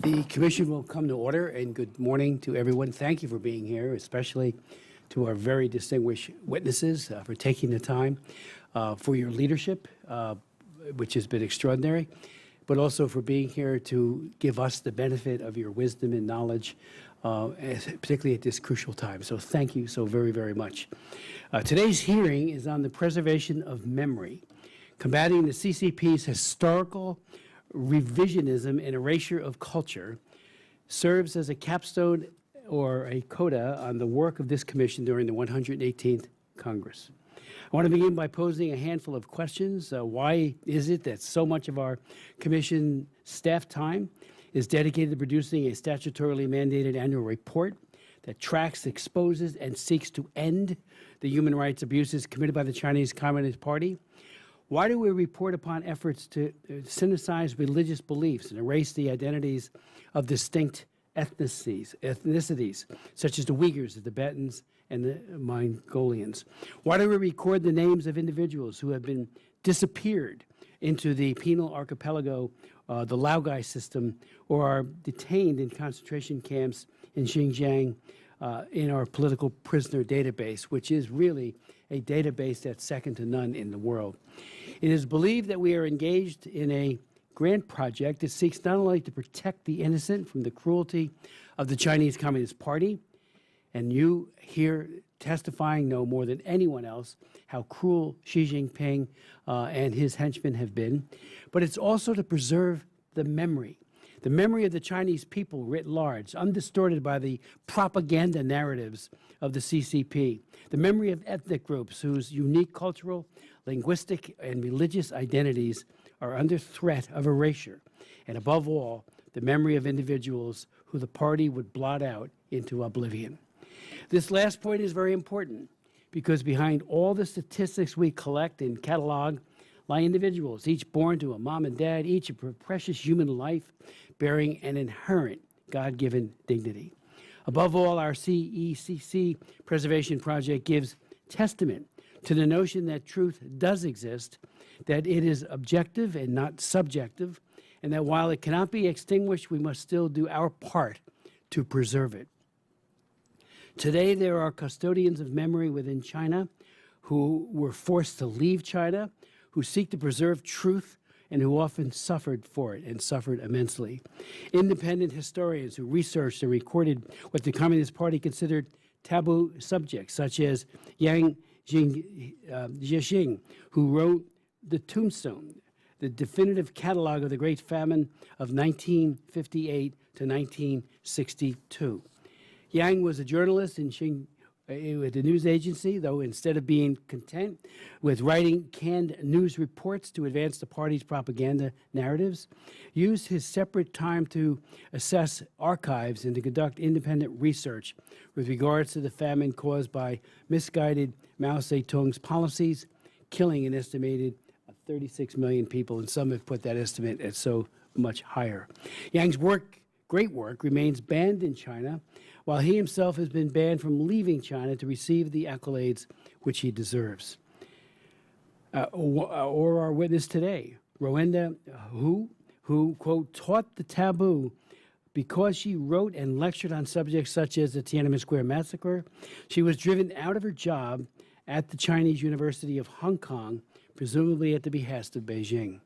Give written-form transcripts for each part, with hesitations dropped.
The commission will come to order, and good morning to everyone. Thank you for being here, especially to our very distinguished witnesses for taking the time, for your leadership, which has been extraordinary, but also for being here to give us the benefit of your wisdom and knowledge, particularly at this crucial time. So thank you so very, very much. Today's hearing is on the preservation of memory, combating the CCP's historical revisionism and erasure of culture, serves as a capstone or a coda on the work of this commission during the 118th Congress. I want to begin by posing a handful of questions. Why is it that so much of our commission staff time is dedicated to producing a statutorily mandated annual report that tracks, exposes, and seeks to end the human rights abuses committed by the Chinese Communist Party? Why do we report upon efforts to synthesize religious beliefs and erase the identities of distinct ethnicities, such as the Uyghurs, the Tibetans, and the Mongolians? Why do we record the names of individuals who have been disappeared into the penal archipelago, the Laogai system, or are detained in concentration camps in Xinjiang in our political prisoner database, which is really a database that's second to none in the world? It is believed that we are engaged in a grant project that seeks not only to protect the innocent from the cruelty of the Chinese Communist Party, and you here testifying know more than anyone else how cruel Xi Jinping and his henchmen have been, but it's also to preserve the memory of the Chinese people writ large, undistorted by the propaganda narratives of the CCP, the memory of ethnic groups whose unique cultural, linguistic, and religious identities are under threat of erasure, and above all, the memory of individuals who the party would blot out into oblivion. This last point is very important because behind all the statistics we collect and catalog lie individuals, each born to a mom and dad, each a precious human life bearing an inherent God-given dignity. Above all, our CECC preservation project gives testament to the notion that truth does exist, that it is objective and not subjective, and that while it cannot be extinguished, we must still do our part to preserve it. Today, there are custodians of memory within China who were forced to leave China, who seek to preserve truth, and who often suffered for it and suffered immensely. Independent historians who researched and recorded what the Communist Party considered taboo subjects, such as Yang Jixing, who wrote The Tombstone, the definitive catalog of the Great Famine of 1958 to 1962. Yang was a journalist with the news agency, though instead of being content with writing canned news reports to advance the party's propaganda narratives, used his separate time to assess archives and to conduct independent research with regards to the famine caused by misguided Mao Zedong's policies, killing an estimated 36 million people, and some have put that estimate at so much higher. Yang's great work, remains banned in China, while he himself has been banned from leaving China to receive the accolades which he deserves. Or our witness today, Rowenda Hu, quote, taught the taboo because she wrote and lectured on subjects such as the Tiananmen Square massacre. She was driven out of her job at the Chinese University of Hong Kong, presumably at the behest of Beijing.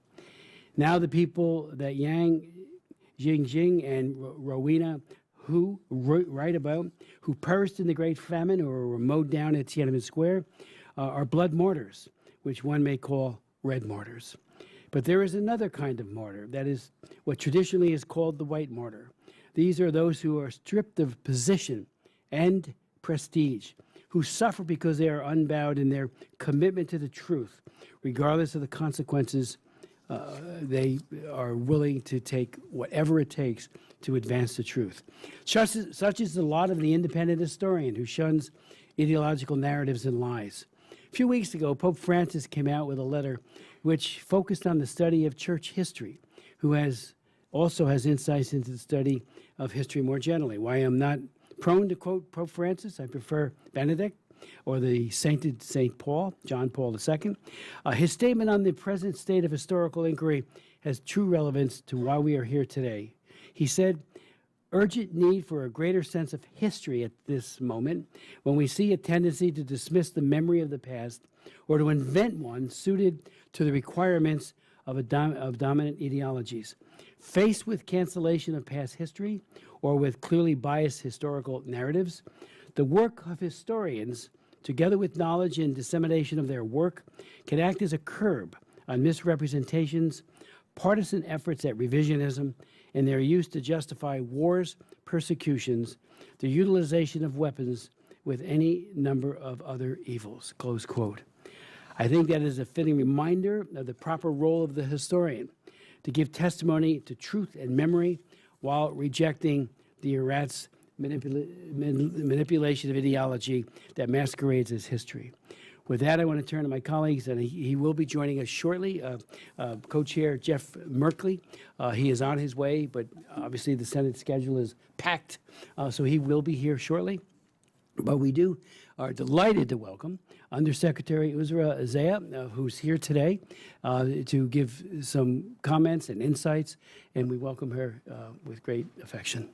Now the people that Yang Jingjing and Rowena Hu write about, who perished in the Great Famine or were mowed down at Tiananmen Square, are blood martyrs, which one may call red martyrs. But there is another kind of martyr, that is what traditionally is called the white martyr. These are those who are stripped of position and prestige, who suffer because they are unbowed in their commitment to the truth, regardless of the consequences. They are willing to take whatever it takes to advance the truth. Such is the lot of the independent historian who shuns ideological narratives and lies. A few weeks ago, Pope Francis came out with a letter which focused on the study of church history, who also has insights into the study of history more generally. Why I'm not prone to quote Pope Francis, I prefer Benedict, or the sainted St. Paul, John Paul II. His statement on the present state of historical inquiry has true relevance to why we are here today. He said, urgent need for a greater sense of history at this moment when we see a tendency to dismiss the memory of the past or to invent one suited to the requirements of dominant ideologies. Faced with cancellation of past history or with clearly biased historical narratives, the work of historians, together with knowledge and dissemination of their work, can act as a curb on misrepresentations, partisan efforts at revisionism, and their use to justify wars, persecutions, the utilization of weapons with any number of other evils, close quote. I think that is a fitting reminder of the proper role of the historian to give testimony to truth and memory while rejecting the errats manipulation of ideology that masquerades as history. With that, I want to turn to my colleagues, and he will be joining us shortly. Co-chair Jeff Merkley, he is on his way, but obviously the Senate schedule is packed, so he will be here shortly. But we are delighted to welcome Undersecretary Uzra Zaya, who's here today to give some comments and insights, and we welcome her with great affection.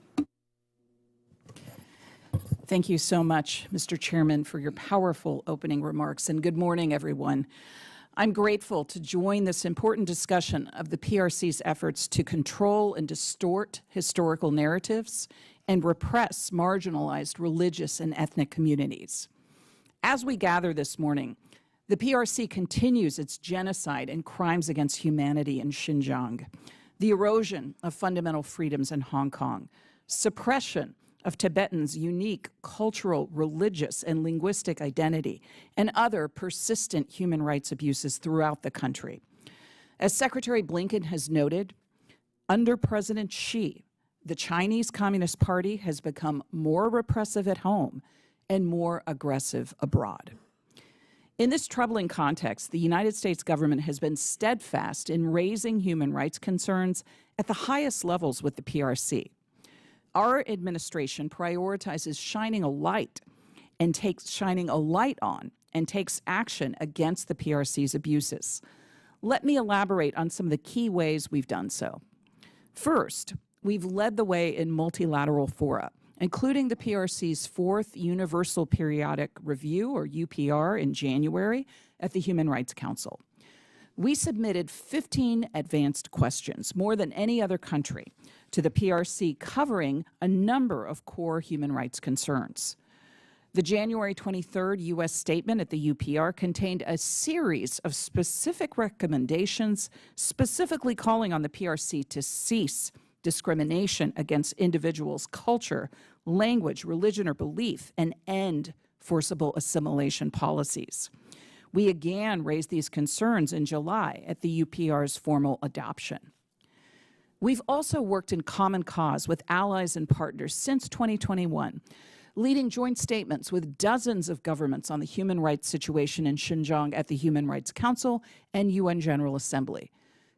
Thank you so much, Mr. Chairman, for your powerful opening remarks, and good morning, everyone. I'm grateful to join this important discussion of the PRC's efforts to control and distort historical narratives and repress marginalized religious and ethnic communities. As we gather this morning, the PRC continues its genocide and crimes against humanity in Xinjiang, the erosion of fundamental freedoms in Hong Kong, suppression of Tibetans' unique cultural, religious, and linguistic identity, and other persistent human rights abuses throughout the country. As Secretary Blinken has noted, under President Xi, the Chinese Communist Party has become more repressive at home and more aggressive abroad. In this troubling context, the United States government has been steadfast in raising human rights concerns at the highest levels with the PRC. Our administration prioritizes shining a light on and takes action against the PRC's abuses. Let me elaborate on some of the key ways we've done so. First, we've led the way in multilateral fora, including the PRC's fourth Universal Periodic Review, or UPR, in January at the Human Rights Council. We submitted 15 advanced questions, more than any other country, to the PRC covering a number of core human rights concerns. The January 23rd U.S. statement at the UPR contained a series of specific recommendations, specifically calling on the PRC to cease discrimination against individuals' culture, language, religion, or belief, and end forcible assimilation policies. We again raised these concerns in July at the UPR's formal adoption. We've also worked in common cause with allies and partners since 2021, leading joint statements with dozens of governments on the human rights situation in Xinjiang at the Human Rights Council and UN General Assembly,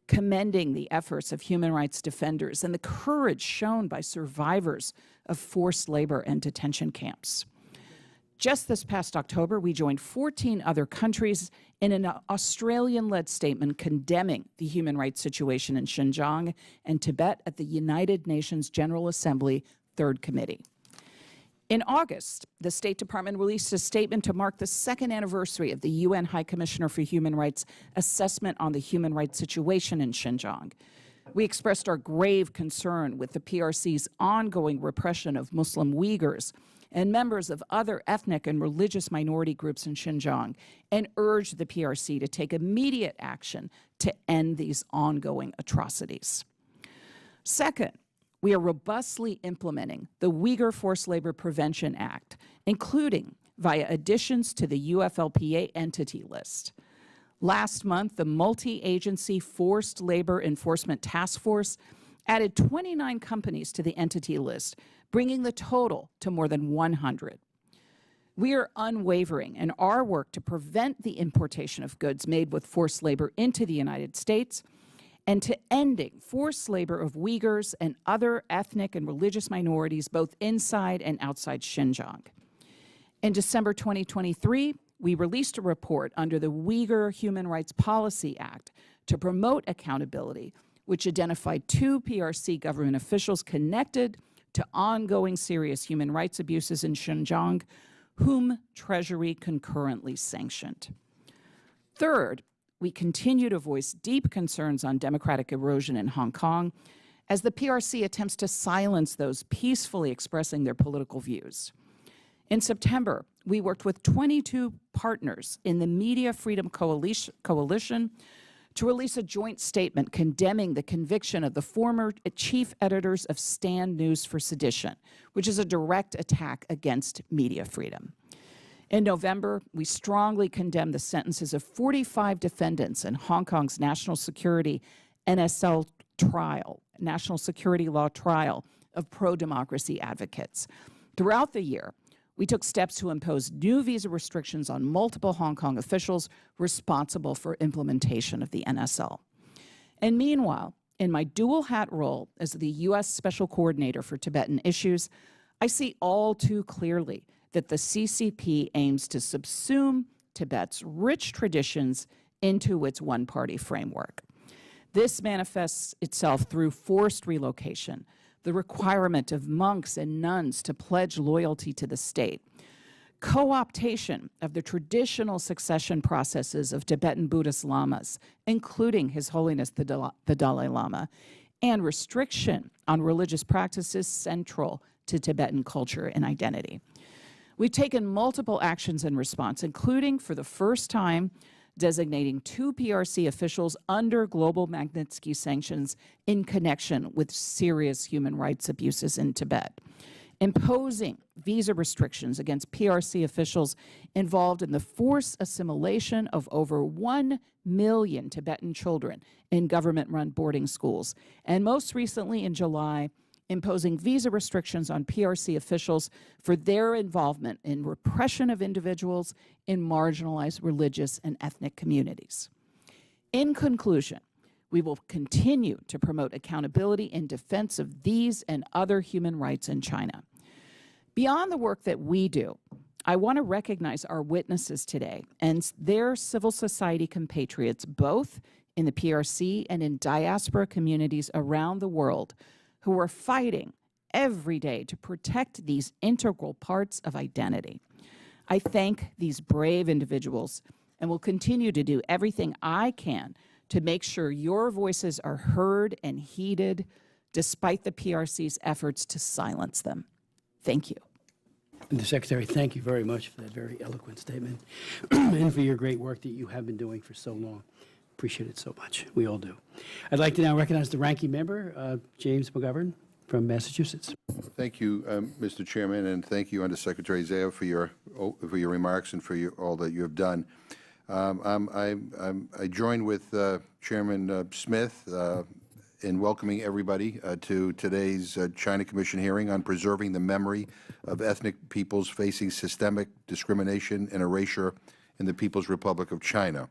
commending the efforts of human rights defenders and the courage shown by survivors of forced labor and detention camps. Just this past October, we joined 14 other countries in an Australian-led statement condemning the human rights situation in Xinjiang and Tibet at the United Nations General Assembly Third Committee. In August, the State Department released a statement to mark the second anniversary of the UN High Commissioner for Human Rights assessment on the human rights situation in Xinjiang. We expressed our grave concern with the PRC's ongoing repression of Muslim Uyghurs and members of other ethnic and religious minority groups in Xinjiang, and urged the PRC to take immediate action to end these ongoing atrocities. Second, we are robustly implementing the Uyghur Forced Labor Prevention Act, including via additions to the UFLPA entity list. Last month, the multi-agency Forced Labor Enforcement Task Force added 29 companies to the entity list, bringing the total to more than 100. We are unwavering in our work to prevent the importation of goods made with forced labor into the United States and to ending forced labor of Uyghurs and other ethnic and religious minorities both inside and outside Xinjiang. In December 2023, we released a report under the Uyghur Human Rights Policy Act to promote accountability, which identified 2 PRC government officials connected to ongoing serious human rights abuses in Xinjiang, whom Treasury concurrently sanctioned. Third, we continue to voice deep concerns on democratic erosion in Hong Kong as the PRC attempts to silence those peacefully expressing their political views. In September, we worked with 22 partners in the Media Freedom Coalition to release a joint statement condemning the conviction of the former chief editors of Stand News for Sedition, which is a direct attack against media freedom. In November, we strongly condemned the sentences of 45 defendants in Hong Kong's national security NSL trial, national security law trial of pro-democracy advocates. Throughout the year, we took steps to impose new visa restrictions on multiple Hong Kong officials responsible for implementation of the NSL. And meanwhile, in my dual hat role as the U.S. Special Coordinator for Tibetan Issues, I see all too clearly that the CCP aims to subsume Tibet's rich traditions into its one-party framework. This manifests itself through forced relocation, the requirement of monks and nuns to pledge loyalty to the state, co-optation of the traditional succession processes of Tibetan Buddhist lamas, including His Holiness the Dalai Lama, and restriction on religious practices central to Tibetan culture and identity. We've taken multiple actions in response, including, for the first time, designating 2 PRC officials under global Magnitsky sanctions in connection with serious human rights abuses in Tibet, imposing visa restrictions against PRC officials involved in the forced assimilation of over 1 million Tibetan children in government-run boarding schools, and most recently in July, imposing visa restrictions on PRC officials for their involvement in repression of individuals in marginalized religious and ethnic communities. In conclusion, we will continue to promote accountability in defense of these and other human rights in China. Beyond the work that we do, I want to recognize our witnesses today and their civil society compatriots, both in the PRC and in diaspora communities around the world, who are fighting every day to protect these integral parts of identity. I thank these brave individuals and will continue to do everything I can to make sure your voices are heard and heeded despite the PRC's efforts to silence them. Thank you. Mr. Secretary, thank you very much for that very eloquent statement and for your great work that you have been doing for so long. Appreciate it so much. We all do. I'd like to now recognize the ranking member, James McGovern from Massachusetts. Thank you, Mr. Chairman, and thank you, Undersecretary Zia, for your remarks and for all that you have done. I join with Chairman Smith in welcoming everybody to today's China Commission hearing on preserving the memory of ethnic peoples facing systemic discrimination and erasure in the People's Republic of China.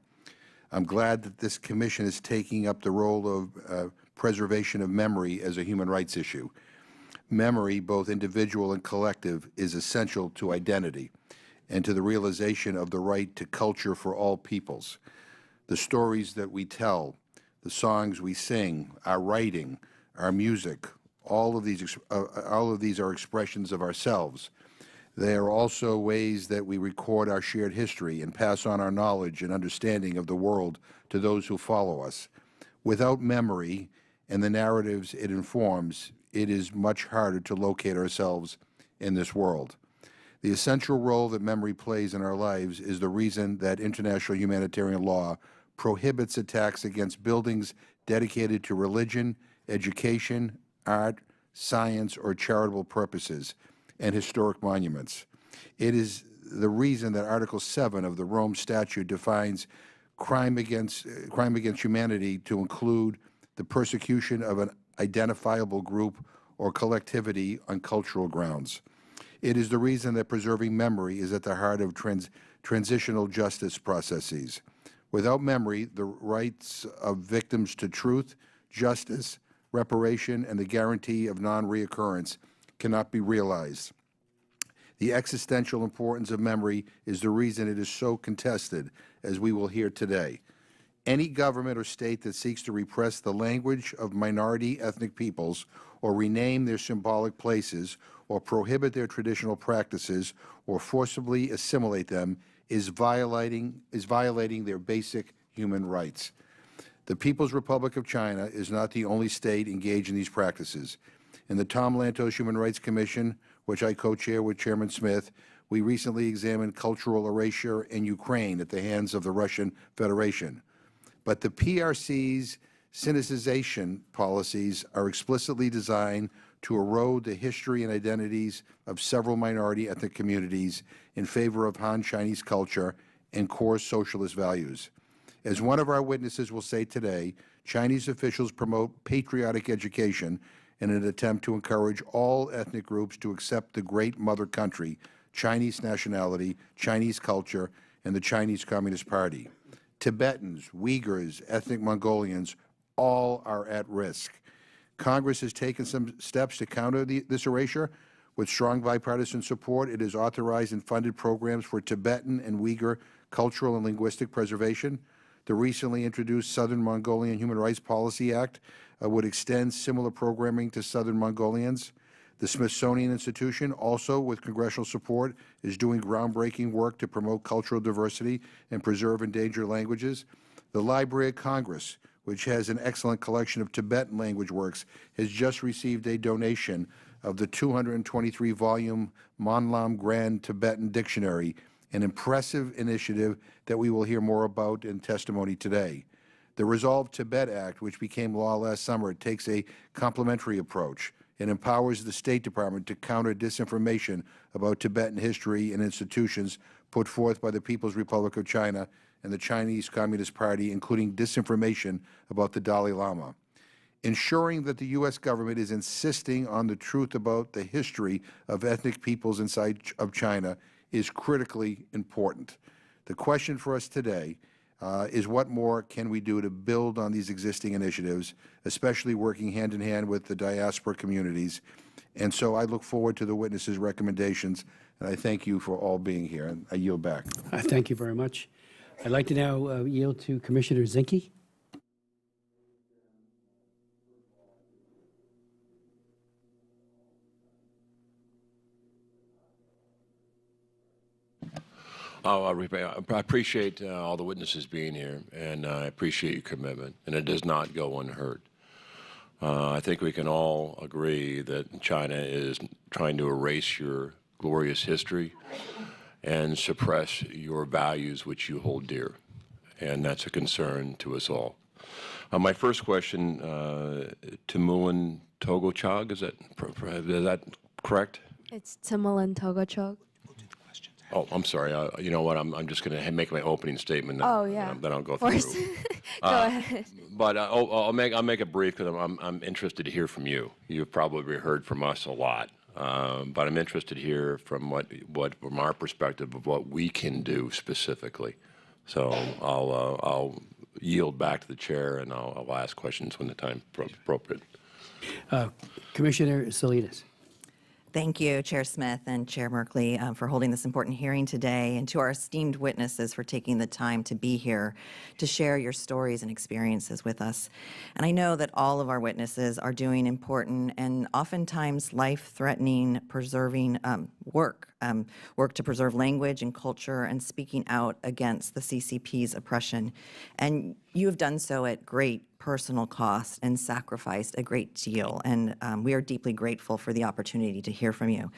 I'm glad that this commission is taking up the role of preservation of memory as a human rights issue. Memory, both individual and collective, is essential to identity and to the realization of the right to culture for all peoples. The stories that we tell, the songs we sing, our writing, our music, all of these are expressions of ourselves. They are also ways that we record our shared history and pass on our knowledge and understanding of the world to those who follow us. Without memory and the narratives it informs, it is much harder to locate ourselves in this world. The essential role that memory plays in our lives is the reason that international humanitarian law prohibits attacks against buildings dedicated to religion, education, art, science, or charitable purposes, and historic monuments. It is the reason that Article 7 of the Rome Statute defines crime against humanity to include the persecution of an identifiable group or collectivity on cultural grounds. It is the reason that preserving memory is at the heart of transitional justice processes. Without memory, the rights of victims to truth, justice, reparation, and the guarantee of non-reoccurrence cannot be realized. The existential importance of memory is the reason it is so contested, as we will hear today. Any government or state that seeks to repress the language of minority ethnic peoples or rename their symbolic places, or prohibit their traditional practices, or forcibly assimilate them is violating their basic human rights. The People's Republic of China is not the only state engaged in these practices. In the Tom Lantos Human Rights Commission, which I co-chair with Chairman Smith, we recently examined cultural erasure in Ukraine at the hands of the Russian Federation. But the PRC's Sinicization policies are explicitly designed to erode the history and identities of several minority ethnic communities in favor of Han Chinese culture and core socialist values. As one of our witnesses will say today, Chinese officials promote patriotic education in an attempt to encourage all ethnic groups to accept the great mother country, Chinese nationality, Chinese culture, and the Chinese Communist Party. Tibetans, Uyghurs, ethnic Mongolians, all are at risk. Congress has taken some steps to counter this erasure. With strong bipartisan support, it has authorized and funded programs for Tibetan and Uyghur cultural and linguistic preservation. The recently introduced Southern Mongolian Human Rights Policy Act would extend similar programming to Southern Mongolians. The Smithsonian Institution, also with congressional support, is doing groundbreaking work to promote cultural diversity and preserve endangered languages. The Library of Congress, which has an excellent collection of Tibetan language works, has just received a donation of the 223-volume Monlam Grand Tibetan Dictionary, an impressive initiative that we will hear more about in testimony today. The Resolve Tibet Act, which became law last summer, takes a complementary approach. It empowers the State Department to counter disinformation about Tibetan history and institutions put forth by the People's Republic of China and the Chinese Communist Party, including disinformation about the Dalai Lama. Ensuring that the U.S. government is insisting on the truth about the history of ethnic peoples inside of China is critically important. The question for us today is what more can we do to build on these existing initiatives, especially working hand in hand with the diaspora communities. And so I look forward to the witnesses' recommendations, and I thank you for all being here. And I yield back. Thank you very much. I'd like to now yield to Commissioner Zinke. I appreciate all the witnesses being here, and I appreciate your commitment, and it does not go unheard. I think we can all agree that China is trying to erase your glorious history and suppress your values which you hold dear, and that's a concern to us all. My first question, Temulun Togochog, is that correct? It's Temulun Togochog. Oh, I'm sorry. You know what? I'm just going to make my opening statement. Oh, yeah. Then I'll go Of through. course. Go ahead. But I'll make it brief because I'm interested to hear from you. You've probably heard from us a lot, but I'm interested to hear from from our perspective of what we can do specifically. So I'll yield back to the chair and I'll ask questions when the time is appropriate. Commissioner Salinas. Thank you, Chair Smith and Chair Merkley, for holding this important hearing today, and to our esteemed witnesses for taking the time to be here to share your stories and experiences with us. And I know that all of our witnesses are doing important and oftentimes life-threatening preserving work to preserve language and culture and speaking out against the CCP's oppression. And you have done so at great personal cost and sacrificed a great deal, and we are deeply grateful for the opportunity to hear from you.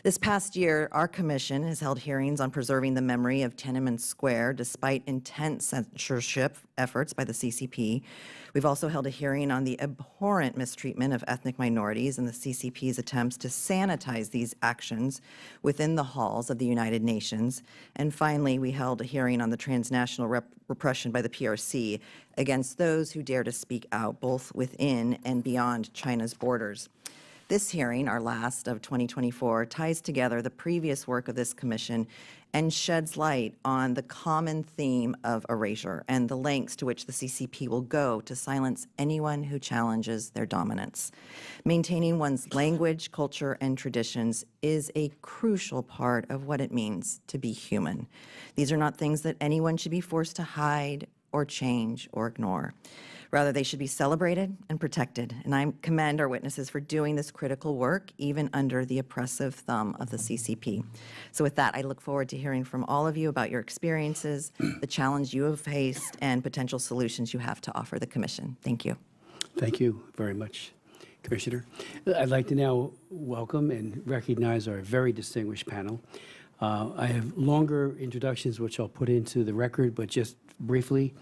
This past year, our commission has held hearings on preserving the memory of Tiananmen Square despite intense censorship efforts by the CCP. We've also held a hearing on the abhorrent mistreatment of ethnic minorities and the CCP's attempts to sanitize these actions within the halls of the United Nations. And finally, we held a hearing on the transnational repression by the PRC against those who dare to speak out both within and beyond China's borders. This hearing, our last of 2024, ties together the previous work of this commission and sheds light on the common theme of erasure and the lengths to which the CCP will go to silence anyone who challenges their dominance. Maintaining one's language, culture, and traditions is a crucial part of what it means to be human. These are not things that anyone should be forced to hide or change or ignore. Rather, they should be celebrated and protected. And I commend our witnesses for doing this critical work, even under the oppressive thumb of the CCP. So with that, I look forward to hearing from all of you about your experiences, the challenge you have faced, and potential solutions you have to offer the Commission. Thank you. Thank you very much, Commissioner. I'd like to now welcome and recognize our very distinguished panel. I have longer introductions, which I'll put into the record, but just briefly,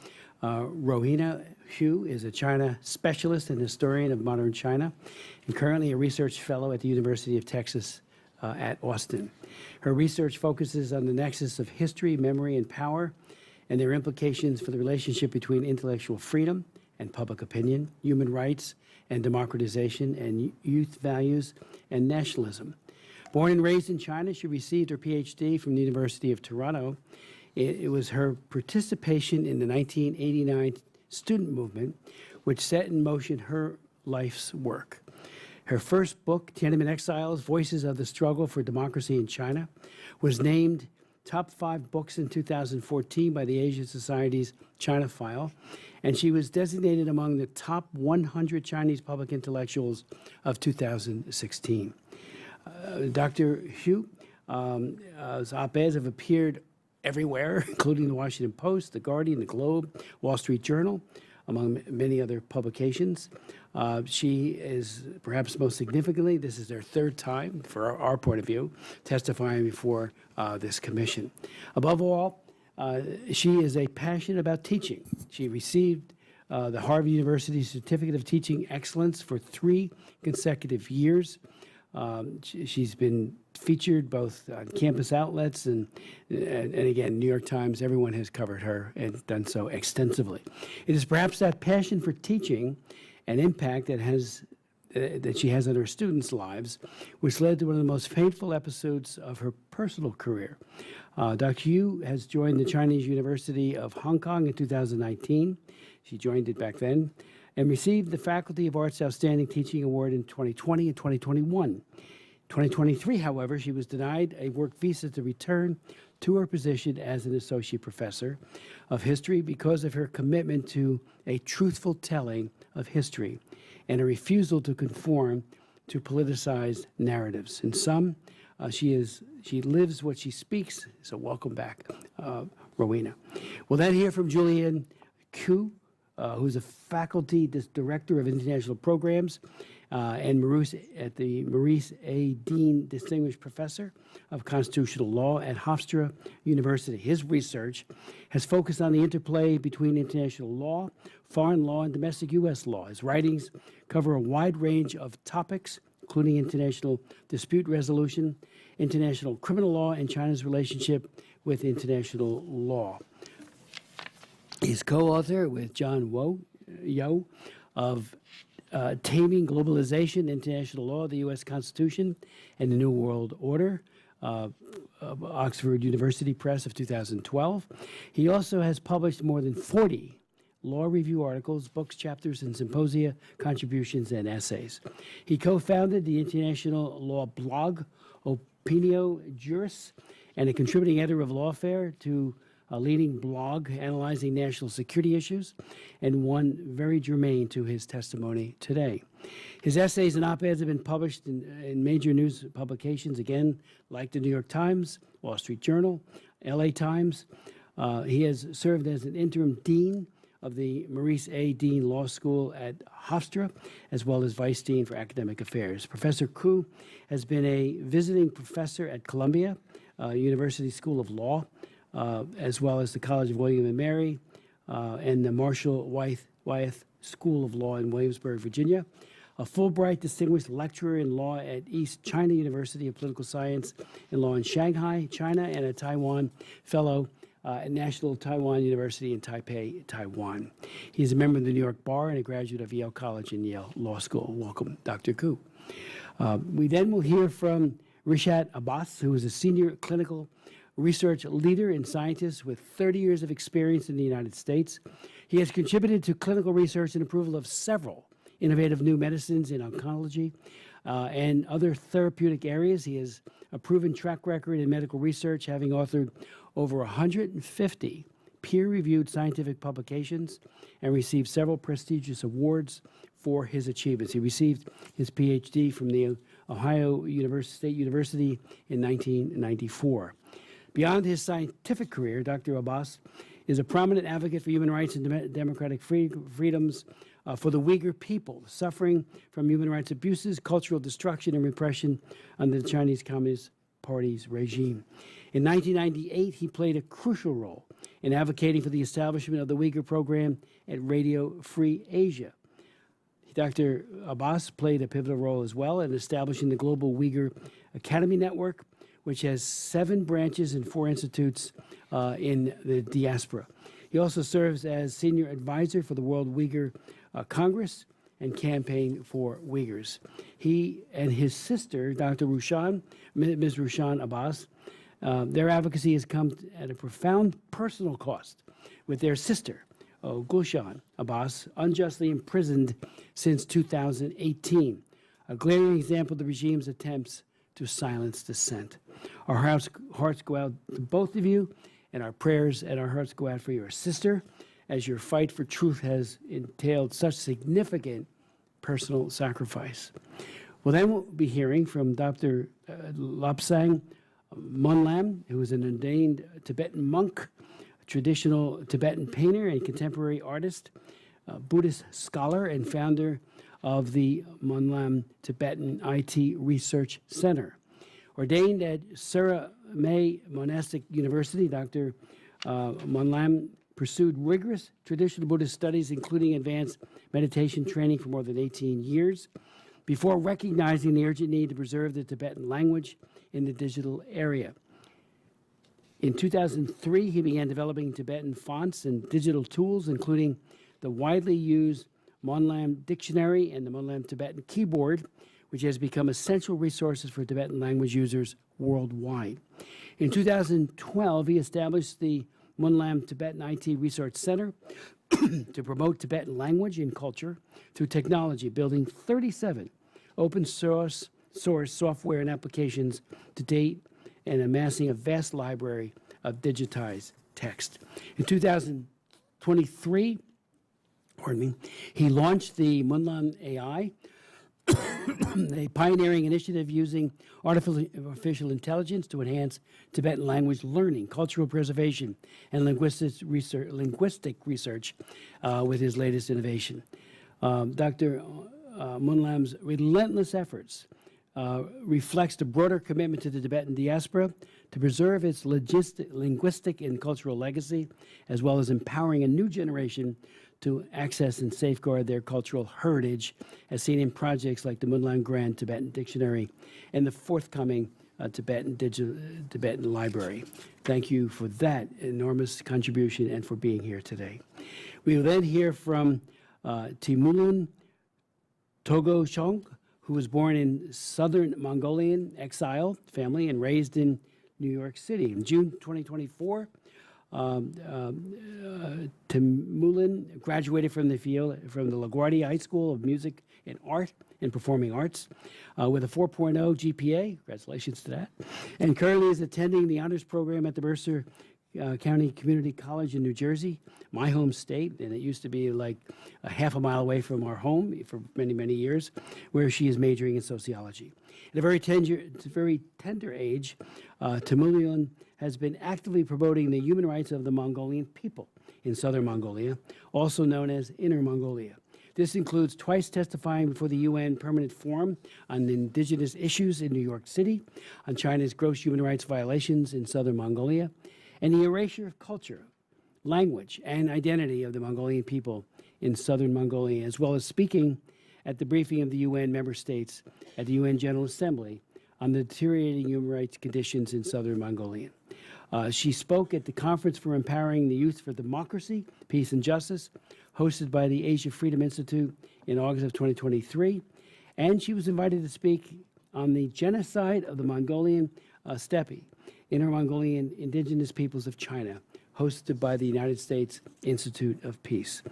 Rowena Hu is a China specialist and historian of modern China, and currently a research fellow at the University of Texas at Austin. Her research focuses on the nexus of history, memory, and power, and their implications for the relationship between intellectual freedom and public opinion, human rights and democratization, and youth values and nationalism. Born and raised in China, she received her PhD from the University of Toronto. It was her participation in the 1989 student movement which set in motion her life's work. Her first book, Tiananmen Exiles, Voices of the Struggle for Democracy in China, was named top 5 books in 2014 by the Asia Society's China File, and she was designated among the top 100 Chinese public intellectuals of 2016. Dr. Hu, op-eds have appeared everywhere, including the Washington Post, the Guardian, the Globe, Wall Street Journal, among many other publications. She is, perhaps most significantly, this is their 3rd time, for our point of view, testifying before this commission. Above all, she is a passion about teaching. She received the Harvard University Certificate of Teaching Excellence for 3 consecutive years. She's been featured both on campus outlets and again, New York Times. Everyone has covered her and done so extensively. It is perhaps that passion for teaching and impact that she has on her students' lives, which led to one of the most painful episodes of her personal career. Dr. Yu has joined the Chinese University of Hong Kong in 2019. She joined it back then, and received the Faculty of Arts Outstanding Teaching Award in 2020 and 2021. 2023, however, she was denied a work visa to return to her position as an associate professor of history because of her commitment to a truthful telling of history and a refusal to conform to politicized narratives. In sum, she lives what she speaks, so welcome back, Rowena. We'll then hear from Julian Ku, who's a faculty director of international programs, and Maurice A. Dean Distinguished Professor of Constitutional Law at Hofstra University. His research has focused on the interplay between international law, foreign law, and domestic U.S. law. His writings cover a wide range of topics, including international dispute resolution, international criminal law, and China's relationship with international law. He's co-author with John Yo of Taming Globalization, International Law, the U.S. Constitution, and the New World Order, Oxford University Press of 2012. He also has published more than 40 law review articles, books, chapters, and symposia, contributions, and essays. He co-founded the international law blog, Opinio Juris, and a contributing editor of Lawfare, to a leading blog analyzing national security issues, and one very germane to his testimony today. His essays and op-eds have been published in major news publications, again, like the New York Times, Wall Street Journal, LA Times. He has served as an interim dean of the Maurice A. Dean Law School at Hofstra, as well as vice dean for academic affairs. Professor Ku has been a visiting professor at Columbia University School of Law, as well as the College of William and Mary and the Marshall Wyeth School of Law in Williamsburg, Virginia. A Fulbright Distinguished Lecturer in Law at East China University of Political Science and Law in Shanghai, China, and a Taiwan Fellow at National Taiwan University in Taipei, Taiwan. He's a member of the New York Bar and a graduate of Yale College and Yale Law School. Welcome, Dr. Ku. We then will hear from Rishat Abbas, who is a senior clinical research leader and scientist with 30 years of experience in the United States. He has contributed to clinical research and approval of several innovative new medicines in oncology and other therapeutic areas. He has a proven track record in medical research, having authored over 150 peer-reviewed scientific publications and received several prestigious awards for his achievements. He received his PhD from the Ohio State University in 1994. Beyond his scientific career, Dr. Abbas is a prominent advocate for human rights and democratic freedoms for the Uyghur people suffering from human rights abuses, cultural destruction, and repression under the Chinese Communist Party's regime. In 1998, he played a crucial role in advocating for the establishment of the Uyghur program at Radio Free Asia. Dr. Abbas played a pivotal role as well in establishing the Global Uyghur Academy Network, which has 7 branches and 4 institutes in the diaspora. He also serves as senior advisor for the World Uyghur Congress and Campaign for Uyghurs. He and his sister, Dr. Rushan, Ms. Rushan Abbas, their advocacy has come at a profound personal cost, with their sister, Gulshan Abbas, unjustly imprisoned since 2018, a glaring example of the regime's attempts to silence dissent. Our hearts go out to both of you, and our prayers and our hearts go out for your sister, as your fight for truth has entailed such significant personal sacrifice. Well, then we'll be hearing from Dr. Lobsang Monlam, who is an ordained Tibetan monk, a traditional Tibetan painter and contemporary artist, Buddhist scholar, and founder of the Monlam Tibetan IT Research Center. Ordained at Sura May Monastic University, Dr. Monlam pursued rigorous traditional Buddhist studies, including advanced meditation training for more than 18 years, before recognizing the urgent need to preserve the Tibetan language in the digital area. In 2003, he began developing Tibetan fonts and digital tools, including the widely used Monlam Dictionary and the Monlam Tibetan Keyboard, which has become essential resources for Tibetan language users worldwide. In 2012, he established the Monlam Tibetan IT Research Center to promote Tibetan language and culture through technology, building 37 open source software and applications to date and amassing a vast library of digitized text. In 2023, he launched the Monlam AI, a pioneering initiative using artificial intelligence to enhance Tibetan language learning, cultural preservation, and linguistic research with his latest innovation. Dr. Monlam's relentless efforts reflects the broader commitment to the Tibetan diaspora to preserve its linguistic and cultural legacy, as well as empowering a new generation to access and safeguard their cultural heritage, as seen in projects like the Monlam Grand Tibetan Dictionary and the forthcoming Tibetan Library. Thank you for that enormous contribution and for being here today. We will then hear from Temulun Togochog, who was born in southern Mongolian exile family and raised in New York City. In June 2024, Temulun graduated from the LaGuardia High School of Music and Art and Performing Arts with a 4.0 GPA. Congratulations to that. And currently is attending the honors program at the Mercer County Community College in New Jersey, my home state, and it used to be like a half a mile away from our home for many, many years, where she is majoring in sociology. At a very tender age, Temulun has been actively promoting the human rights of the Mongolian people in southern Mongolia, also known as Inner Mongolia. This includes twice testifying before the UN Permanent Forum on Indigenous Issues in New York City, on China's gross human rights violations in southern Mongolia, and the erasure of culture, language, and identity of the Mongolian people in southern Mongolia, as well as speaking at the briefing of the UN member states at the UN General Assembly on the deteriorating human rights conditions in southern Mongolia. She spoke at the Conference for Empowering the Youth for Democracy, Peace and Justice, hosted by the Asia Freedom Institute in August of 2023, and she was invited to speak on the genocide of the Mongolian steppe, Inner Mongolian Indigenous Peoples of China, hosted by the United States Institute of Peace.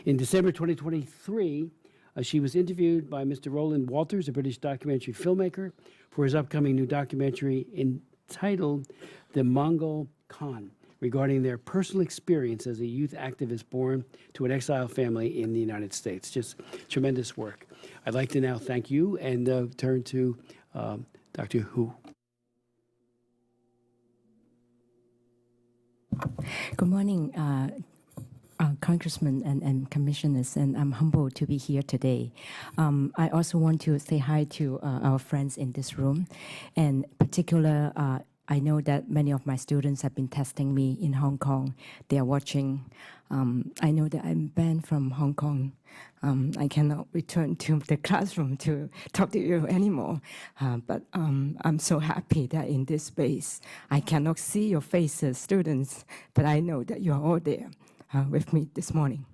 In December 2023, she was interviewed by Mr. Roland Walters, a British documentary filmmaker, for his upcoming new documentary entitled The Mongol Khan, regarding their personal experience as a youth activist born to an exile family in the United States. Just tremendous work. I'd like to now thank you and turn to Dr. Hu. Good morning, Congressmen and Commissioners, and I'm humbled to be here today. I also want to say hi to our friends in this room, and particular, I know that many of my students have been testing me in Hong Kong. They are watching. I know that I'm banned from Hong Kong. I cannot return to the classroom to talk to you anymore. But I'm so happy that in this space, I cannot see your faces, students, but I know that you are all there with me this morning.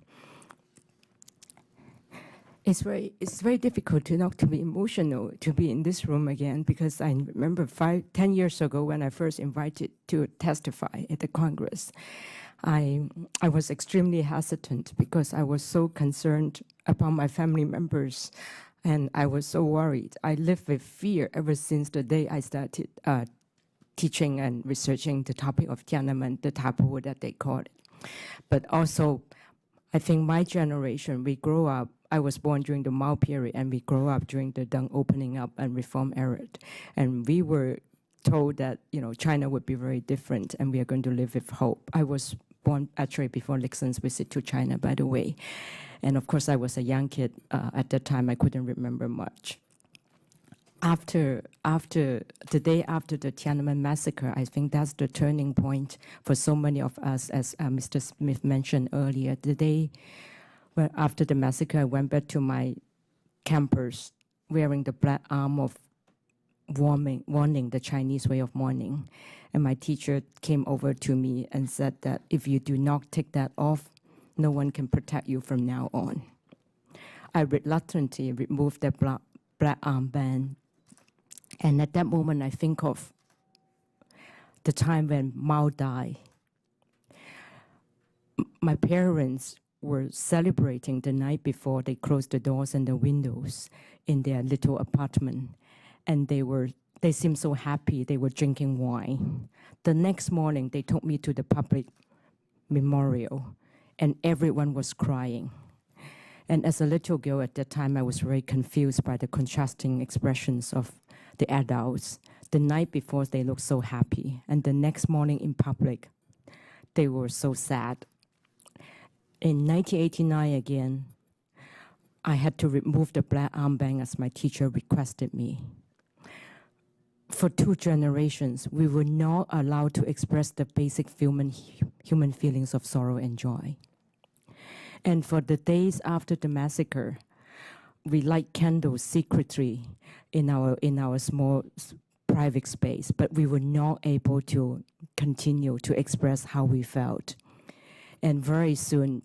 It's very difficult to not to be emotional to be in this room again, because I remember 10 years ago when I first invited to testify at the Congress. I was extremely hesitant because I was so concerned about my family members, and I was so worried. I lived with fear ever since the day I started teaching and researching the topic of Tiananmen, the taboo that they call it. But also, I think my generation, we grew up, I was born during the Mao period, and we grew up during the Deng opening up and reform era. And we were told that, China would be very different and we are going to live with hope. I was born actually before Nixon's visit to China, by the way. And of course, I was a young kid at that time. I couldn't remember much. After the day after the Tiananmen massacre, I think that's the turning point for so many of us, as Mr. Smith mentioned earlier. The day after the massacre, I went back to my campus wearing the black arm of warning, the Chinese way of mourning. And my teacher came over to me and said that if you do not take that off, no one can protect you from now on. I reluctantly removed that black armband. And at that moment, I think of the time when Mao died. My parents were celebrating the night before. They closed the doors and the windows in their little apartment. And they seemed so happy. They were drinking wine. The next morning, they took me to the public memorial, and everyone was crying. And as a little girl at that time, I was very confused by the contrasting expressions of the adults. The night before, they looked so happy. And the next morning in public, they were so sad. In 1989 again, I had to remove the black armband as my teacher requested me. For 2 generations, we were not allowed to express the basic human feelings of sorrow and joy. And for the days after the massacre, we light candles secretly in our small private space, but we were not able to continue to express how we felt. And very soon,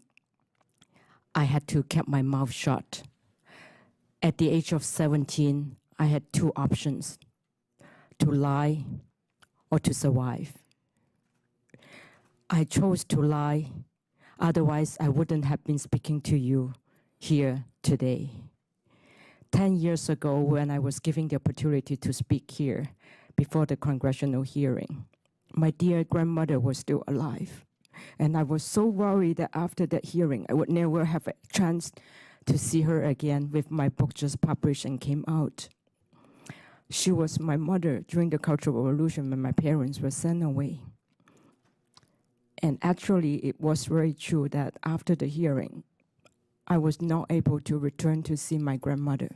I had to keep my mouth shut. At the age of 17, I had 2 options: to lie or to survive. I chose to lie, otherwise I wouldn't have been speaking to you here today. 10 years ago, when I was given the opportunity to speak here before the Congressional hearing, my dear grandmother was still alive. And I was so worried that after that hearing, I would never have a chance to see her again with my book just published and came out. She was my mother during the Cultural Revolution when my parents were sent away. And actually, it was very true that after the hearing, I was not able to return to see my grandmother.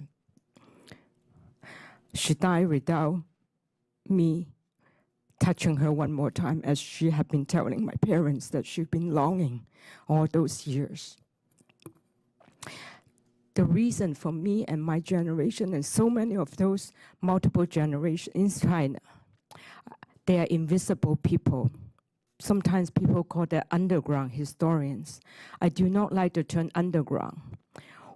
She died without me touching her one more time, as she had been telling my parents that she'd been longing all those years. The reason for me and my generation and so many of those multiple generations in China, they are invisible people. Sometimes people call them underground historians. I do not like the term underground.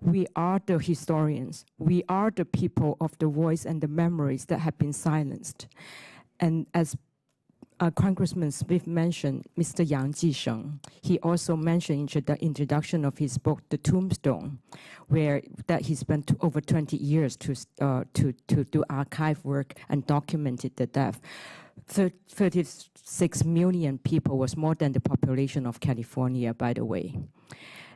We are the historians. We are the people of the voice and the memories that have been silenced. And as Congressman Smith mentioned Mr. Yang Jisheng. He also mentioned in the introduction of his book, The Tombstone, where that he spent over 20 years to do archive work and documented the death. 36 million people was more than the population of California, by the way.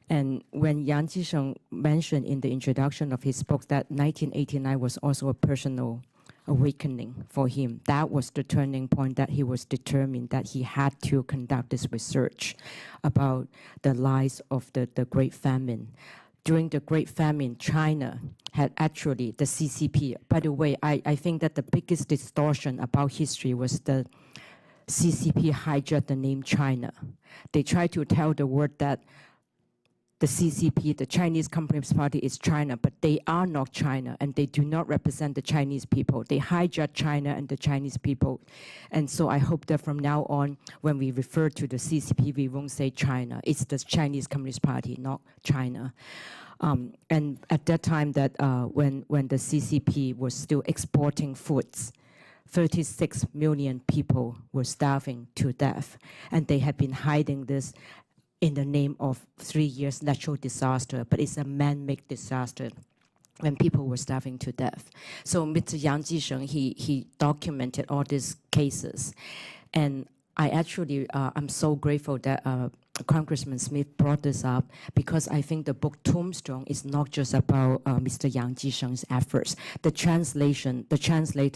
And when Yang Jisheng mentioned in the introduction of his book that 1989 was also a personal awakening for him, that was the turning point that he was determined that he had to conduct this research about the lies of the Great Famine. During the Great Famine, China had actually, the CCP, by the way, I think that the biggest distortion about history was the CCP hijacked the name China. They tried to tell the world that the CCP, the Chinese Communist Party, is China, but they are not China, and they do not represent the Chinese people. They hijack China and the Chinese people. And so I hope that from now on, when we refer to the CCP, we won't say China. It's the Chinese Communist Party, not China. And at that time, that when the CCP was still exporting foods, 36 million people were starving to death, and they had been hiding this in the name of 3 years natural disaster, but it's a man-made disaster when people were starving to death. So Mr. Yang Jisheng, he documented all these cases. And I actually, I'm so grateful that Congressman Smith brought this up, because I think the book Tombstone is not just about Mr. Yang Jisheng's efforts. The translator,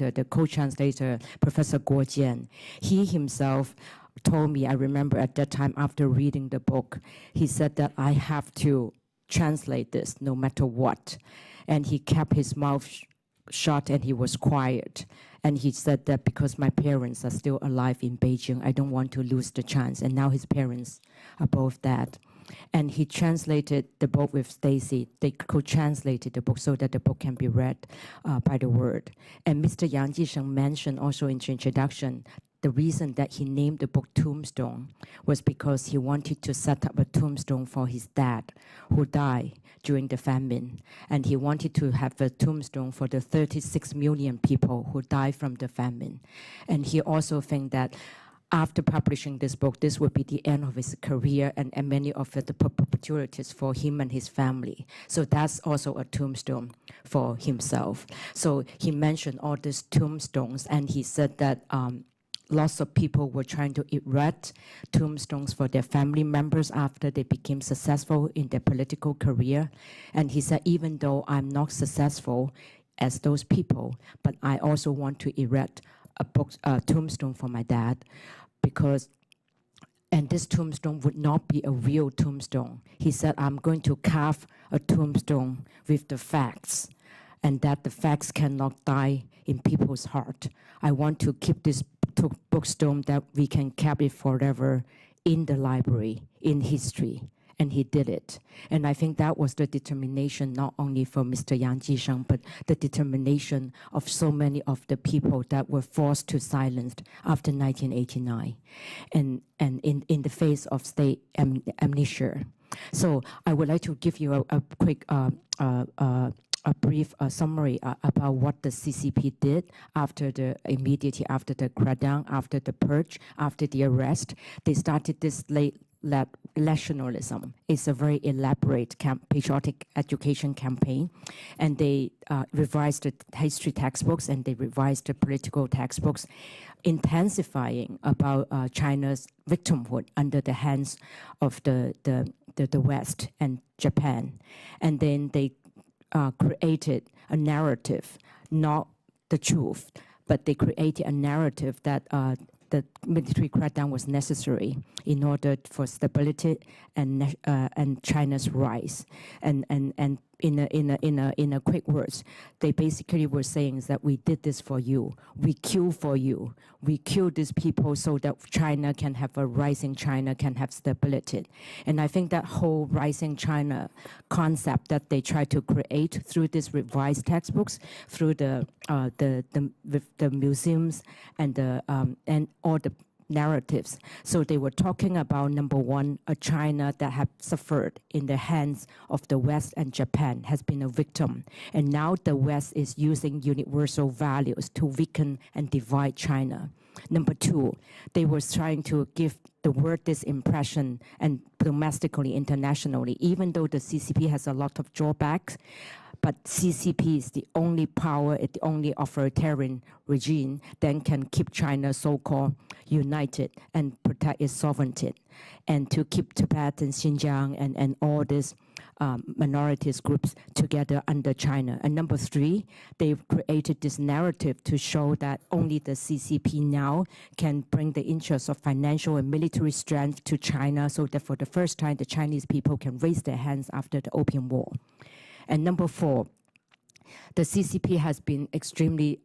the co-translator, Professor Guo Jian, he himself told me, I remember at that time after reading the book, he said that I have to translate this no matter what. And he kept his mouth shut and he was quiet. And he said that because my parents are still alive in Beijing, I don't want to lose the chance. And now his parents are both dead. And he translated the book with Stacy. They co-translated the book so that the book can be read by the word. And Mr. Yang Jisheng mentioned also in the introduction, the reason that he named the book Tombstone was because he wanted to set up a tombstone for his dad, who died during the famine. And he wanted to have a tombstone for the 36 million people who died from the famine. And he also thinks that after publishing this book, this would be the end of his career and many of the perpetuities for him and his family. So that's also a tombstone for himself. So he mentioned all these tombstones, and he said that lots of people were trying to erect tombstones for their family members after they became successful in their political career. And he said, even though I'm not successful as those people, but I also want to erect a tombstone for my dad, because, and this tombstone would not be a real tombstone. He said, I'm going to carve a tombstone with the facts, and that the facts cannot die in people's heart. I want to keep this bookstone that we can carry forever in the library, in history. And he did it. And I think that was the determination not only for Mr. Yang Jisheng, but the determination of so many of the people that were forced to silence after 1989 and in the face of state amnesia. So I would like to give you a quick a brief summary about what the CCP did immediately after the crackdown, after the purge, after the arrest. They started this nationalism. It's a very elaborate patriotic education campaign, and they revised the history textbooks and they revised the political textbooks, intensifying about China's victimhood under the hands of the West and Japan. And then they created a narrative, not the truth, but they created a narrative that the military crackdown was necessary in order for stability and China's rise. And in a quick words, they basically were saying that we did this for you, we kill for you, we kill these people so that China can have a rising China, can have stability. And I think that whole rising China concept that they try to create through these revised textbooks, through the museums and all the narratives. So they were talking about, number one, a China that had suffered in the hands of the West and Japan, has been a victim. And now the West is using universal values to weaken and divide China. Number two, they were trying to give the world this impression, and domestically, internationally, even though the CCP has a lot of drawbacks, but CCP is the only power, the only authoritarian regime that can keep China so-called united and protect its sovereignty, and to keep Tibet and Xinjiang and all these minorities groups together under China. And number three, they've created this narrative to show that only the CCP now can bring the interests of financial and military strength to China, so that for the first time, the Chinese people can raise their hands after the Opium War. And number four, the CCP has been extremely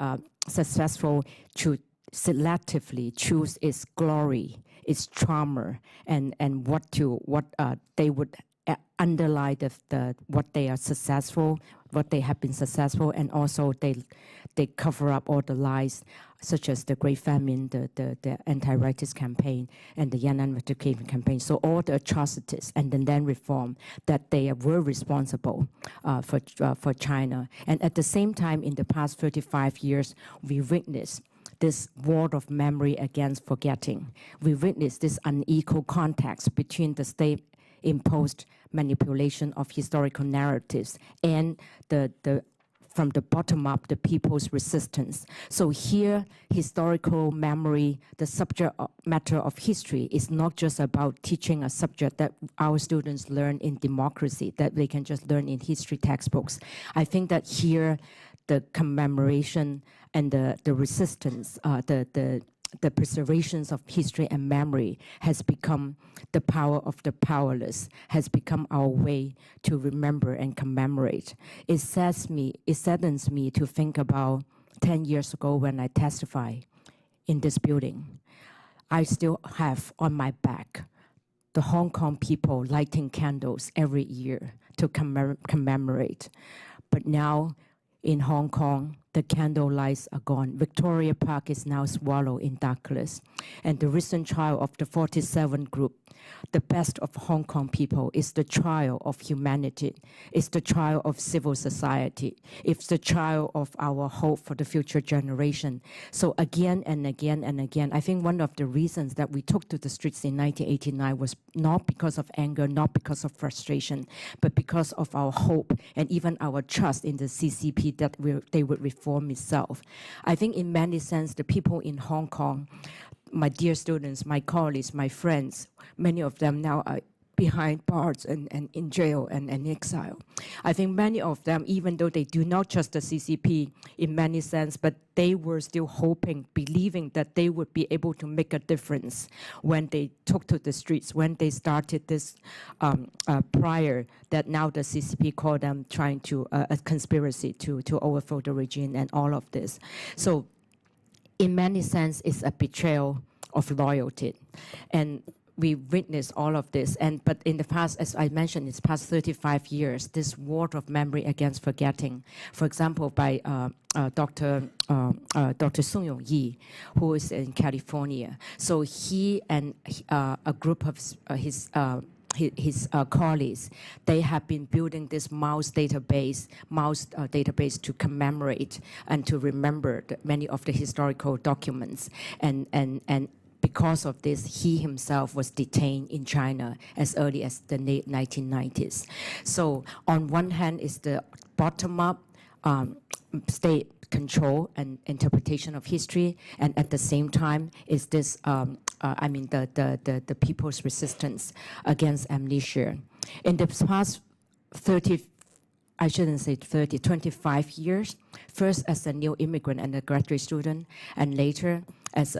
successful to selectively choose its glory, its trauma, and what they would underlie what they are successful, what they have been successful, and also they cover up all the lies, such as the Great Famine, the anti-rightist campaign, and the Yan'an Verification campaign. So all the atrocities and the land reform that they were responsible for China. And at the same time, in the past 35 years, we witnessed this war of memory against forgetting. We witnessed this unequal context between the state-imposed manipulation of historical narratives and from the bottom up, the people's resistance. So here, historical memory, the subject matter of history is not just about teaching a subject that our students learn in democracy, that they can just learn in history textbooks. I think that here, the commemoration and the resistance, the preservations of history and memory has become the power of the powerless, has become our way to remember and commemorate. It saddens me to think about 10 years ago when I testified in this building. I still have on my back the Hong Kong people lighting candles every year to commemorate. But now in Hong Kong, the candle lights are gone. Victoria Park is now swallowed in darkness. And the recent trial of the 47 group, the best of Hong Kong people, is the trial of humanity. It's the trial of civil society. It's the trial of our hope for the future generation. So again and again and again, I think one of the reasons that we took to the streets in 1989 was not because of anger, not because of frustration, but because of our hope and even our trust in the CCP that they would reform itself. I think in many sense, the people in Hong Kong, my dear students, my colleagues, my friends, many of them now are behind bars and in jail and in exile. I think many of them, even though they do not trust the CCP in many sense, but they were still hoping, believing that they would be able to make a difference when they took to the streets, when they started this prior that now the CCP called them trying to, a conspiracy to overthrow the regime and all of this. So in many sense, it's a betrayal of loyalty. And we witnessed all of this, but in the past, as I mentioned, it's past 35 years, this war of memory against forgetting. For example, by Dr. Sung Yong Yi, who is in California. So he and a group of his colleagues, they have been building this mouse database to commemorate and to remember many of the historical documents. And because of this, he himself was detained in China as early as the late 1990s. So on one hand is the bottom-up state control and interpretation of history, and at the same time is this, the people's resistance against amnesia. In the past 25 years, first as a new immigrant and a graduate student, and later as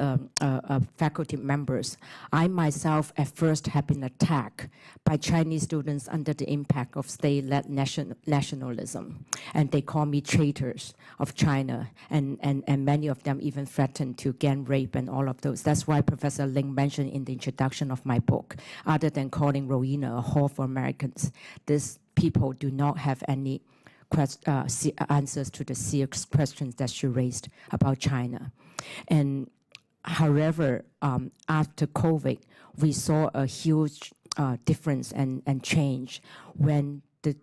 faculty members, I myself at first have been attacked by Chinese students under the impact of state-led nationalism. And they call me traitors of China, and many of them even threatened to gang rape and all of those. That's why Professor Ling mentioned in the introduction of my book, other than calling Rowena a whore for Americans, these people do not have any answers to the serious questions that she raised about China. And however, after COVID, we saw a huge difference and change when the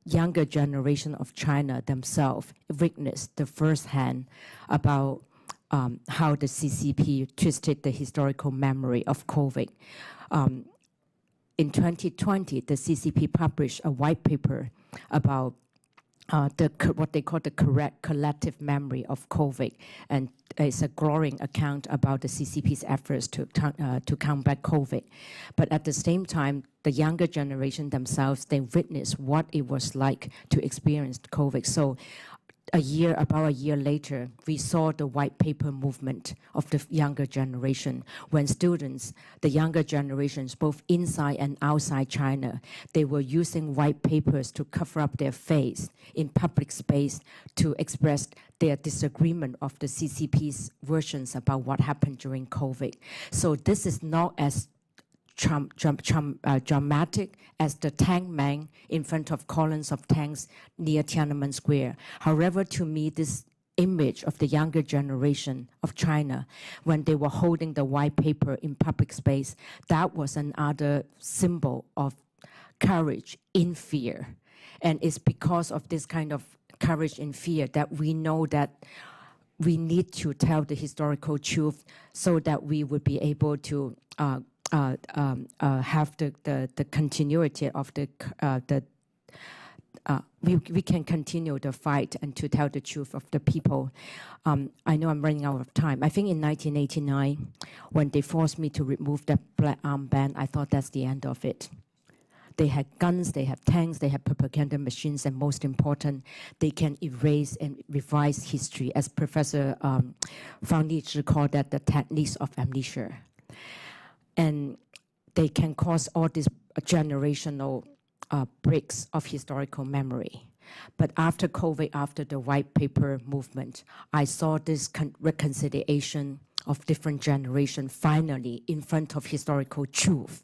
younger generation of China themselves witnessed the firsthand about how the CCP twisted the historical memory of COVID. In 2020, the CCP published a white paper about what they call the correct collective memory of COVID, and it's a glowing account about the CCP's efforts to combat COVID. But at the same time, the younger generation themselves, they witnessed what it was like to experience COVID. So about a year later, we saw the white paper movement of the younger generation, when students, the younger generations, both inside and outside China, they were using white papers to cover up their face in public space to express their disagreement of the CCP's versions about what happened during COVID. So this is not as dramatic as the tank man in front of columns of tanks near Tiananmen Square. However, to me, this image of the younger generation of China, when they were holding the white paper in public space, that was another symbol of courage in fear. And it's because of this kind of courage in fear that we know that we need to tell the historical truth so that we would be able to have the continuity of we can continue the fight and to tell the truth of the people. I know I'm running out of time. I think in 1989, when they forced me to remove the black armband, I thought that's the end of it. They had guns, they have tanks, they have propaganda machines, and most important, they can erase and revise history, as Professor Fang Lizhi called that the techniques of amnesia. And they can cause all these generational breaks of historical memory. But after COVID, after the white paper movement, I saw this reconciliation of different generations finally in front of historical truth.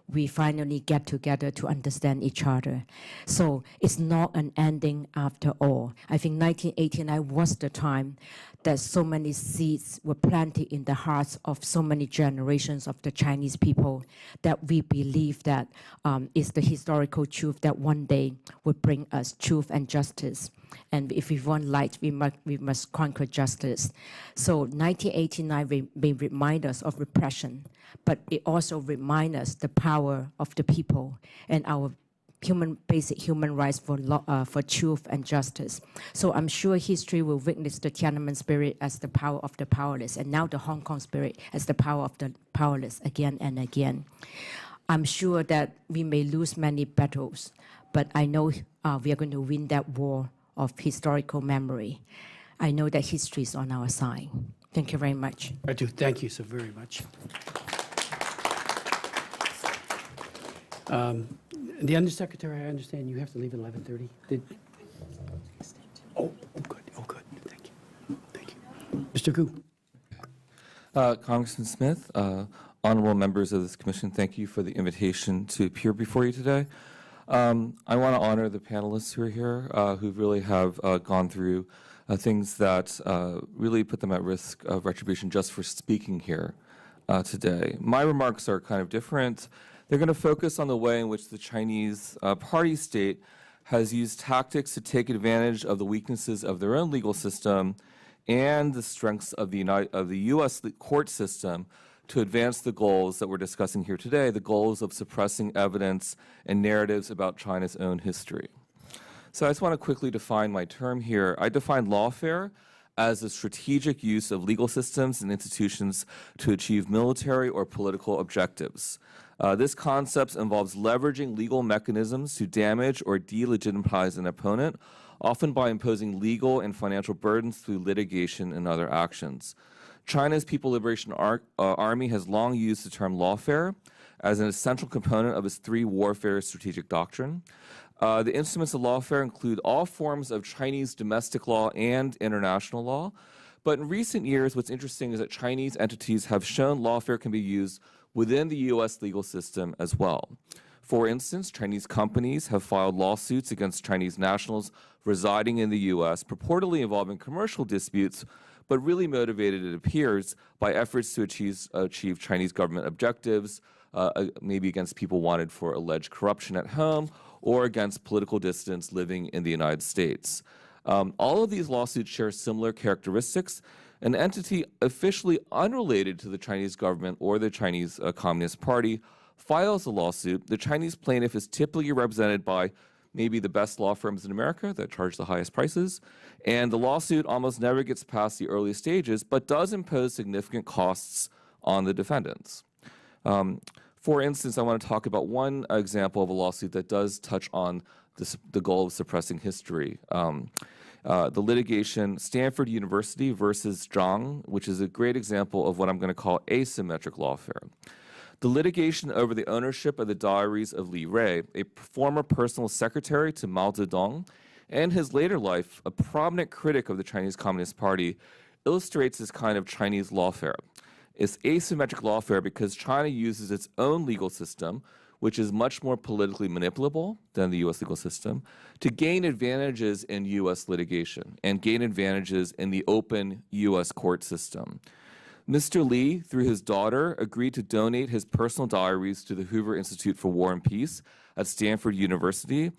We finally get together to understand each other. So it's not an ending after all. I think 1989 was the time that so many seeds were planted in the hearts of so many generations of the Chinese people that we believe that is the historical truth that one day would bring us truth and justice. And if we want light, we must conquer justice. So 1989 may remind us of repression, but it also reminds us the power of the people and our basic human rights for truth and justice. So I'm sure history will witness the Tiananmen spirit as the power of the powerless, and now the Hong Kong spirit as the power of the powerless again and again. I'm sure that we may lose many battles, but I know we are going to win that war of historical memory. I know that history is on our side. Thank you very much. I do. Thank you so very much. The Undersecretary, I understand you have to leave at 11:30. Oh, good. Oh, good. Thank you. Thank you. Mr. Gu. Congressman Smith, honorable members of this commission, thank you for the invitation to appear before you today. I want to honor the panelists who are here, who really have gone through things that really put them at risk of retribution just for speaking here today. My remarks are kind of different. They're going to focus on the way in which the Chinese party state has used tactics to take advantage of the weaknesses of their own legal system and the strengths of the U.S. court system to advance the goals that we're discussing here today, the goals of suppressing evidence and narratives about China's own history. So I just want to quickly define my term here. I define lawfare as a strategic use of legal systems and institutions to achieve military or political objectives. This concept involves leveraging legal mechanisms to damage or delegitimize an opponent, often by imposing legal and financial burdens through litigation and other actions. China's People Liberation Army has long used the term lawfare as an essential component of its three warfare strategic doctrine. The instruments of lawfare include all forms of Chinese domestic law and international law. But in recent years, what's interesting is that Chinese entities have shown lawfare can be used within the U.S. legal system as well. For instance, Chinese companies have filed lawsuits against Chinese nationals residing in the U.S., purportedly involving commercial disputes, but really motivated, it appears, by efforts to achieve Chinese government objectives, maybe against people wanted for alleged corruption at home, or against political dissidents living in the United States. All of these lawsuits share similar characteristics, an entity officially unrelated to the Chinese government or the Chinese Communist Party files a lawsuit, the Chinese plaintiff is typically represented by maybe the best law firms in America that charge the highest prices, and the lawsuit almost never gets past the early stages, but does impose significant costs on the defendants. For instance, I want to talk about one example of a lawsuit that does touch on the goal of suppressing history. The litigation Stanford University versus Zhang, which is a great example of what I'm going to call asymmetric lawfare. The litigation over the ownership of the diaries of Li Rui, a former personal secretary to Mao Zedong, and his later life, a prominent critic of the Chinese Communist Party, illustrates this kind of Chinese lawfare. It's asymmetric lawfare because China uses its own legal system, which is much more politically manipulable than the U.S. legal system, to gain advantages in U.S. litigation and gain advantages in the open U.S. court system. Mr. Li, through his daughter, agreed to donate his personal diaries to the Hoover Institute for War and Peace at Stanford University.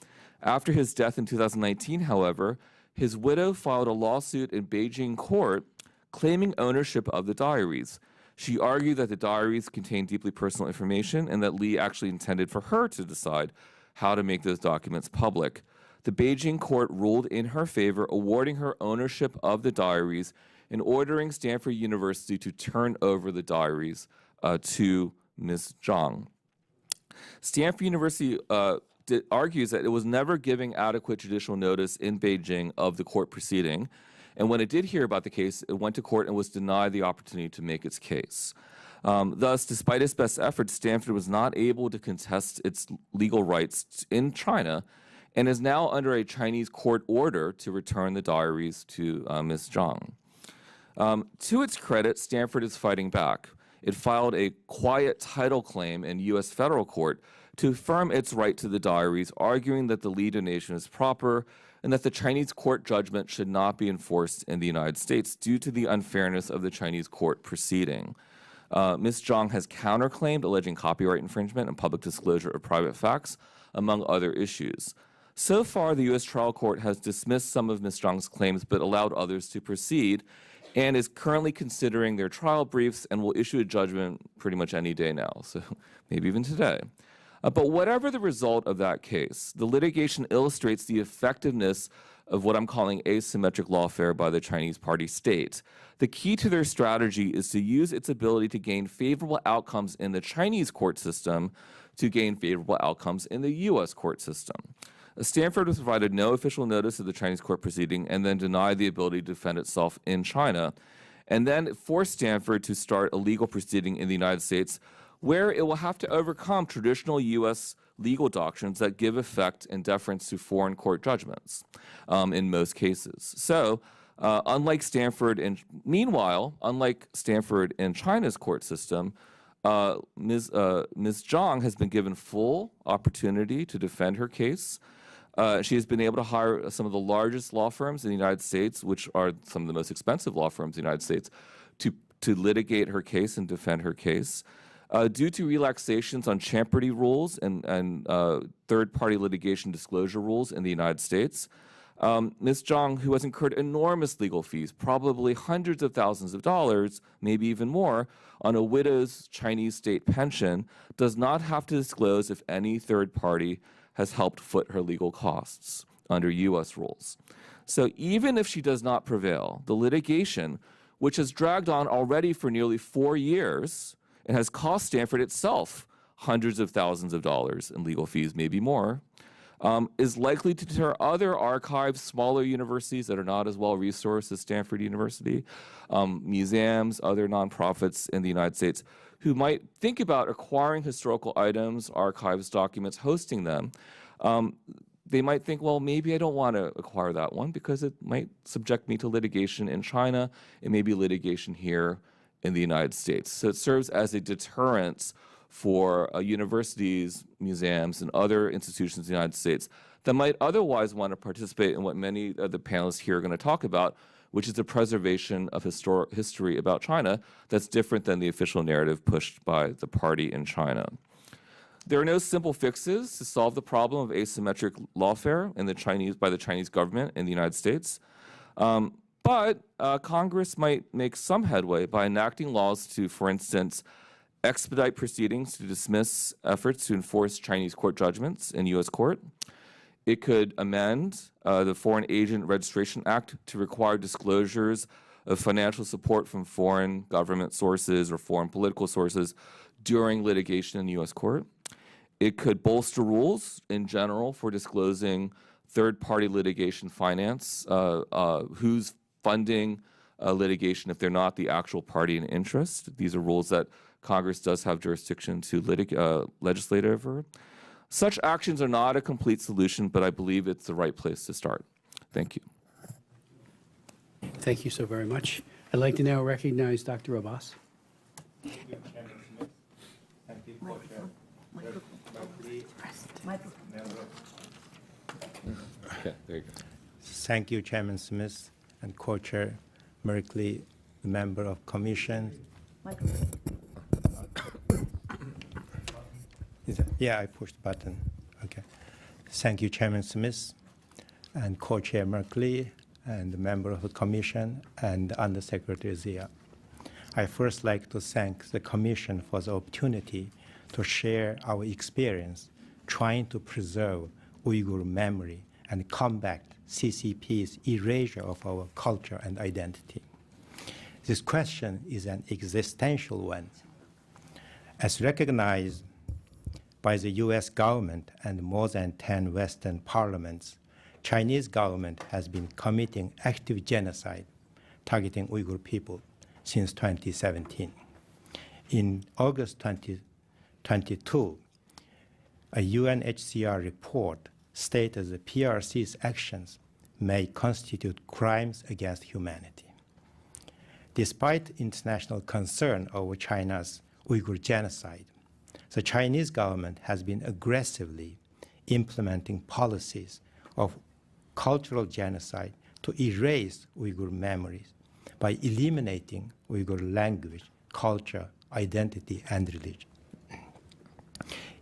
After his death in 2019, however, his widow filed a lawsuit in Beijing court claiming ownership of the diaries. She argued that the diaries contained deeply personal information and that Li actually intended for her to decide how to make those documents public. The Beijing court ruled in her favor, awarding her ownership of the diaries and ordering Stanford University to turn over the diaries to Ms. Zhang. Stanford University argues that it was never giving adequate judicial notice in Beijing of the court proceeding, and when it did hear about the case, it went to court and was denied the opportunity to make its case. Thus, despite its best efforts, Stanford was not able to contest its legal rights in China and is now under a Chinese court order to return the diaries to Ms. Zhang. To its credit, Stanford is fighting back. It filed a quiet title claim in U.S. federal court to affirm its right to the diaries, arguing that the Li donation is proper and that the Chinese court judgment should not be enforced in the United States due to the unfairness of the Chinese court proceeding. Ms. Zhang has counterclaimed, alleging copyright infringement and public disclosure of private facts, among other issues. So far, the U.S. trial court has dismissed some of Ms. Zhang's claims but allowed others to proceed, and is currently considering their trial briefs and will issue a judgment pretty much any day now, so maybe even today. But whatever the result of that case, the litigation illustrates the effectiveness of what I'm calling asymmetric lawfare by the Chinese Party state. The key to their strategy is to use its ability to gain favorable outcomes in the Chinese court system to gain favorable outcomes in the U.S. court system. Stanford was provided no official notice of the Chinese court proceeding and then denied the ability to defend itself in China, and then forced Stanford to start a legal proceeding in the United States where it will have to overcome traditional U.S. legal doctrines that give effect and deference to foreign court judgments in most cases. So, unlike Stanford in China's court system, Ms. Zhang has been given full opportunity to defend her case. She has been able to hire some of the largest law firms in the United States, which are some of the most expensive law firms in the United States, to litigate her case and defend her case. Due to relaxations on champerty rules and third-party litigation disclosure rules in the United States, Ms. Zhang, who has incurred enormous legal fees, probably hundreds of thousands of dollars, maybe even more, on a widow's Chinese state pension, does not have to disclose if any third party has helped foot her legal costs under U.S. rules. So even if she does not prevail, the litigation, which has dragged on already for nearly 4 years and has cost Stanford itself hundreds of thousands of dollars in legal fees, maybe more, is likely to deter other archives, smaller universities that are not as well resourced as Stanford University, museums, other nonprofits in the United States who might think about acquiring historical items, archives, documents, hosting them. They might think, well, maybe I don't want to acquire that one because it might subject me to litigation in China. It may be litigation here in the United States. So it serves as a deterrence for universities, museums, and other institutions in the United States that might otherwise want to participate in what many of the panelists here are going to talk about, which is the preservation of history about China that's different than the official narrative pushed by the party in China. There are no simple fixes to solve the problem of asymmetric lawfare by the Chinese government in the United States. But Congress might make some headway by enacting laws to, for instance, expedite proceedings to dismiss efforts to enforce Chinese court judgments in U.S. court. It could amend the Foreign Agent Registration Act to require disclosures of financial support from foreign government sources or foreign political sources during litigation in U.S. court. It could bolster rules in general for disclosing third-party litigation finance, who's funding litigation if they're not the actual party in interest. These are rules that Congress does have jurisdiction to legislate over. Such actions are not a complete solution, but I believe it's the right place to start. Thank you. Thank you so very much. I'd like to now recognize Dr. Abbas. Okay, there you go. Thank you, Chairman Smith and Co-Chair Merkley, the member of Commission. Yeah, I pushed the button. Okay. Thank you, Chairman Smith and Co-Chair Merkley and the member of the Commission and Undersecretary Zia. I first like to thank the Commission for the opportunity to share our experience trying to preserve Uyghur memory and combat CCP's erasure of our culture and identity. This question is an existential one. As recognized by the US government and more than 10 Western parliaments, Chinese government has been committing active genocide targeting Uyghur people since 2017. In August 2022, a UNHCR report stated the PRC's actions may constitute crimes against humanity. Despite international concern over China's Uyghur genocide, the Chinese government has been aggressively implementing policies of cultural genocide to erase Uyghur memories by eliminating Uyghur language, culture, identity, and religion.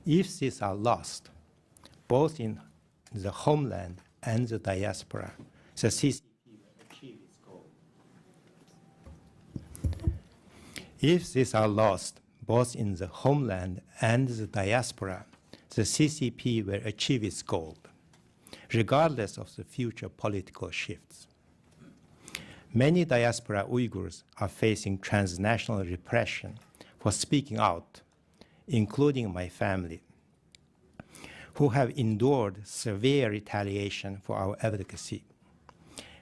If these are lost, both in the homeland and the diaspora, the CCP will achieve its goal. If these are lost, both in the homeland and the diaspora, the CCP will achieve its goal, regardless of the future political shifts. Many diaspora Uyghurs are facing transnational repression for speaking out, including my family, who have endured severe retaliation for our advocacy.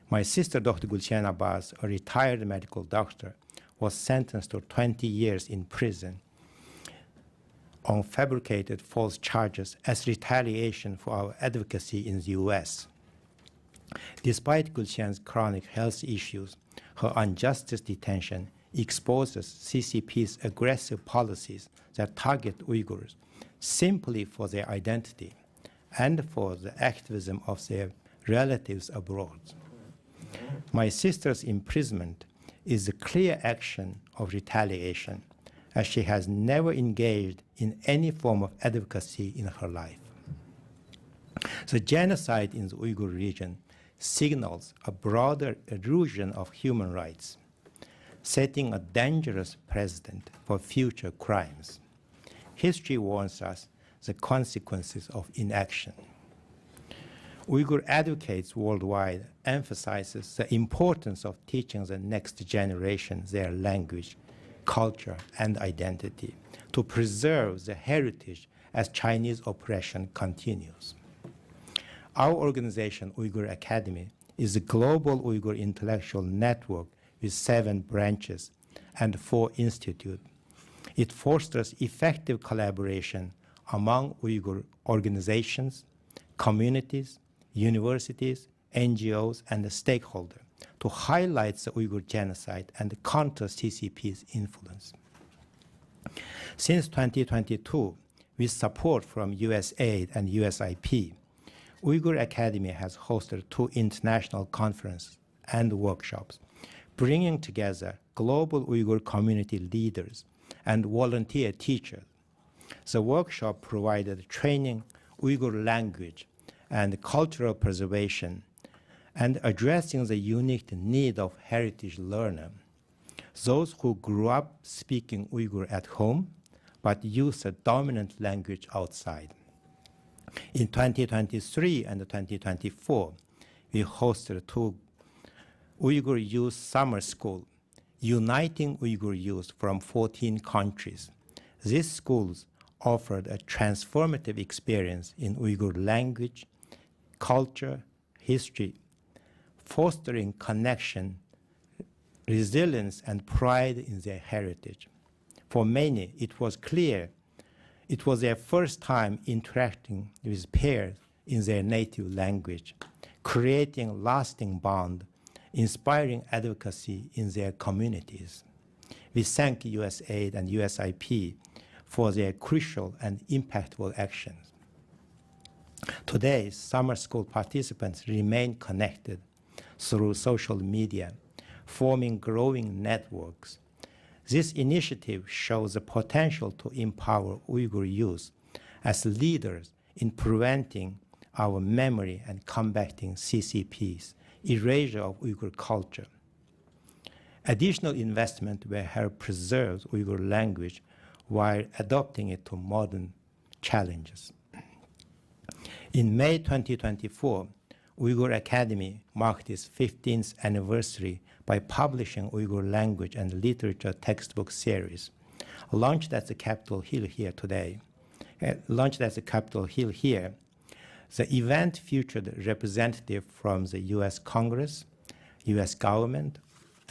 My sister, Dr. Gulshan Abbas, a retired medical doctor, was sentenced to 20 years in prison on fabricated false charges as retaliation for our advocacy in the US. Despite Gulshan's chronic health issues, her unjust detention exposes CCP's aggressive policies that target Uyghurs simply for their identity and for the activism of their relatives abroad. My sister's imprisonment is a clear action of retaliation, as she has never engaged in any form of advocacy in her life. The genocide in the Uyghur region signals a broader erosion of human rights, setting a dangerous precedent for future crimes. History warns us the consequences of inaction. Uyghur advocates worldwide emphasizes the importance of teaching the next generation their language, culture, and identity to preserve the heritage as Chinese oppression continues. Our organization, Uyghur Academy, is a global Uyghur intellectual network with 7 branches and 4 institutes. It fosters effective collaboration among Uyghur organizations, communities, universities, NGOs, and the stakeholders to highlight the Uyghur genocide and counter CCP's influence. Since 2022, with support from USAID and USIP, Uyghur Academy has hosted 2 international conferences and workshops, bringing together global Uyghur community leaders and volunteer teachers. The workshop provided training Uyghur language and cultural preservation and addressing the unique need of heritage learners, those who grew up speaking Uyghur at home but use a dominant language outside. In 2023 and 2024, we hosted two Uyghur Youth Summer School, uniting Uyghur youth from 14 countries. These schools offered a transformative experience in Uyghur language, culture, history, fostering connection, resilience, and pride in their heritage. For many, it was clear it was their first time interacting with peers in their native language, creating lasting bond, inspiring advocacy in their communities. We thank USAID and USIP for their crucial and impactful actions. Today, summer school participants remain connected through social media, forming growing networks. This initiative shows the potential to empower Uyghur youth as leaders in preventing our memory and combating CCP's erasure of Uyghur culture. Additional investment will help preserve Uyghur language while adapting it to modern challenges. In May 2024, Uyghur Academy marked its 15th anniversary by publishing Uyghur language and literature textbook series, launched at the Capitol Hill here today. The event featured representatives from the U.S. Congress, U.S. government,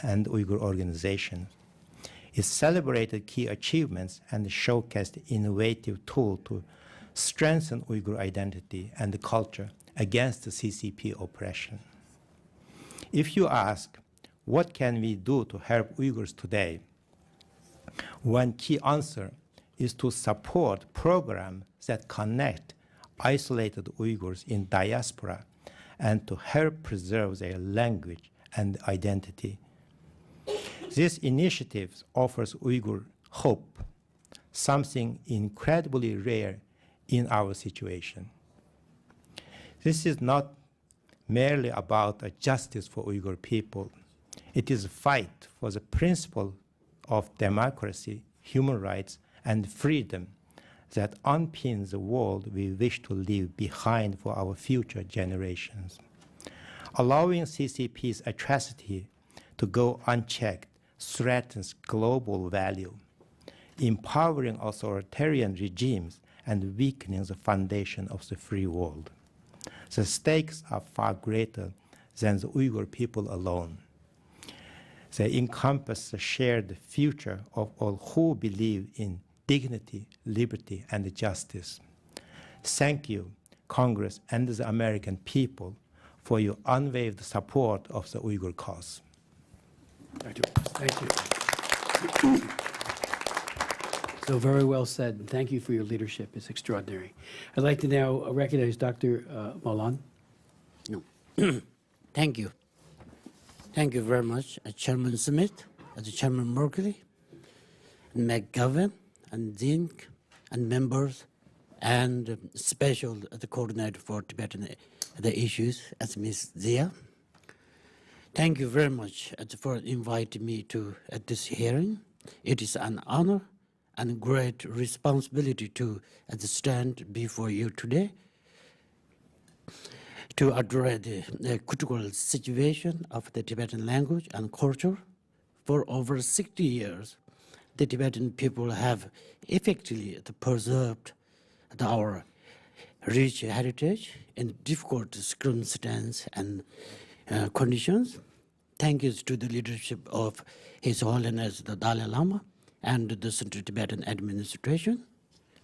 and Uyghur organizations. It celebrated key achievements and showcased innovative tools to strengthen Uyghur identity and culture against the CCP oppression. If you ask, what can we do to help Uyghurs today? One key answer is to support programs that connect isolated Uyghurs in diaspora and to help preserve their language and identity. This initiative offers Uyghur hope, something incredibly rare in our situation. This is not merely about a justice for Uyghur people. It is a fight for the principle of democracy, human rights, and freedom that underpins the world we wish to leave behind for our future generations. Allowing CCP's atrocity to go unchecked threatens global value, empowering authoritarian regimes and weakening the foundation of the free world. The stakes are far greater than the Uyghur people alone. They encompass the shared future of all who believe in dignity, liberty, and justice. Thank you, Congress and the American people, for your unwavering support of the Uyghur cause. Thank you. So very well said, and thank you for your leadership. It's extraordinary. I'd like to now recognize Dr. Molan. Thank you. Thank you very much, Chairman Smith, Chairman Merkley, McGovern, and Zink, and members, and special the coordinator for Tibetan the issues, as Ms. Zia. Thank you very much for inviting me to this hearing. It is an honor and great responsibility to stand before you today to address the critical situation of the Tibetan language and culture. For over 60 years, the Tibetan people have effectively preserved our rich heritage in difficult circumstances and conditions. Thank you to the leadership of His Holiness the Dalai Lama and the Central Tibetan Administration.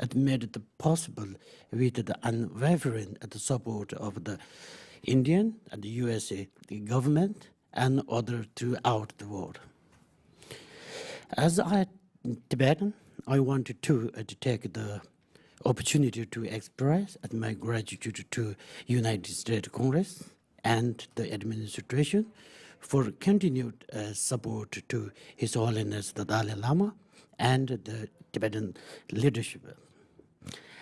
It made it possible with the unwavering support of the Indian and the USA government and others throughout the world. As a Tibetan, I wanted to take the opportunity to express my gratitude to United States Congress and the administration for continued support to His Holiness the Dalai Lama and the Tibetan leadership.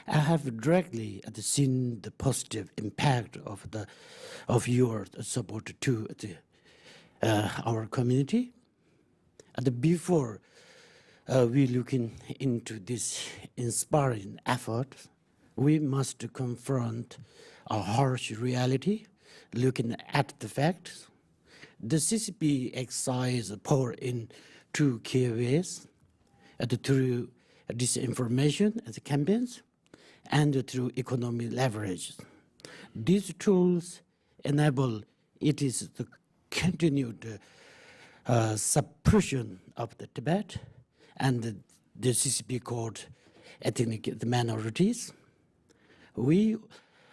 I have directly seen the positive impact of your support to our community. And before we looking into this inspiring effort, we must confront a harsh reality, looking at the facts. The CCP exercise power in two key ways, through disinformation as campaigns and through economic leverage. These tools enable it is the continued suppression of the Tibet and the CCP called ethnic minorities. We,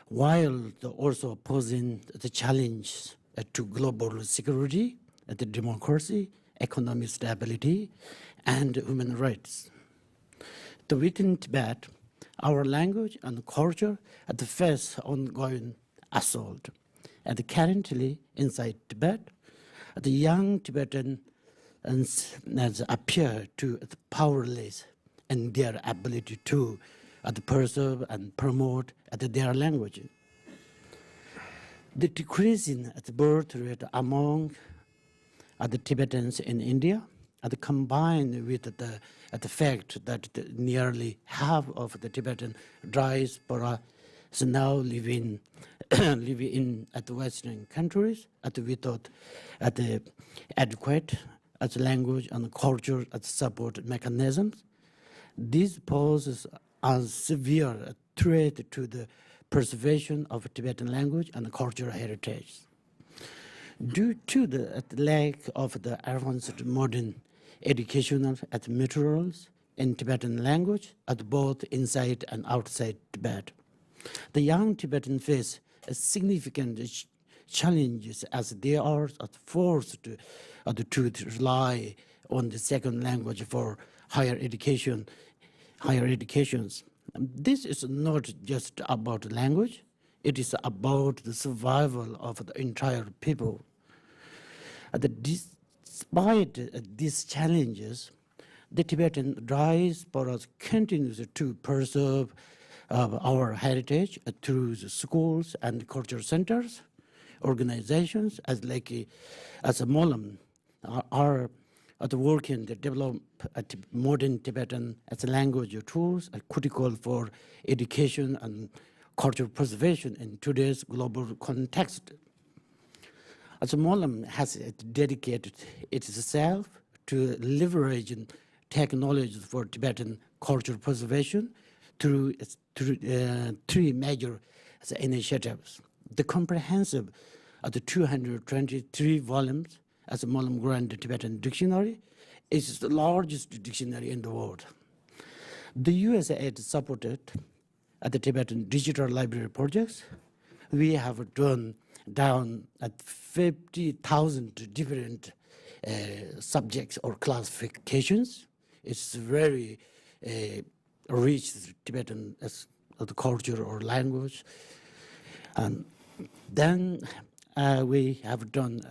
while also opposing the challenge to global security, the democracy, economic stability, and human rights. Within Tibet, our language and culture face ongoing assault. And currently, inside Tibet, the young Tibetans appear to be powerless in their ability to preserve and promote their language. The decreasing birth rate among the Tibetans in India, combined with the fact that nearly half of the Tibetan diaspora is now living in Western countries without adequate language and culture support mechanisms. This poses a severe threat to the preservation of Tibetan language and cultural heritage. Due to the lack of the advanced modern educational materials in Tibetan language both inside and outside Tibet, the young Tibetan face significant challenges as they are forced to rely on the second language for higher educations. This is not just about language, it is about the survival of the entire people. Despite these challenges, the Tibetan diaspora continues to preserve our heritage through the schools and culture centers, organizations as Molam are working to develop modern Tibetan as language tools critical for education and cultural preservation in today's global context. As Molam has dedicated itself to leveraging technologies for Tibetan cultural preservation through three major initiatives. The comprehensive 223 volumes as a Molam Grand Tibetan Dictionary is the largest dictionary in the world. The USAID supported the Tibetan Digital Library projects. We have drawn down at 50,000 different subjects or classifications. It's very rich Tibetan as the culture or language. And then we have done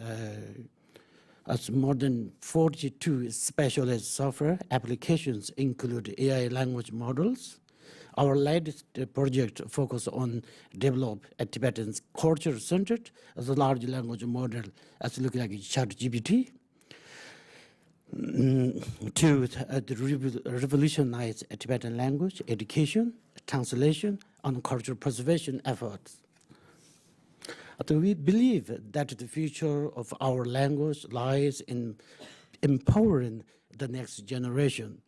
as more than 42 specialized software applications include AI language models. Our latest project focus on develop a Tibetan culture-centered as a large language model as look like ChatGPT to revolutionize Tibetan language, education, translation, and cultural preservation efforts. We believe that the future of our language lies in empowering the next generation.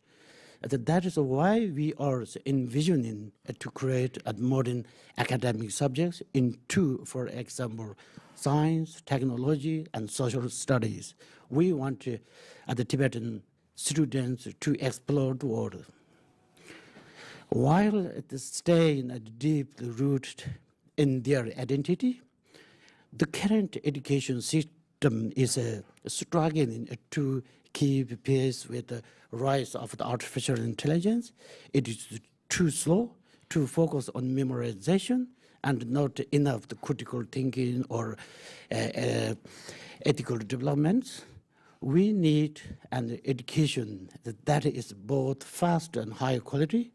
That is why we are envisioning to create modern academic subjects in two, for example, science, technology, and social studies. We want the Tibetan students to explore the world. While staying deeply rooted in their identity, the current education system is struggling to keep pace with the rise of the artificial intelligence. It is too slow to focus on memorization and not enough the critical thinking or ethical developments. We need an education that is both fast and high quality.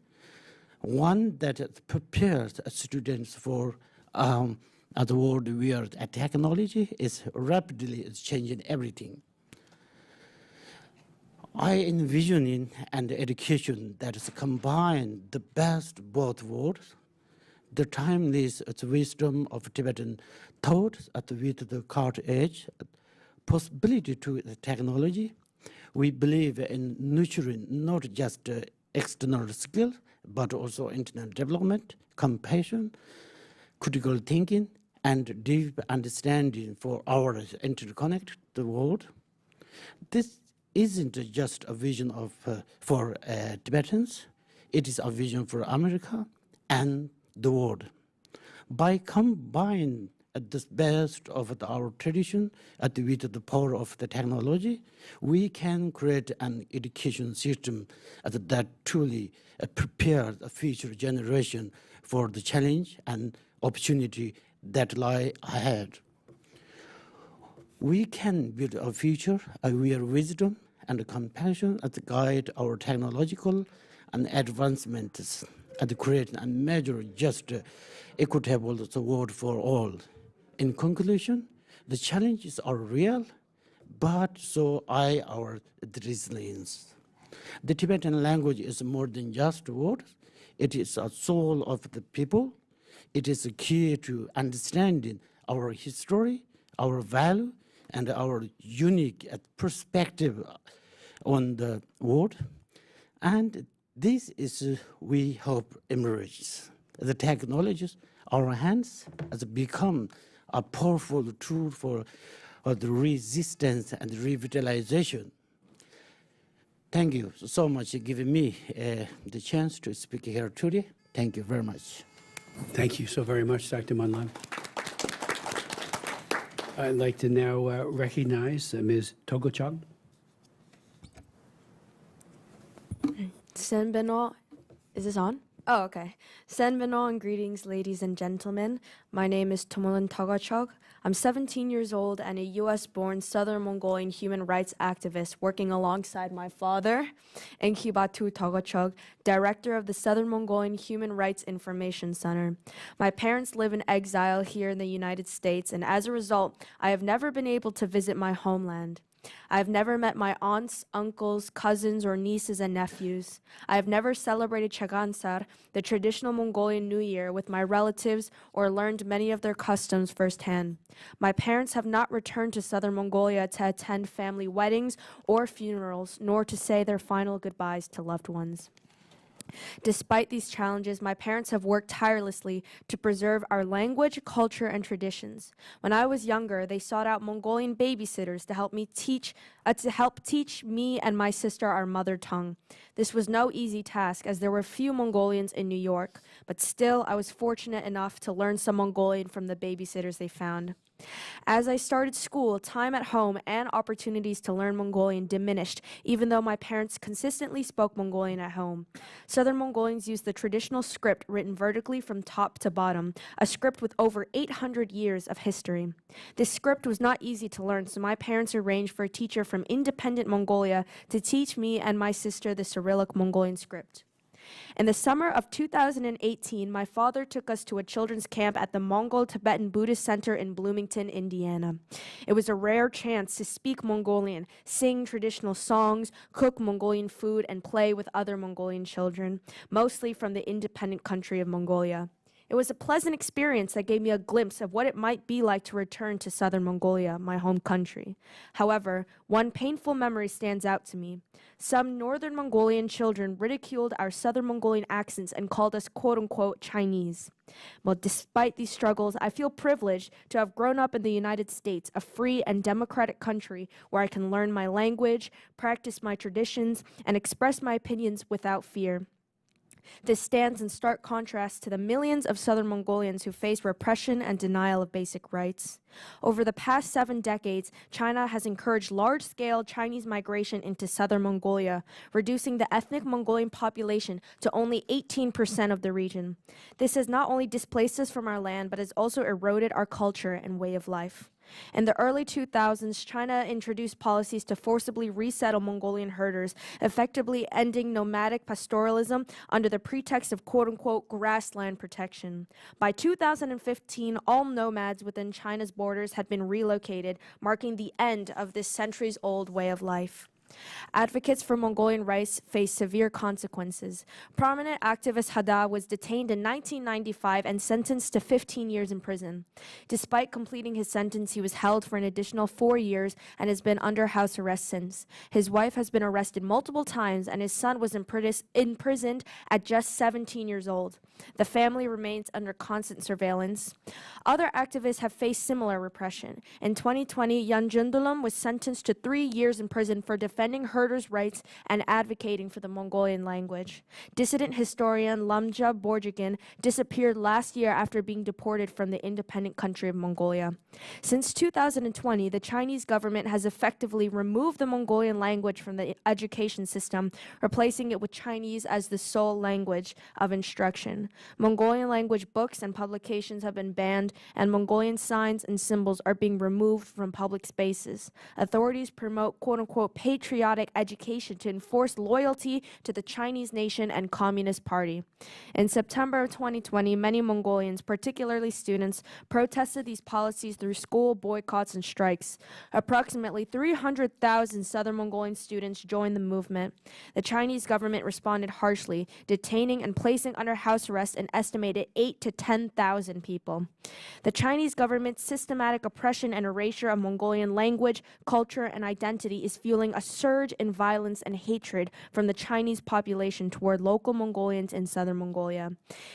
one that prepares students for the world where technology is rapidly changing everything. I envision in an education that is combine the best of both worlds, the timeless wisdom of Tibetan thought with the cutting edge possibility to the technology. We believe in nurturing not just external skills, but also internal development, compassion, critical thinking, and deep understanding for our interconnected world. This isn't just a vision for Tibetans, it is a vision for America and the world. By combining the best of our tradition with the power of the technology, we can create an education system that truly prepares a future generation for the challenge and opportunity that lie ahead. We can build a future where wisdom and compassion guide our technological and advancements and create and measure just equitable world for all. In conclusion, the challenges are real, but so are our resilience. The Tibetan language is more than just words. It is a soul of the people. It is a key to understanding our history, our value, and our unique perspective on the world. And this is, we hope, emerges. The technologies, our hands, has become a powerful tool for the resistance and revitalization. Thank you so much for giving me the chance to speak here today. Thank you very much. Thank you so very much, Dr. Monlan. I'd like to now recognize Ms. Togochog. Senbeno, is this on? Oh, okay. Senbeno and greetings, ladies and gentlemen. My name is Temulun Togochog. I'm 17 years old and a U.S.-born Southern Mongolian human rights activist working alongside my father, Enkibatu Togochog, director of the Southern Mongolian Human Rights Information Center. My parents live in exile here in the United States, and as a result, I have never been able to visit my homeland. I have never met my aunts, uncles, cousins, or nieces and nephews. I have never celebrated Chagansar, the traditional Mongolian New Year, with my relatives or learned many of their customs firsthand. My parents have not returned to Southern Mongolia to attend family weddings or funerals, nor to say their final goodbyes to loved ones. Despite these challenges, my parents have worked tirelessly to preserve our language, culture, and traditions. When I was younger, they sought out Mongolian babysitters to help teach me and my sister our mother tongue. This was no easy task, as there were few Mongolians in New York, but still I was fortunate enough to learn some Mongolian from the babysitters they found. As I started school, time at home and opportunities to learn Mongolian diminished, even though my parents consistently spoke Mongolian at home. Southern Mongolians used the traditional script written vertically from top to bottom, a script with over 800 years of history. This script was not easy to learn, so my parents arranged for a teacher from independent Mongolia to teach me and my sister the Cyrillic Mongolian script. In the summer of 2018, my father took us to a children's camp at the Mongol Tibetan Buddhist Center in Bloomington, Indiana. It was a rare chance to speak Mongolian, sing traditional songs, cook Mongolian food, and play with other Mongolian children, mostly from the independent country of Mongolia. It was a pleasant experience that gave me a glimpse of what it might be like to return to Southern Mongolia, my home country. However, one painful memory stands out to me. Some Northern Mongolian children ridiculed our Southern Mongolian accents and called us quote-unquote Chinese. Well, despite these struggles, I feel privileged to have grown up in the United States, a free and democratic country where I can learn my language, practice my traditions, and express my opinions without fear. This stands in stark contrast to the millions of Southern Mongolians who face repression and denial of basic rights. Over the past 7 decades, China has encouraged large-scale Chinese migration into Southern Mongolia, reducing the ethnic Mongolian population to only 18% of the region. This has not only displaced us from our land, but has also eroded our culture and way of life. In the early 2000s, China introduced policies to forcibly resettle Mongolian herders, effectively ending nomadic pastoralism under the pretext of quote-unquote grassland protection. By 2015, all nomads within China's borders had been relocated, marking the end of this centuries-old way of life. Advocates for Mongolian rights face severe consequences. Prominent activist Hada was detained in 1995 and sentenced to 15 years in prison. Despite completing his sentence, he was held for an additional 4 years and has been under house arrest since. His wife has been arrested multiple times and his son was imprisoned at just 17 years old. The family remains under constant surveillance. Other activists have faced similar repression. In 2020, Yan Jundulum was sentenced to 3 years in prison for defending herders' rights and advocating for the Mongolian language. Dissident historian Lamja Borjigin disappeared last year after being deported from the independent country of Mongolia. Since 2020, the Chinese government has effectively removed the Mongolian language from the education system, replacing it with Chinese as the sole language of instruction. Mongolian language books and publications have been banned, and Mongolian signs and symbols are being removed from public spaces. Authorities promote quote-unquote patriotic education to enforce loyalty to the Chinese nation and Communist Party. In September of 2020, many Mongolians, particularly students, protested these policies through school boycotts and strikes. Approximately 300,000 Southern Mongolian students joined the movement. The Chinese government responded harshly, detaining and placing under house arrest an estimated 8,000 to 10,000 people. The Chinese government's systematic oppression and erasure of Mongolian language, culture, and identity is fueling a surge in violence and hatred from the Chinese population toward local Mongolians in southern Mongolia.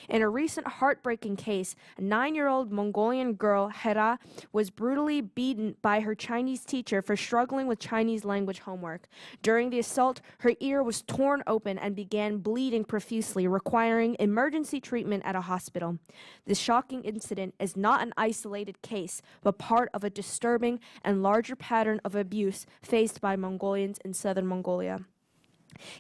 In a recent heartbreaking case, a 9-year-old Mongolian girl, Hera, was brutally beaten by her Chinese teacher for struggling with Chinese language homework. During the assault, her ear was torn open and began bleeding profusely, requiring emergency treatment at a hospital. This shocking incident is not an isolated case, but part of a disturbing and larger pattern of abuse faced by Mongolians in southern Mongolia.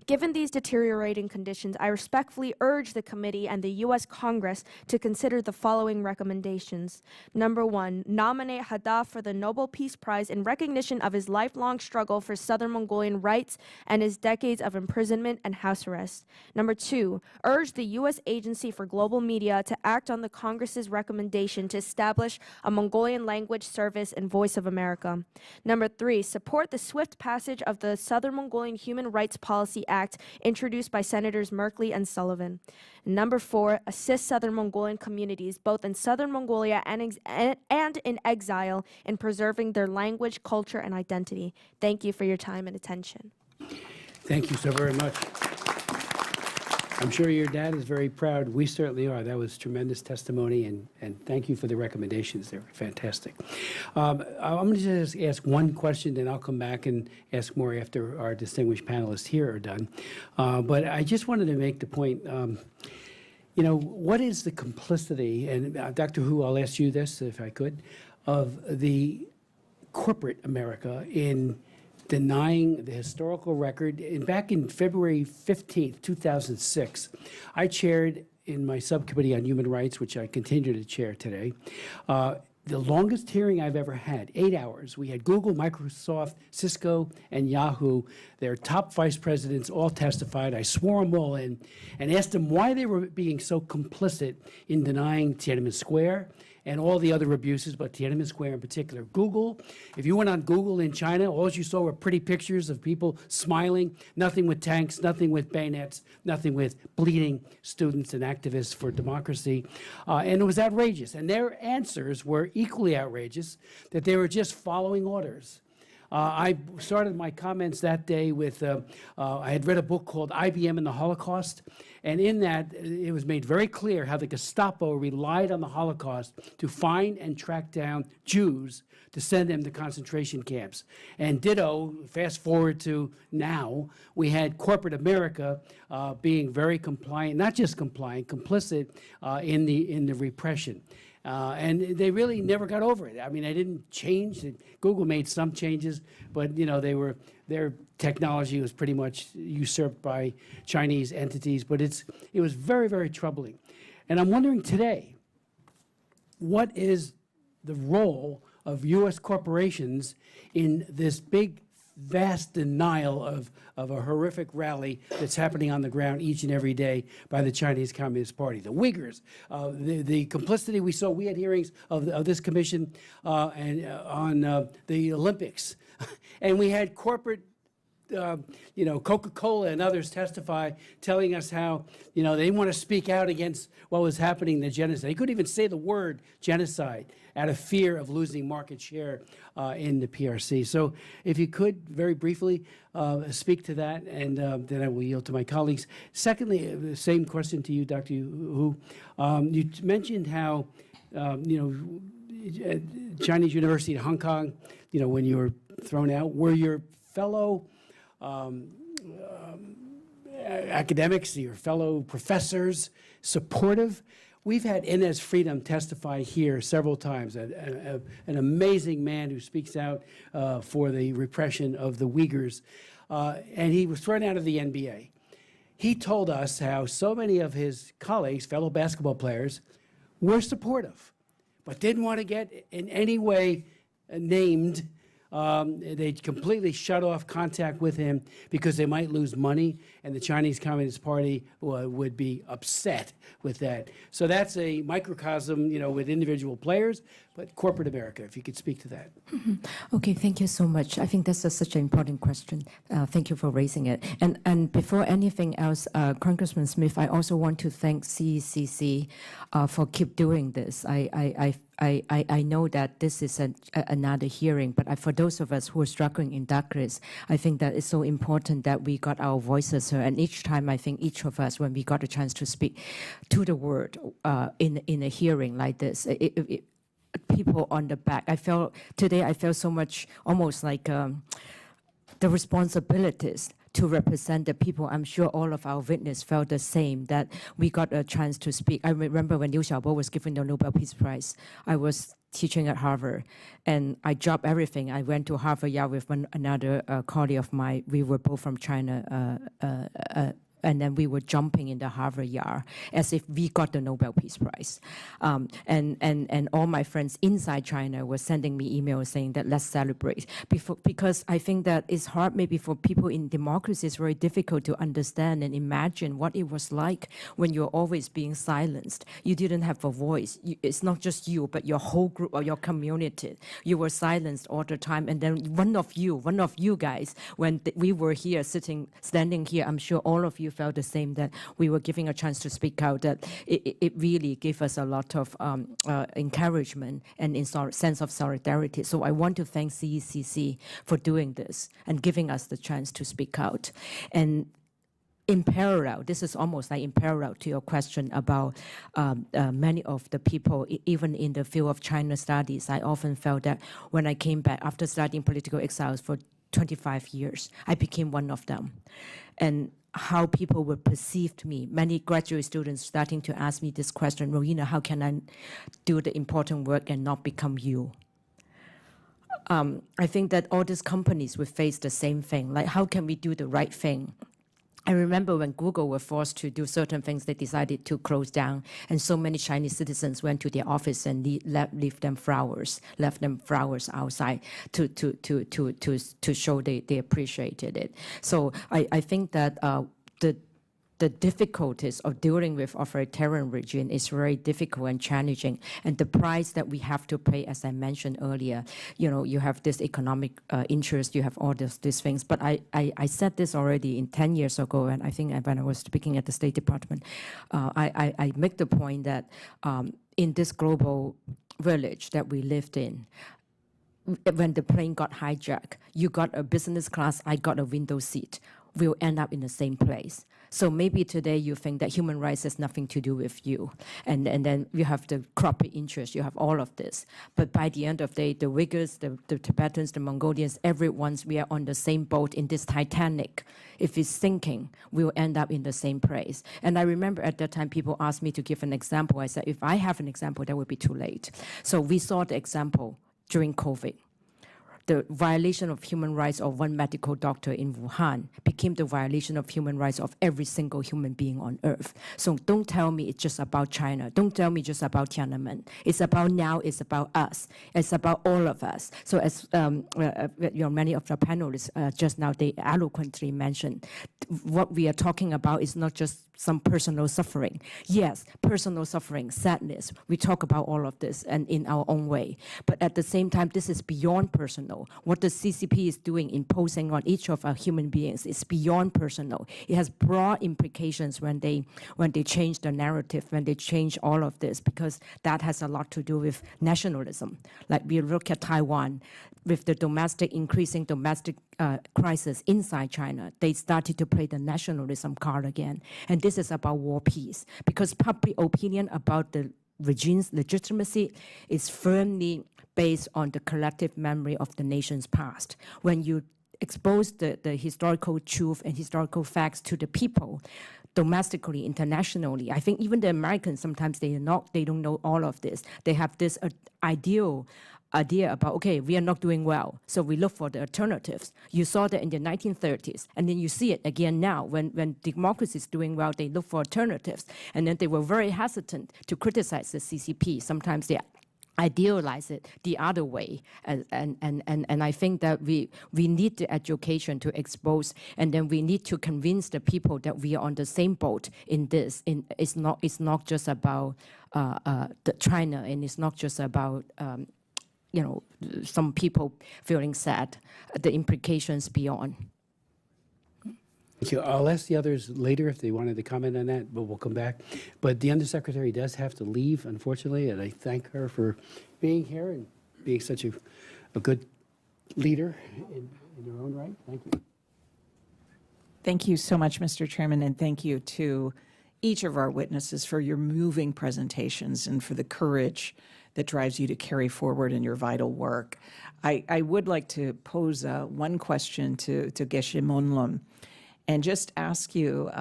Given these deteriorating conditions, I respectfully urge the committee and the U.S. Congress to consider the following recommendations. Number 1, nominate Hada for the Nobel Peace Prize in recognition of his lifelong struggle for Southern Mongolian rights and his decades of imprisonment and house arrest. Number 2, urge the U.S. Agency for Global Media to act on the Congress's recommendation to establish a Mongolian language service in Voice of America. Number 3, support the swift passage of the Southern Mongolian Human Rights Policy Act introduced by Senators Merkley and Sullivan. Number 4, assist Southern Mongolian communities, both in Southern Mongolia and in exile, in preserving their language, culture, and identity. Thank you for your time and attention. Thank you so very much. I'm sure your dad is very proud. We certainly are. That was tremendous testimony, and thank you for the recommendations. They were fantastic. I'm going to just ask one question, then I'll come back and ask more after our distinguished panelists here are done. But I just wanted to make the point, you know, what is the complicity, and Dr. Hu, I'll ask you this if I could, of the corporate America in denying the historical record. Back in February 15th, 2006, I chaired in my subcommittee on human rights, which I continue to chair today, the longest hearing I've ever had, 8 hours. We had Google, Microsoft, Cisco, and Yahoo. Their top vice presidents all testified. I swore them all in and asked them why they were being so complicit in denying Tiananmen Square and all the other abuses, but Tiananmen Square in particular. Google, if you went on Google in China, all you saw were pretty pictures of people smiling, nothing with tanks, nothing with bayonets, nothing with bleeding students and activists for democracy. And it was outrageous. And their answers were equally outrageous, that they were just following orders. I started my comments that day with, I had read a book called IBM and the Holocaust, and in that it was made very clear how the Gestapo relied on the Holocaust to find and track down Jews to send them to concentration camps. And ditto, fast forward to now, we had corporate America being very compliant, not just compliant, complicit in the repression. And they really never got over it. I mean, they didn't change. Google made some changes, but you know, their technology was pretty much usurped by Chinese entities. But it was very, very troubling. And I'm wondering today, what is the role of U.S. corporations in this big, vast denial of a horrific rally that's happening on the ground each and every day by the Chinese Communist Party. The Uyghurs, the complicity we saw, we had hearings of this commission and on the Olympics. And we had corporate Coca-Cola and others testify, telling us how, they didn't want to speak out against what was happening, the genocide. They couldn't even say the word genocide out of fear of losing market share in the PRC. So if you could, very briefly, speak to that, and then I will yield to my colleagues. Secondly, the same question to you, Dr. Hu. You mentioned how, Chinese University in Hong Kong, when you were thrown out, were your fellow academics, your fellow professors supportive? We've had Inez Freedom testify here several times, an amazing man who speaks out for the repression of the Uyghurs, and he was thrown out of the NBA. He told us how so many of his colleagues, fellow basketball players, were supportive, but didn't want to get in any way named. They completely shut off contact with him because they might lose money, and the Chinese Communist Party would be upset with that. So that's a microcosm, with individual players, but corporate America, if you could speak to that. Okay, thank you so much. I think that's such an important question. Thank you for raising it. And before anything else, Congressman Smith, I also want to thank CECC for keep doing this. I know that this is another hearing, but for those of us who are struggling in darkness, I think that it's so important that we got our voices heard. And each time, I think each of us, when we got a chance to speak to the word in a hearing like this, people on the back, I felt so much almost like the responsibilities to represent the people. I'm sure all of our witnesses felt the same, that we got a chance to speak. I remember when Liu Xiaobo was given the Nobel Peace Prize, I was teaching at Harvard, and I dropped everything. I went to Harvard Yard with another colleague of mine. We were both from China, and then we were jumping in the Harvard Yard as if we got the Nobel Peace Prize. And all my friends inside China were sending me emails saying that let's celebrate. Because I think that it's hard maybe for people in democracy, it's very difficult to understand and imagine what it was like when you're always being silenced. You didn't have a voice. It's not just you, but your whole group or your community. You were silenced all the time. And then one of you guys, when we were here standing here, I'm sure all of you felt the same, that we were giving a chance to speak out, that it really gave us a lot of encouragement and sense of solidarity. So I want to thank CECC for doing this and giving us the chance to speak out. And in parallel, this is almost like in parallel to your question about many of the people, even in the field of China studies, I often felt that when I came back after studying political exiles for 25 years, I became one of them. And how people would perceive me. Many graduate students starting to ask me this question, Rowena, how can I do the important work and not become you? I think that all these companies will face the same thing, like how can we do the right thing? I remember when Google were forced to do certain things, they decided to close down, and so many Chinese citizens went to their office and left them flowers outside to show they appreciated it. So I think that the difficulties of dealing with authoritarian regime is very difficult and challenging. And the price that we have to pay, as I mentioned earlier, you have this economic interest, you have all these things. But I said this already 10 years ago, and I think when I was speaking at the State Department, I make the point that in this global village that we lived in, when the plane got hijacked, you got a business class, I got a window seat. We'll end up in the same place. So maybe today you think that human rights has nothing to do with you. And then you have the corporate interest, you have all of this. But by the end of the day, the Uyghurs, the Tibetans, the Mongolians, everyone's, we are on the same boat in this Titanic. If it's sinking, we'll end up in the same place. And I remember at that time, people asked me to give an example. I said, if I have an example, that would be too late. So we saw the example during COVID. the violation of human rights of one medical doctor in Wuhan became the violation of human rights of every single human being on earth. So don't tell me it's just about China. Don't tell me just about Tiananmen. It's about now, it's about us. It's about all of us. So as many of the panelists just now, they eloquently mentioned, what we are talking about is not just some personal suffering. Yes, personal suffering, sadness. We talk about all of this and in our own way. But at the same time, this is beyond personal. What the CCP is doing, imposing on each of our human beings, is beyond personal. It has broad implications when they change the narrative, when they change all of this, because that has a lot to do with nationalism. Like we look at Taiwan, with the increasing domestic crisis inside China, they started to play the nationalism card again. And this is about war peace, because public opinion about the regime's legitimacy is firmly based on the collective memory of the nation's past. When you expose the historical truth and historical facts to the people, domestically, internationally, I think even the Americans, sometimes they don't know all of this. They have this idea about, okay, we are not doing well, so we look for the alternatives. You saw that in the 1930s, and then you see it again now. When democracy is doing well, they look for alternatives. And then they were very hesitant to criticize the CCP. Sometimes they idealize it the other way. And I think that we need the education to expose, and then we need to convince the people that we are on the same boat in this. It's not just about China, and it's not just about some people feeling sad, the implications beyond. Thank you. I'll ask the others later if they wanted to comment on that, but we'll come back. But the Undersecretary does have to leave, unfortunately, and I thank her for being here and being such a good leader in her own right. Thank you. Thank you so much, Mr. Chairman, and thank you to each of our witnesses for your moving presentations and for the courage that drives you to carry forward in your vital work. I would like to pose one question to Geshe Monlum and just ask you,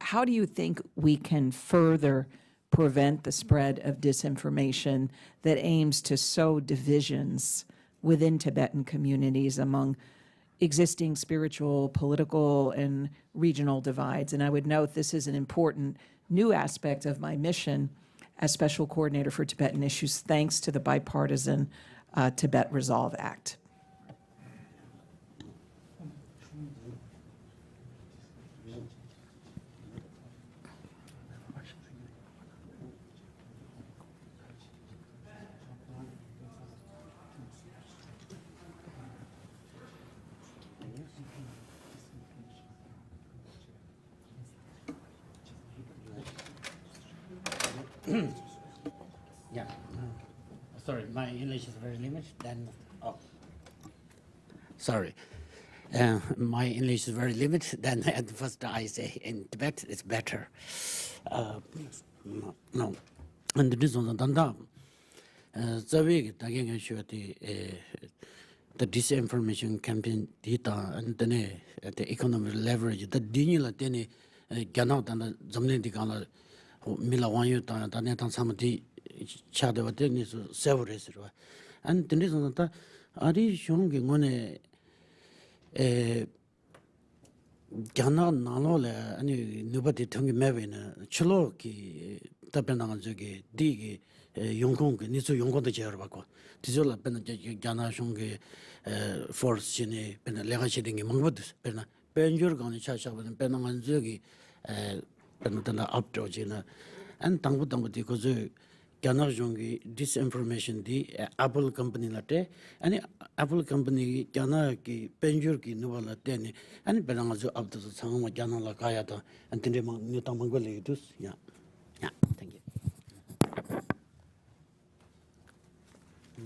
how do you think we can further prevent the spread of disinformation that aims to sow divisions within Tibetan communities among existing spiritual, political, and regional divides? And I would note this is an important new aspect of my mission as Special Coordinator for Tibetan Issues, thanks to the bipartisan Tibet Resolve Act. Yeah. Sorry, my English is very limited. Then, sorry. My English is very limited. Then at first I say in Tibet it's better. No. And this one, the week again, the disinformation campaign data and then the economic leverage, the digital then cannot and the Mila Wanyu Tanatan Samati Chadava Denis several. And the reason that Adi Shong one cannot Nanola and nobody tongue Mevin, Choloki, Tapenanjagi, Digi, Yongkong, Nisu Yongo the Jerbaco, Tizola Gana Shong force in a legating among what Penjurgon Chasha and Penanganzugi. Updogina and Tangutangu because Ganajongi disinformation the Apple company latte and Apple company Ganaki Penjurki Nuvala Deni and Benangazu up to the Sangma Gana Lakayata and Tindema Nutamangolitus. Yeah, thank you.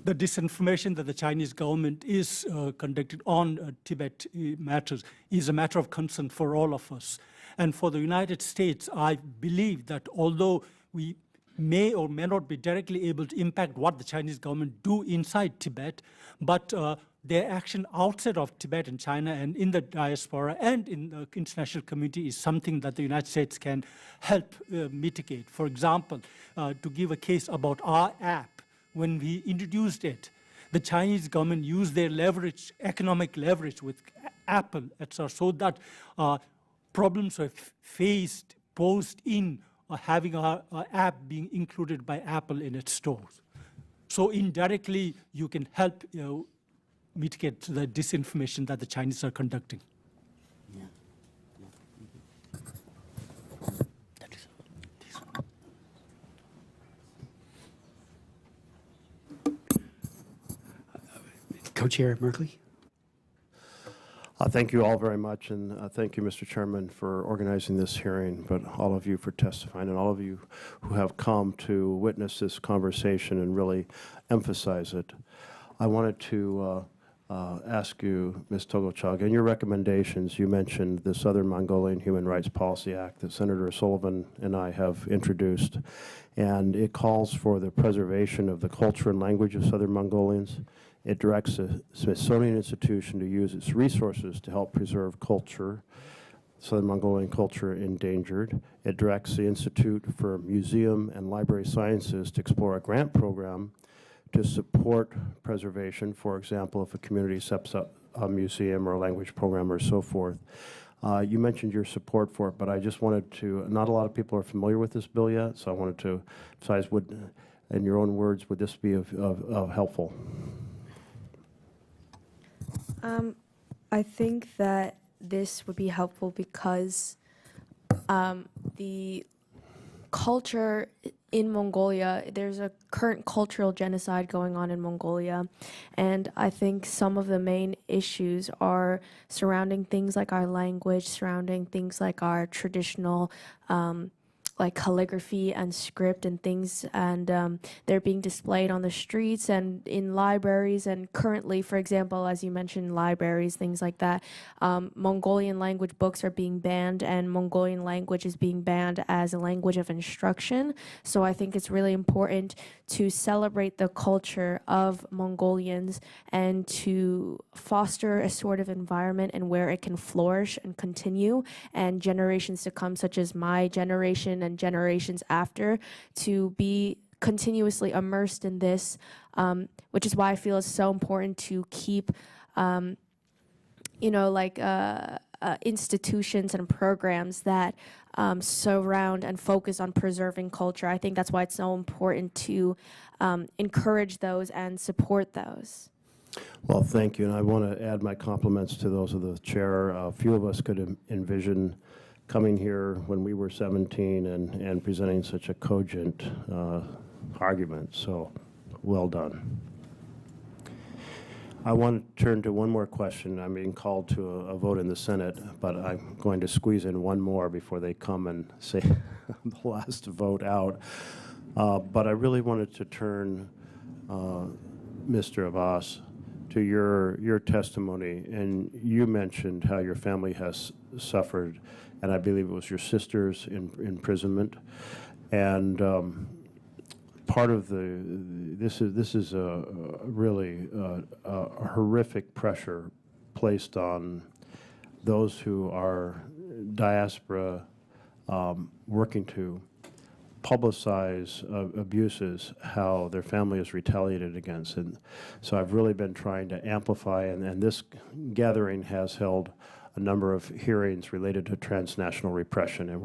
The disinformation that the Chinese government is conducting on Tibet matters is a matter of concern for all of us. And for the United States, I believe that although we may or may not be directly able to impact what the Chinese government do inside Tibet, but their action outside of Tibet and China and in the diaspora and in the international community is something that the United States can help mitigate. For example, to give a case about our app, when we introduced it, the Chinese government use their leverage, economic leverage with Apple, etc., so that problems are faced post in having our app being included by Apple in its stores. So indirectly, you can help mitigate the disinformation that the Chinese are conducting. Co-Chair Merkley? Thank you all very much, and thank you, Mr. Chairman, for organizing this hearing, but all of you for testifying, and all of you who have come to witness this conversation and really emphasize it. I wanted to ask you, Ms. Togochog, in your recommendations, you mentioned the Southern Mongolian Human Rights Policy Act that Senator Sullivan and I have introduced, and it calls for the preservation of the culture and language of Southern Mongolians. It directs the Smithsonian Institution to use its resources to help preserve culture, Southern Mongolian culture endangered. It directs the Institute for Museum and Library Sciences to explore a grant program to support preservation. For example, if a community sets up a museum or a language program or so forth. You mentioned your support for it, but I just wanted to, not a lot of people are familiar with this bill yet, so I wanted to emphasize, in your own words, would this be of helpful? I think that this would be helpful because the culture in Mongolia, there's a current cultural genocide going on in Mongolia, and I think some of the main issues are surrounding things like our language, surrounding things like our traditional like calligraphy and script and things, and they're being displayed on the streets and in libraries, and currently, for example, as you mentioned, libraries, things like that, Mongolian language books are being banned, and Mongolian language is being banned as a language of instruction. So I think it's really important to celebrate the culture of Mongolians and to foster a sort of environment and where it can flourish and continue, and generations to come, such as my generation and generations after, to be continuously immersed in this, which is why I feel it's so important to keep, institutions and programs that surround and focus on preserving culture. I think that's why it's so important to encourage those and support those. Well, thank you, and I want to add my compliments to those of the chair. A few of us could envision coming here when we were 17 and presenting such a cogent argument, so well done. I want to turn to one more question. I'm being called to a vote in the Senate, but I'm going to squeeze in one more before they come and say the last vote out. But I really wanted to turn, Mr. Abbas, to your testimony, and you mentioned how your family has suffered, and I believe it was your sister's imprisonment, and part of this is a really a horrific pressure placed on those who are diaspora working to publicize abuses, how their family is retaliated against. And so I've really been trying to amplify, and this gathering has held a number of hearings related to transnational repression, and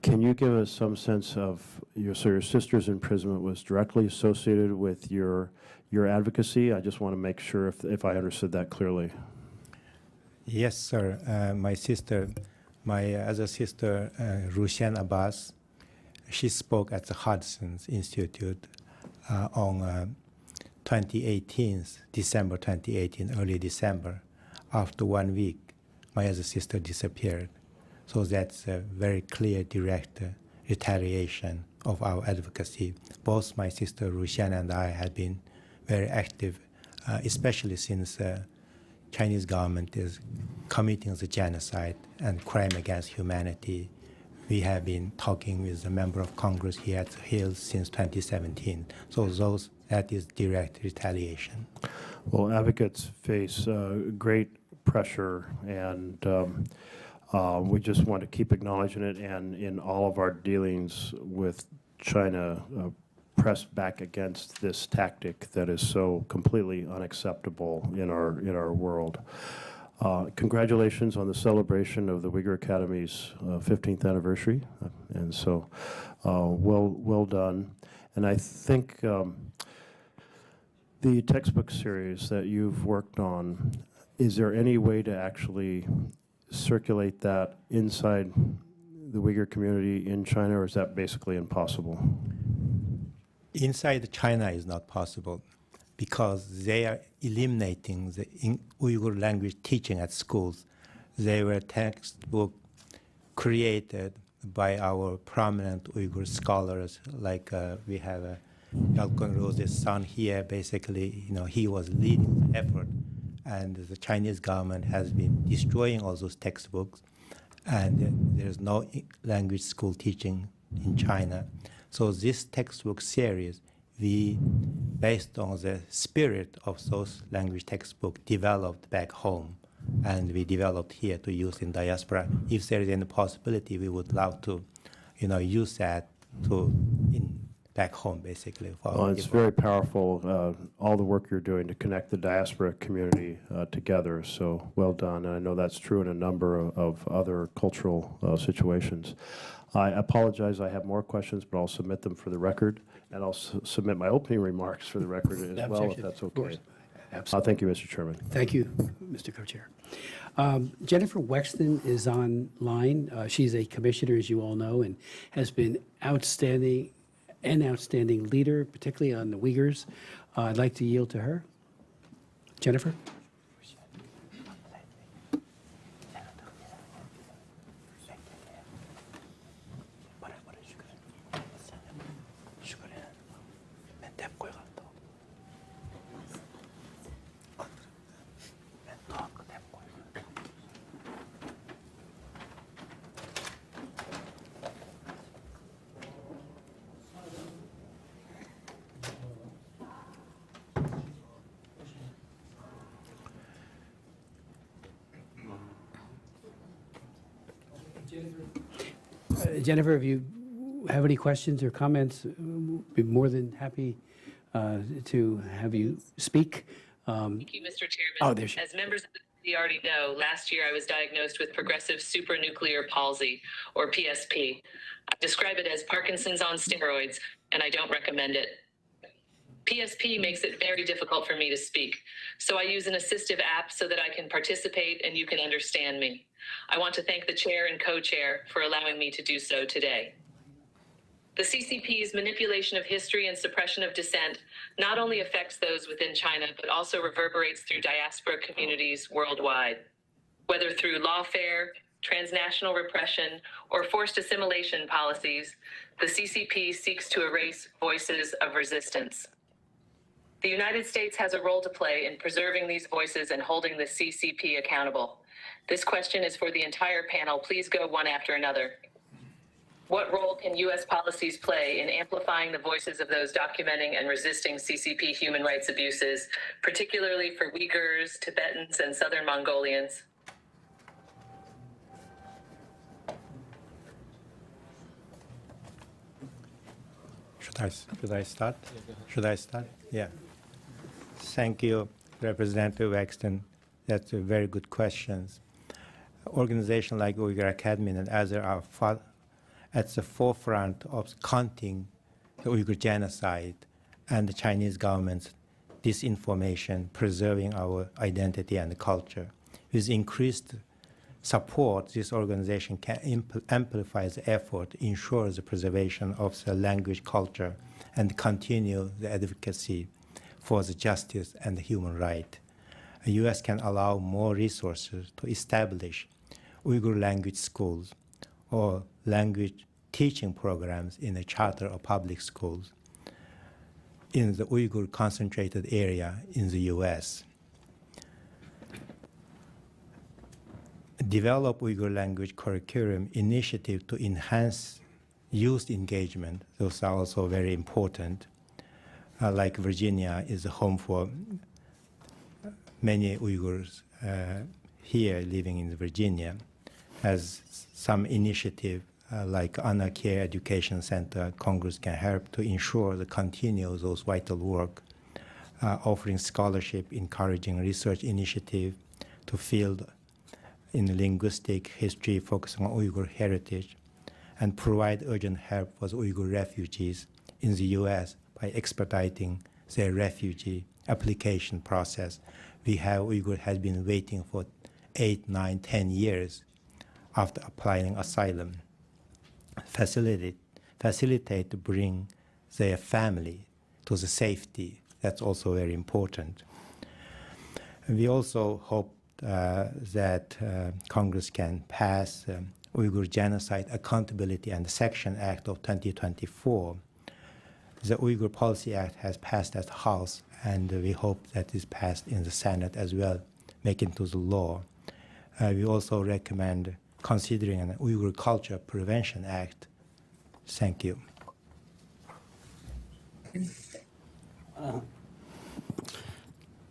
can you give us some sense of your sister's imprisonment was directly associated with your advocacy? I just want to make sure if I understood that clearly. Yes, sir. My other sister, Rushan Abbas, she spoke at the Hudson's Institute on 2018, December 2018, early December. After 1 week, my other sister disappeared. So that's a very clear, direct retaliation of our advocacy. Both my sister Rushan and I have been very active, especially since Chinese government is committing the genocide and crime against humanity. We have been talking with a member of Congress here at the Hill since 2017. So that is direct retaliation. Well, advocates face great pressure, and we just want to keep acknowledging it, and in all of our dealings with China, press back against this tactic that is so completely unacceptable in our world. Congratulations on the celebration of the Uyghur Academy's 15th anniversary, and so well done. And I think the textbook series that you've worked on, is there any way to actually circulate that inside the Uyghur community in China, or is that basically impossible? Inside China is not possible because they are eliminating the Uyghur language teaching at schools. They were textbook created by our prominent Uyghur scholars, like we have Yalkun Rose's son here. Basically, he was leading the effort, and the Chinese government has been destroying all those textbooks, and there's no language school teaching in China. So this textbook series, we, based on the spirit of those language textbooks, developed back home, and we developed here to use in diaspora. If there is any possibility, we would love to, use that back home, basically. Well, it's very powerful, all the work you're doing to connect the diaspora community together, so well done. And I know that's true in a number of other cultural situations. I apologize, I have more questions, but I'll submit them for the record, and I'll submit my opening remarks for the record as well, if that's okay. Absolutely. Thank you, Mr. Chairman. Thank you, Mr. Co-Chair. Jennifer Wexton is online. She's a commissioner, as you all know, and has been outstanding leader, particularly on the Uyghurs. I'd like to yield to her. Jennifer? Jennifer, if you have any questions or comments, we'd be more than happy to have you speak. Thank you, Mr. Chairman. Oh, there she is. As members of the committee already know, last year I was diagnosed with progressive supranuclear palsy, or PSP. I describe it as Parkinson's on steroids, and I don't recommend it. PSP makes it very difficult for me to speak, so I use an assistive app so that I can participate and you can understand me. I want to thank the chair and co-chair for allowing me to do so today. The CCP's manipulation of history and suppression of dissent not only affects those within China, but also reverberates through diaspora communities worldwide. Whether through lawfare, transnational repression, or forced assimilation policies, the CCP seeks to erase voices of resistance. The United States has a role to play in preserving these voices and holding the CCP accountable. This question is for the entire panel. Please go one after another. What role can U.S. policies play in amplifying the voices of those documenting and resisting CCP human rights abuses, particularly for Uyghurs, Tibetans, and Southern Mongolians? Should I start? Should I start? Yeah. Thank you, Representative Wexton. That's a very good questions. Organizations like Uyghur Academy and others are at the forefront of counting the Uyghur genocide and the Chinese government's disinformation, preserving our identity and culture. With increased support, this organization can amplify the effort, ensure the preservation of the language culture, and continue the advocacy for the justice and the human right. The U.S. can allow more resources to establish Uyghur language schools or language teaching programs in the charter of public schools in the Uyghur concentrated area in the U.S. Develop Uyghur language curriculum initiative to enhance youth engagement. Those are also very important. Like Virginia is a home for many Uyghurs here living in Virginia, has some initiative like Honor Care Education Center, Congress can help to ensure the continue those vital work, offering scholarship, encouraging research initiative to field in linguistic history focusing on Uyghur heritage, and provide urgent help for the Uyghur refugees in the U.S. by expediting their refugee application process. We have Uyghur has been waiting for 8, 9, 10 years after applying asylum. Facilitate to bring their family to the safety. That's also very important. We also hope that Congress can pass Uyghur Genocide Accountability and Section Act of 2024. The Uyghur Policy Act has passed at the House, and we hope that is passed in the Senate as well, make it into the law. We also recommend considering an Uyghur Culture Prevention Act. Thank you.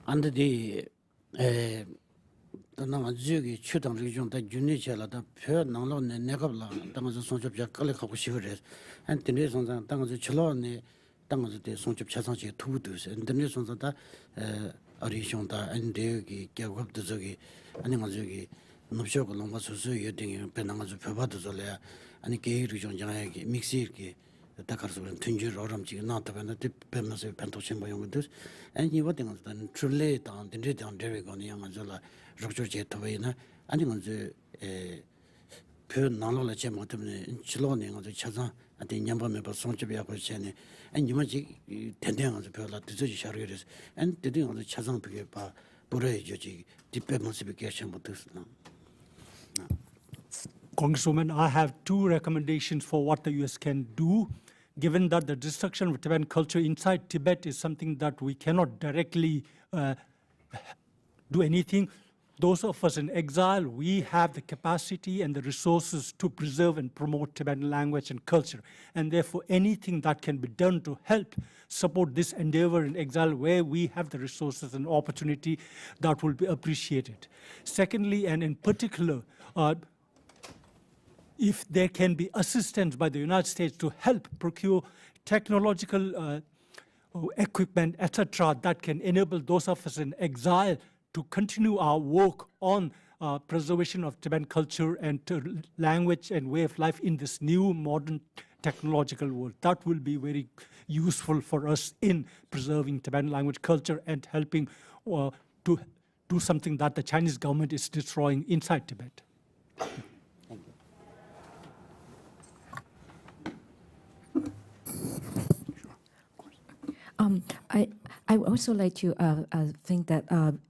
Under the nama jugi chudang region da juni chala da pyo nanglo ne negabla dang zo songchop ja kale khaku shivres and tene songzang dang zo chlo ne dang zo de songchop chasang chi tu du se tene songzang da region da and de gi gyagop de zogi ani ma zogi nobsho ko longba so so ye ding pe nang zo pyo ba de zo le ani ge region jang ya gi mixir gi Dakar so tunjur oram chi na ta ben de pe ma se pen to chen bo yong dus and you what thing dan truly down the down there go ni ma zo la rokjor je to be na ani ma zo pyo nang lo la che ma te ne chilo ne ngo cha sa ati nyam ba me ba song che ya ko che ne and you ma ji ten den ngo pyo la de zo ji sha re and de ngo cha sang be ba bo re jo ji di pe ma se be ke chen bo dus na. Congresswoman, I have two recommendations for what the U.S. can do, given that the destruction of Tibetan culture inside Tibet is something that we cannot directly do anything. Those of us in exile, we have the capacity and the resources to preserve and promote Tibetan language and culture. And therefore, anything that can be done to help support this endeavor in exile where we have the resources and opportunity, that will be appreciated. Secondly, and in particular, if there can be assistance by the United States to help procure technological equipment, etc., that can enable those of us in exile to continue our work on preservation of Tibetan culture and language and way of life in this new modern technological world. That will be very useful for us in preserving Tibetan language culture and helping to do something that the Chinese government is destroying inside Tibet. I would also like to think that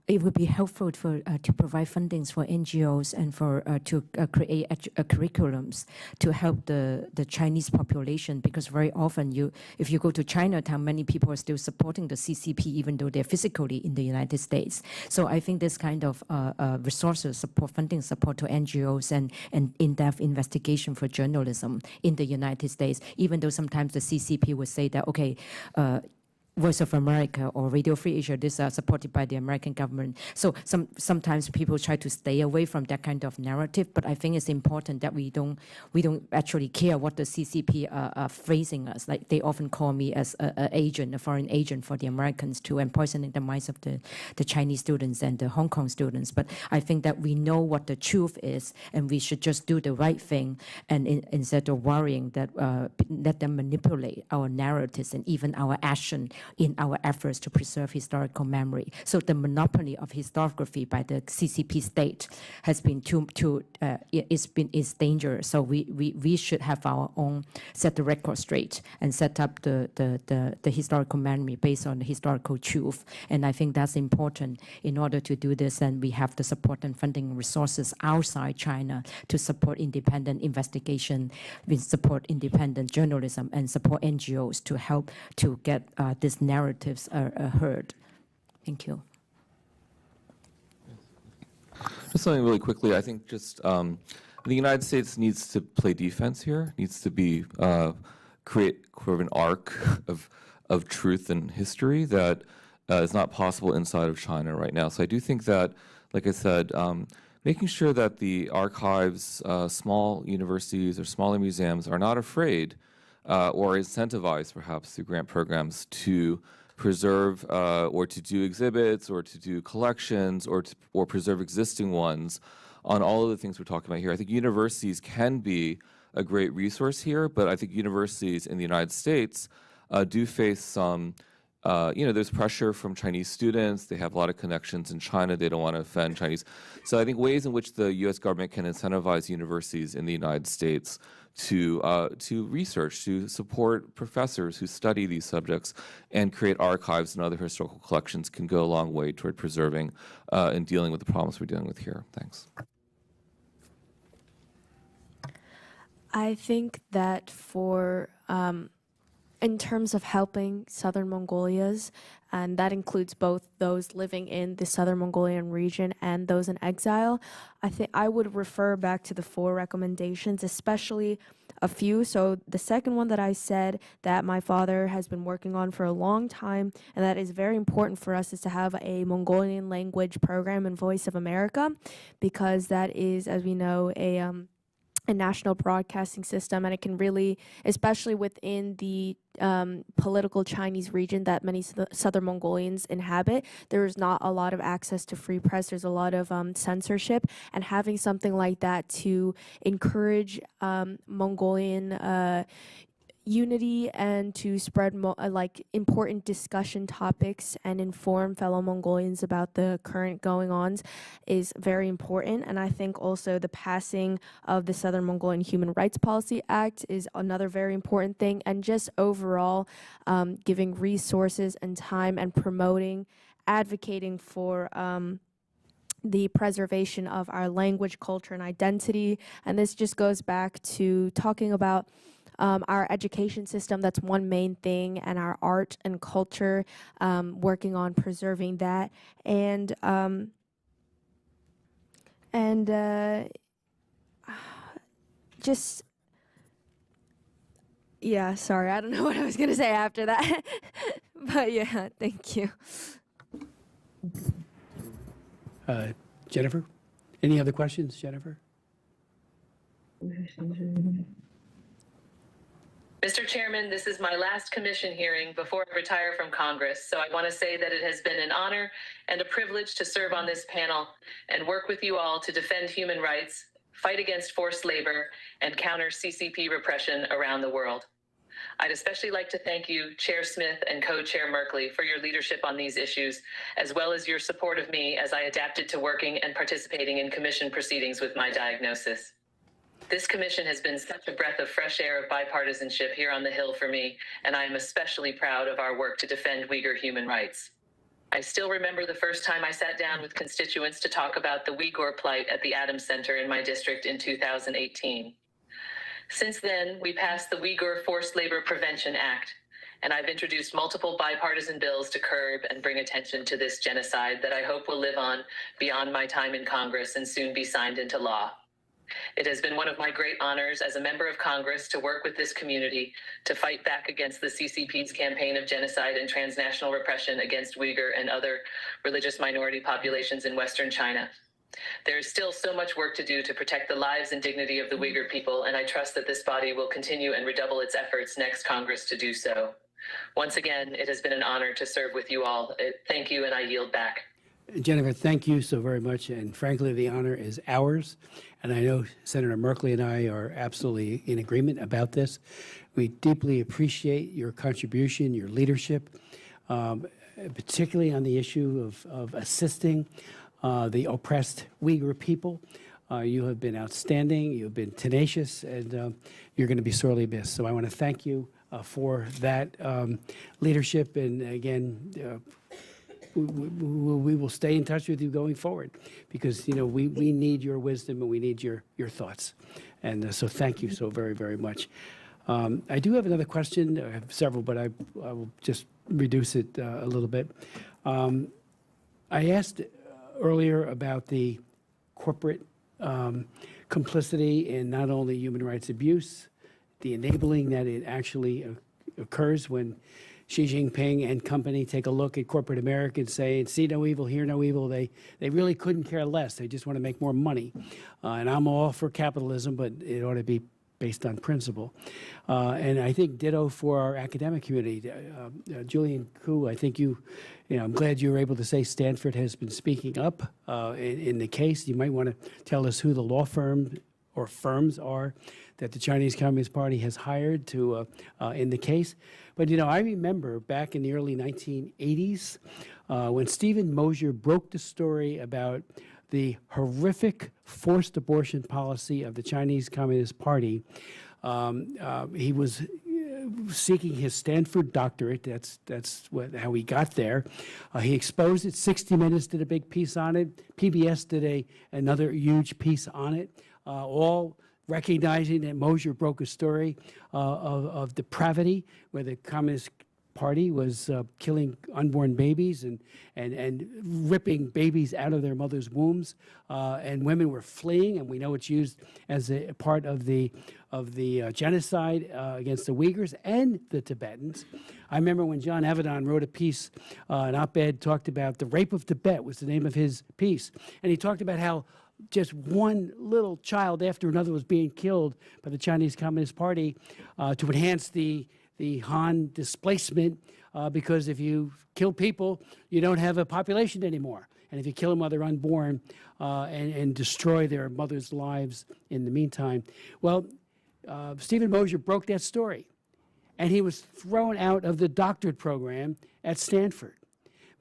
it would be helpful for to provide fundings for NGOs and for to create curriculums to help the Chinese population, because very often if you go to Chinatown, many people are still supporting the CCP even though they're physically in the United States. So I think this kind of resources support, funding support to NGOs and in-depth investigation for journalism in the United States, even though sometimes the CCP would say that, okay, Voice of America or Radio Free Asia, these are supported by the American government. So sometimes people try to stay away from that kind of narrative, but I think it's important that we don't actually care what the CCP are phrasing us. Like they often call me as a foreign agent for the Americans too, and poisoning the minds of the Chinese students and the Hong Kong students. But I think that we know what the truth is, and we should just do the right thing, and instead of worrying that let them manipulate our narratives and even our action in our efforts to preserve historical memory. So the monopoly of historiography by the CCP state has been is dangerous. So we should have our own, set the record straight and set up the historical memory based on the historical truth. And I think that's important. In order to do this, and we have the support and funding resources outside China to support independent investigation, we support independent journalism and support NGOs to help to get these narratives heard. Thank you. Just something really quickly. I think just the United States needs to play defense here. Needs to be create sort of an arc of truth and history that is not possible inside of China right now. So I do think that, like I said, making sure that the archives, small universities or smaller museums are not afraid or incentivized perhaps through grant programs to preserve or to do exhibits or to do collections or preserve existing ones on all of the things we're talking about here. I think universities can be a great resource here, but I think universities in the United States do face some, there's pressure from Chinese students. They have a lot of connections in China. They don't want to offend Chinese. So I think ways in which the U.S. government can incentivize universities in the United States to research, to support professors who study these subjects and create archives and other historical collections can go a long way toward preserving and dealing with the problems we're dealing with here. Thanks. I think that for in terms of helping Southern Mongolians, and that includes both those living in the Southern Mongolian region and those in exile, I think I would refer back to the 4 recommendations, especially a few. So the second one that I said that my father has been working on for a long time, and that is very important for us, is to have a Mongolian language program in Voice of America, because that is, as we know, a national broadcasting system, and it can really, especially within the political Chinese region that many Southern Mongolians inhabit, there is not a lot of access to free press. There's a lot of censorship, and having something like that to encourage Mongolian unity and to spread like important discussion topics and inform fellow Mongolians about the current going-ons is very important. And I think also the passing of the Southern Mongolian Human Rights Policy Act is another very important thing, and just overall giving resources and time and promoting, advocating for the preservation of our language, culture, and identity. And this just goes back to talking about our education system. That's one main thing, and our art and culture, working on preserving that, and just, yeah, sorry, I don't know what I was gonna say after that, but yeah, thank you. Jennifer, any other questions, Jennifer? Mr. Chairman, this is my last commission hearing before I retire from Congress, so I want to say that it has been an honor and a privilege to serve on this panel and work with you all to defend human rights, fight against forced labor, and counter CCP repression around the world. I'd especially like to thank you, Chair Smith and Co-Chair Merkley, for your leadership on these issues, as well as your support of me as I adapted to working and participating in commission proceedings with my diagnosis. This commission has been such a breath of fresh air of bipartisanship here on the Hill for me, and I am especially proud of our work to defend Uyghur human rights. I still remember the first time I sat down with constituents to talk about the Uyghur plight at the Adams Center in my district in 2018. Since then, we passed the Uyghur Forced Labor Prevention Act, and I've introduced multiple bipartisan bills to curb and bring attention to this genocide that I hope will live on beyond my time in Congress and soon be signed into law. It has been one of my great honors as a member of Congress to work with this community to fight back against the CCP's campaign of genocide and transnational repression against Uyghur and other religious minority populations in Western China. There is still so much work to do to protect the lives and dignity of the Uyghur people, and I trust that this body will continue and redouble its efforts next Congress to do so. Once again, it has been an honor to serve with you all. Thank you, and I yield back. Jennifer, thank you so very much, and frankly, the honor is ours. And I know Senator Merkley and I are absolutely in agreement about this. We deeply appreciate your contribution, your leadership, particularly on the issue of assisting the oppressed Uyghur people. You have been outstanding, you've been tenacious, and you're going to be sorely missed. So I want to thank you for that leadership, and again, we will stay in touch with you going forward, because we need your wisdom and we need your thoughts, and so thank you so very, very much. I do have another question. I have several, but I will just reduce it a little bit. I asked earlier about the corporate complicity in not only human rights abuse, the enabling that it actually occurs when Xi Jinping and company take a look at corporate America and say, see no evil, hear no evil. They really couldn't care less. They just want to make more money. And I'm all for capitalism, but it ought to be based on principle. And I think ditto for our academic community. Julian Koo, I think I'm glad you were able to say Stanford has been speaking up in the case. You might want to tell us who the law firm or firms are that the Chinese Communist Party has hired to in the case. But, I remember back in the early 1980s when Stephen Mosher broke the story about the horrific forced abortion policy of the Chinese Communist Party. He was seeking his Stanford doctorate. That's how he got there. He exposed it. 60 Minutes did a big piece on it. PBS did another huge piece on it, all recognizing that Mosher broke a story of depravity, where the Communist Party was killing unborn babies and ripping babies out of their mother's wombs, and women were fleeing, and we know it's used as a part of the genocide against the Uyghurs and the Tibetans. I remember when John Avedon wrote a piece, an op-ed, talked about the rape of Tibet was the name of his piece, and he talked about how just one little child after another was being killed by the Chinese Communist Party to enhance the Han displacement, because if you kill people, you don't have a population anymore. And if you kill them while they're unborn and destroy their mothers' lives in the meantime. Well, Stephen Mosher broke that story, and he was thrown out of the doctorate program at Stanford.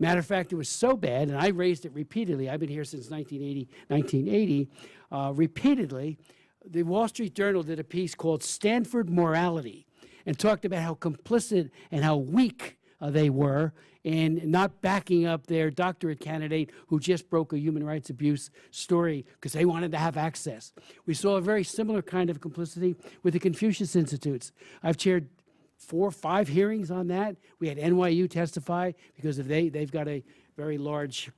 Matter of fact, it was so bad, and I raised it repeatedly. I've been here since 1980, repeatedly. The Wall Street Journal did a piece called Stanford Morality and talked about how complicit and how weak they were in not backing up their doctorate candidate who just broke a human rights abuse story because they wanted to have access. We saw a very similar kind of complicity with the Confucius Institutes. I've chaired 4 or 5 hearings on that. We had NYU testify because they've got a very large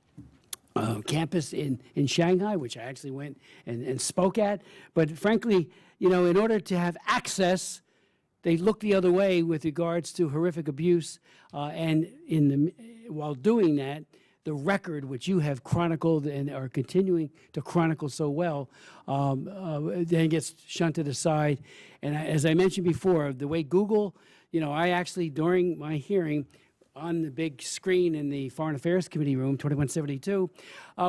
campus in Shanghai, which I actually went and spoke at. But frankly, in order to have access, they looked the other way with regards to horrific abuse. And while doing that, the record, which you have chronicled and are continuing to chronicle so well, then gets shunted aside. And as I mentioned before, the way Google, I actually, during my hearing, on the big screen in the Foreign Affairs Committee room, 2172,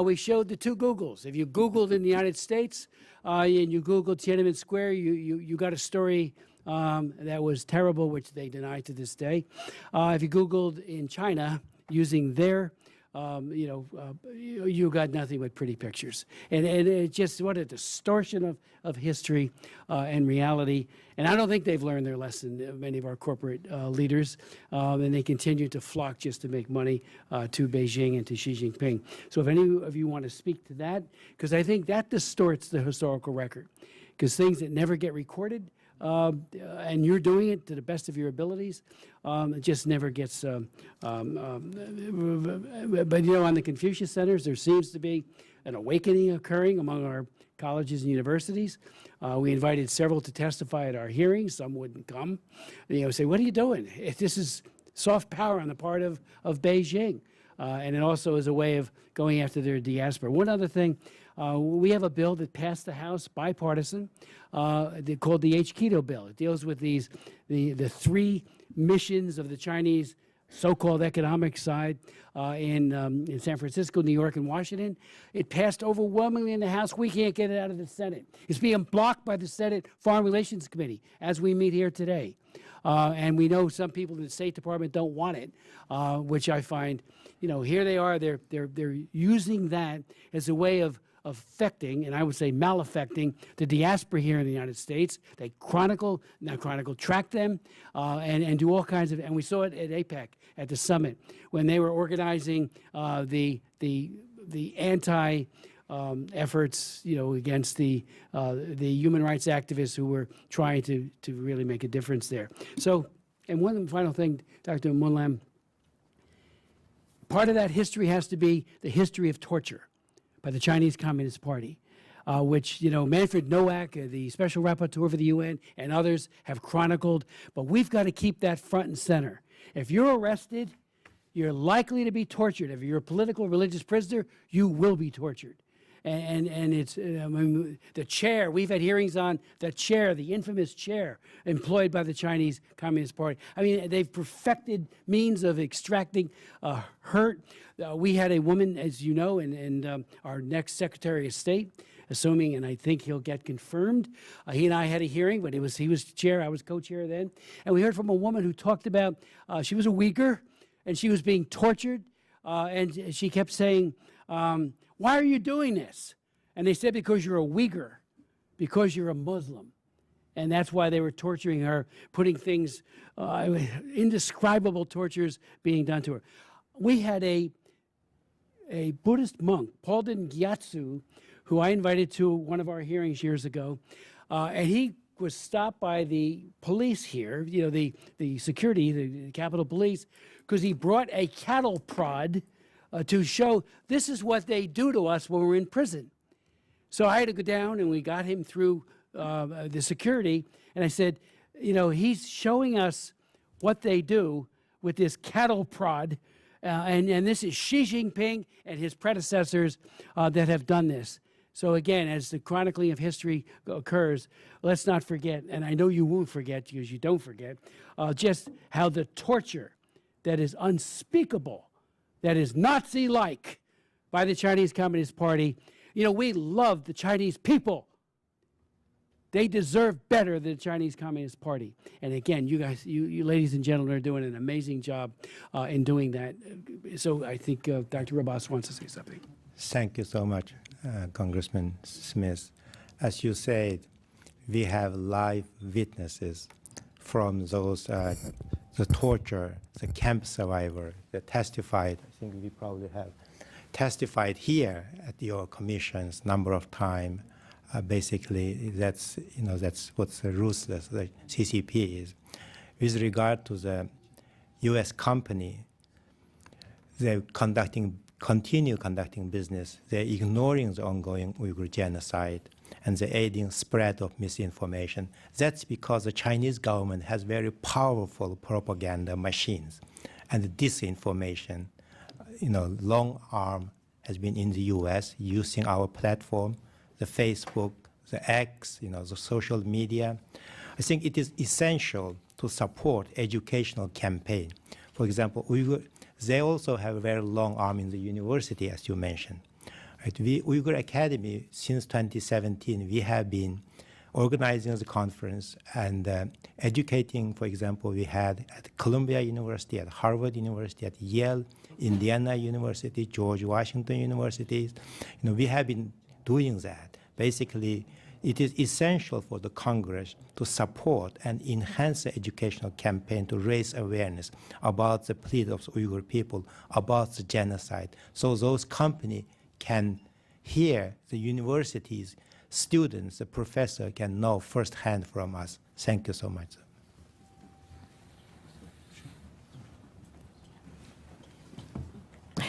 we showed the 2 Googles. If you Googled in the United States and you Googled Tiananmen Square, you got a story that was terrible, which they deny to this day. If you Googled in China using their you got nothing but pretty pictures. And it just, what a distortion of history and reality. And I don't think they've learned their lesson, many of our corporate leaders, and they continue to flock just to make money to Beijing and to Xi Jinping. So if any of you want to speak to that, because I think that distorts the historical record, because things that never get recorded, and you're doing it to the best of your abilities, it just never gets, but on the Confucius Centers, there seems to be an awakening occurring among our colleges and universities. We invited several to testify at our hearings. Some wouldn't come. Say, what are you doing? This is soft power on the part of Beijing. And it also is a way of going after their diaspora. One other thing, we have a bill that passed the House, bipartisan, called the Keto bill. It deals with the 3 missions of the Chinese so-called economic side in San Francisco, New York, and Washington. It passed overwhelmingly in the House. We can't get it out of the Senate. It's being blocked by the Senate Foreign Relations Committee as we meet here today. And we know some people in the State Department don't want it, which I find, here they are. They're using that as a way of affecting, and I would say malaffecting, the diaspora here in the United States. They track them, and do all kinds of, and we saw it at APEC, at the summit, when they were organizing the anti efforts, against the human rights activists who were trying to really make a difference there. So, and one final thing, Dr. Munlam, part of that history has to be the history of torture by the Chinese Communist Party, which, Manfred Nowak, the Special Rapporteur for the UN, and others have chronicled. But we've got to keep that front and center, If you're arrested, you're likely to be tortured. If you're a political religious prisoner, you will be tortured. And it's I mean, the chair, we've had hearings on the chair, the infamous chair employed by the Chinese Communist Party. I mean, they've perfected means of extracting hurt. We had a woman, as you know, and our next Secretary of State, assuming, and I think he'll get confirmed. He and I had a hearing, but he was chair, I was co-chair then. And we heard from a woman who talked about, she was a Uyghur, and she was being tortured, and she kept saying, why are you doing this? And they said, because you're a Uyghur, because you're a Muslim. And that's why they were torturing her, putting things, indescribable tortures being done to her. We had a Buddhist monk, Paulden Gyatso, who I invited to one of our hearings years ago, and he was stopped by the police here, you know, the security, the Capitol Police, because he brought a cattle prod to show this is what they do to us when we're in prison. So I had to go down, and we got him through the security, and I said, you know, he's showing us what they do with this cattle prod, and this is Xi Jinping and his predecessors that have done this. So again, as the chronicling of history occurs, let's not forget, and I know you won't forget because you don't forget, just how the torture that is unspeakable, that is Nazi-like by the Chinese Communist Party. You know, we love the Chinese people. They deserve better than the Chinese Communist Party. And again, you guys, you ladies and gentlemen are doing an amazing job in doing that. So I think Dr. Rabas wants to say something. Thank you so much, Congressman Smith. As you said, we have live witnesses from those, the torture, the camp survivor, the testified. I think we probably have testified here at your commissions number of times. Basically, that's, you know, that's what the ruthless, the CCP is. With regard to the U.S. company, they're continue conducting business. They're ignoring the ongoing Uyghur genocide, and they're aiding spread of misinformation. That's because the Chinese government has very powerful propaganda machines, and the disinformation, you know, long arm has been in the U.S. using our platform, the Facebook, the X, you know, the social media. I think it is essential to support educational campaign. For example, they also have a very long arm in the university, as you mentioned. Right? Uyghur Academy, since 2017, we have been organizing the conference and educating. For example, we had at Columbia University, at Harvard University, at Yale, Indiana University, George Washington universities. You know, we have been doing that. Basically, it is essential for the Congress to support and enhance the educational campaign to raise awareness about the plight of the Uyghur people, about the genocide, so those companies can hear, the universities, students, the professor can know firsthand from us. Thank you so much.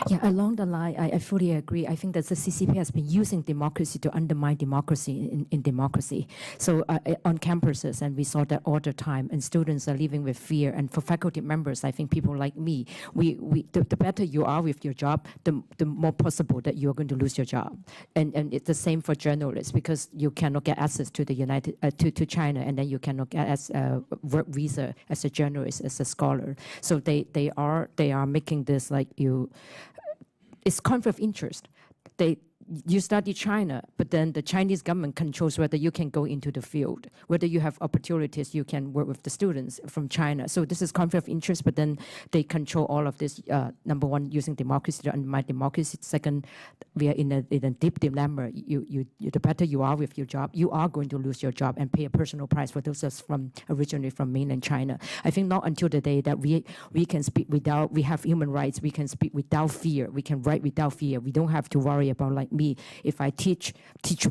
Yeah, along the line, I fully agree. I think that the CCP has been using democracy to undermine democracy in democracy. So on campuses, and we saw that all the time, and students are living with fear. And for faculty members, I think people like me, the better you are with your job, the more possible that you're going to lose your job. And it's the same for journalists, because you cannot get access to the to China, and then you cannot get work visa as a journalist, as a scholar. So they are making this like it's conflict of interest. You study China, but then the Chinese government controls whether you can go into the field, whether you have opportunities, you can work with the students from China. So this is conflict of interest, but then they control all of this. Number one, using democracy to undermine democracy. Second, we are in a deep dilemma. The better you are with your job, you are going to lose your job and pay a personal price for those that's originally from mainland China. I think not until the day that we can speak without, we have human rights, we can speak without fear, we can write without fear. We don't have to worry about like me, if I teach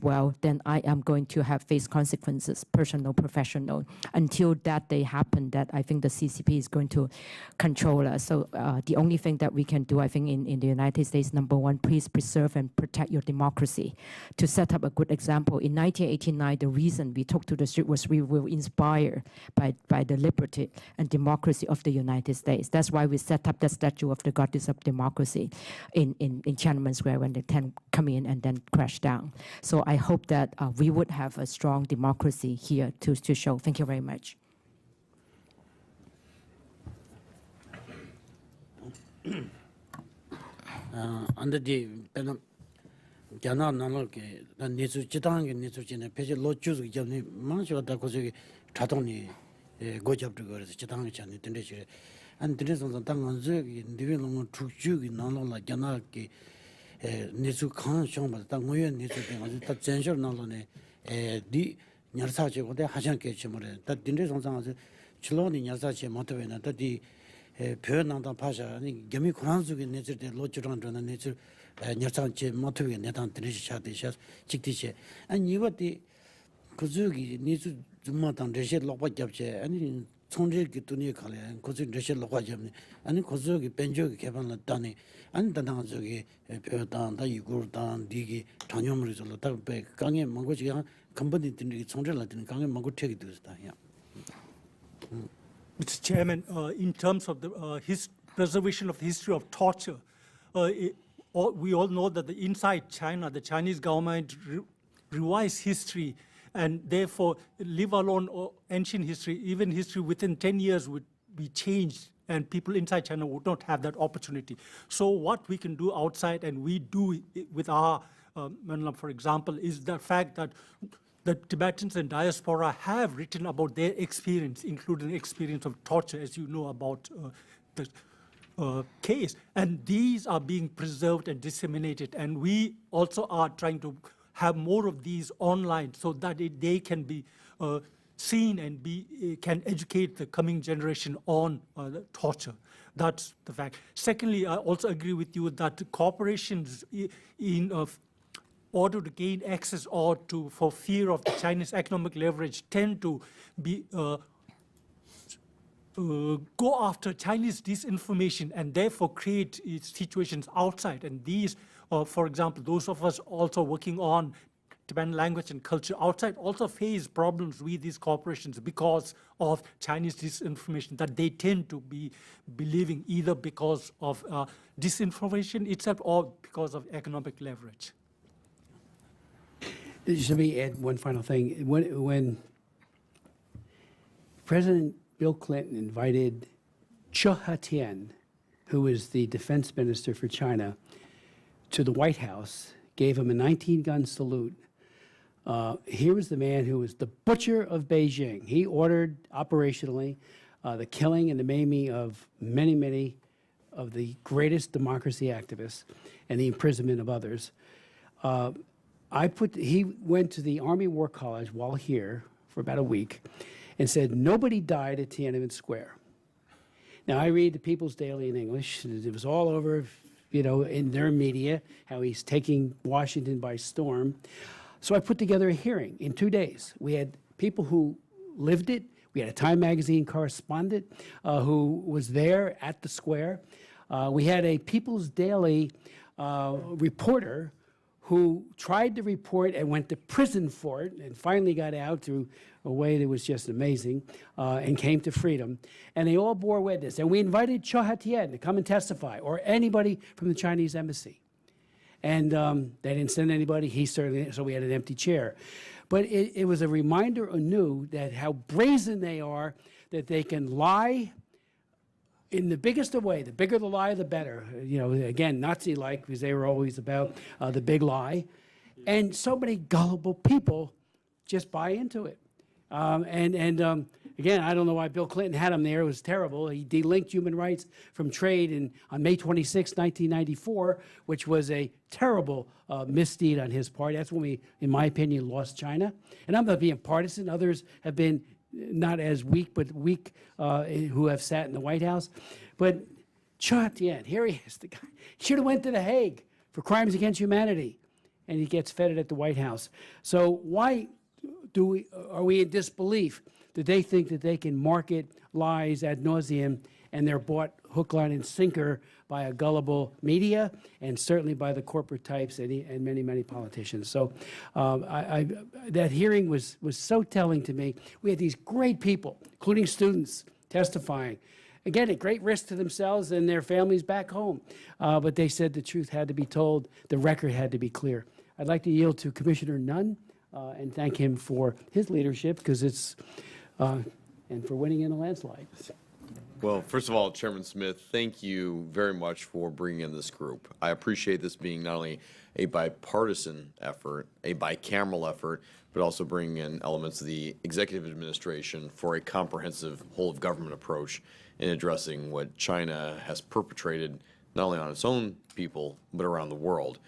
well, then I am going to have face consequences, personal, professional. Until that day happen, that I think the CCP is going to control us. So the only thing that we can do, I think, in the United States, number one, please preserve and protect your democracy. To set up a good example, in 1989, the reason we took to the street was we were inspired by the liberty and democracy of the United States. That's why we set up the statue of the goddess of democracy in Tiananmen Square when the tank come in and then crash down. So I hope that we would have a strong democracy here to show. Thank you very much. Under the Jana Nanoke, the Nizu Chitang and Nizu China, Page Lochus, Jani, Mancho, Dakosi, Tatoni, Gojab to go to Chitang Chan, Tendeshe, and Tenes on the Tanganzug, in Divilum, Truju, in Nanola, Janaki, Nizu Khan, Shomba, Tangoya, Nizu, that censure Nalone, the Nyarsache, or the Hashanke Chimore, that Dines on the Chiloni Nyarsache Motovena, that the 표현한다 파샤 아니 gem이 코란족의 내절의 로주란다는 내절 녀상체 모토의 내단 드리샤데샤 직디체 아니 이것이 그저기 니주 좀마당 레셰 로바 잡체 아니 총리기 돈이 칼에 그저 레셰 로바 잡네 아니 그저기 벤저기 개발했다니 아니 단당 저기 표현한다 이거단 디기 단념을 줄로 딱 강에 먹고지가 ਕੰಪ니 din들이 총리라든 강에 먹고 태기 되었다 야 Mr. Chairman, in terms of the preservation of the history of torture, we all know that inside China, the Chinese government revised history and therefore, leave alone ancient history, even history within 10 years would be changed and people inside China would not have that opportunity. So what we can do outside, and we do with our, for example, is the fact that the Tibetans and diaspora have written about their experience, including the experience of torture, as you know about the case. And these are being preserved and disseminated. And we also are trying to have more of these online so that they can be seen and can educate the coming generation on the torture. That's the fact. Secondly, I also agree with you that corporations in order to gain access or for fear of the Chinese economic leverage tend to go after Chinese disinformation and therefore create situations outside. And these, for example, those of us also working on Tibetan language and culture outside also face problems with these corporations because of Chinese disinformation that they tend to be believing either because of disinformation itself or because of economic leverage. Just let me add one final thing. When President Bill Clinton invited Che Ha-tian, who was the defense minister for China, to the White House, gave him a 19-gun salute. Here was the man who was the butcher of Beijing. He ordered operationally the killing and the maiming of many, many of the greatest democracy activists and the imprisonment of others. He went to the Army War College while here for about a week and said, nobody died at Tiananmen Square. Now, I read the People's Daily in English. It was all over, in their media, how he's taking Washington by storm. So I put together a hearing in 2 days. We had people who lived it. We had a Time magazine correspondent who was there at the square. We had a People's Daily reporter who tried to report and went to prison for it and finally got out through a way that was just amazing and came to freedom. And they all bore witness. And we invited Che Ha-tian to come and testify, or anybody from the Chinese embassy. And they didn't send anybody. He certainly, so we had an empty chair. But it was a reminder anew that how brazen they are, that they can lie in the biggest of way. The bigger the lie, the better. Again, Nazi-like, because they were always about the big lie. And so many gullible people just buy into it. Again, I don't know why Bill Clinton had him there. It was terrible. He delinked human rights from trade on May 26, 1994, which was a terrible misdeed on his part. That's when we, in my opinion, lost China. And I'm not being partisan. Others have been not as weak, but weak who have sat in the White House. But Che Ha-tian, here he is, the guy. He should have went to The Hague for crimes against humanity. and he gets fed it at the White House. So why are we in disbelief that they think that they can market lies ad nauseum, and they're bought hook, line, and sinker by a gullible media, and certainly by the corporate types and many, many politicians. So that hearing was so telling to me. We had these great people, including students, testifying. Again, at great risk to themselves and their families back home. But they said the truth had to be told, the record had to be clear. I'd like to yield to Commissioner Nunn and thank him for his leadership, because it's, and for winning in a landslide. Well, first of all, Chairman Smith, thank you very much for bringing in this group. I appreciate this being not only a bipartisan effort, a bicameral effort, but also bringing in elements of the executive administration for a comprehensive whole-of-government approach in addressing what China has perpetrated not only on its own people, but around the world.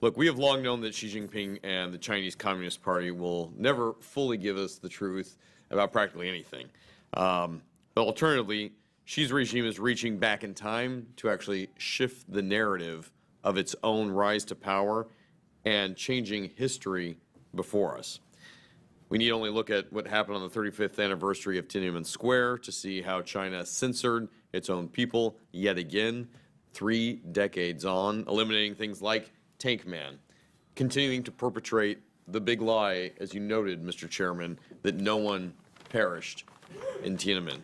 Look, we have long known that Xi Jinping and the Chinese Communist Party will never fully give us the truth about practically anything. But alternatively, Xi's regime is reaching back in time to actually shift the narrative of its own rise to power and changing history before us. We need only look at what happened on the 35th anniversary of Tiananmen Square to see how China censored its own people yet again, 3 decades on, eliminating things like Tank Man, continuing to perpetrate the big lie, as you noted, Mr. Chairman, that no one perished in Tiananmen.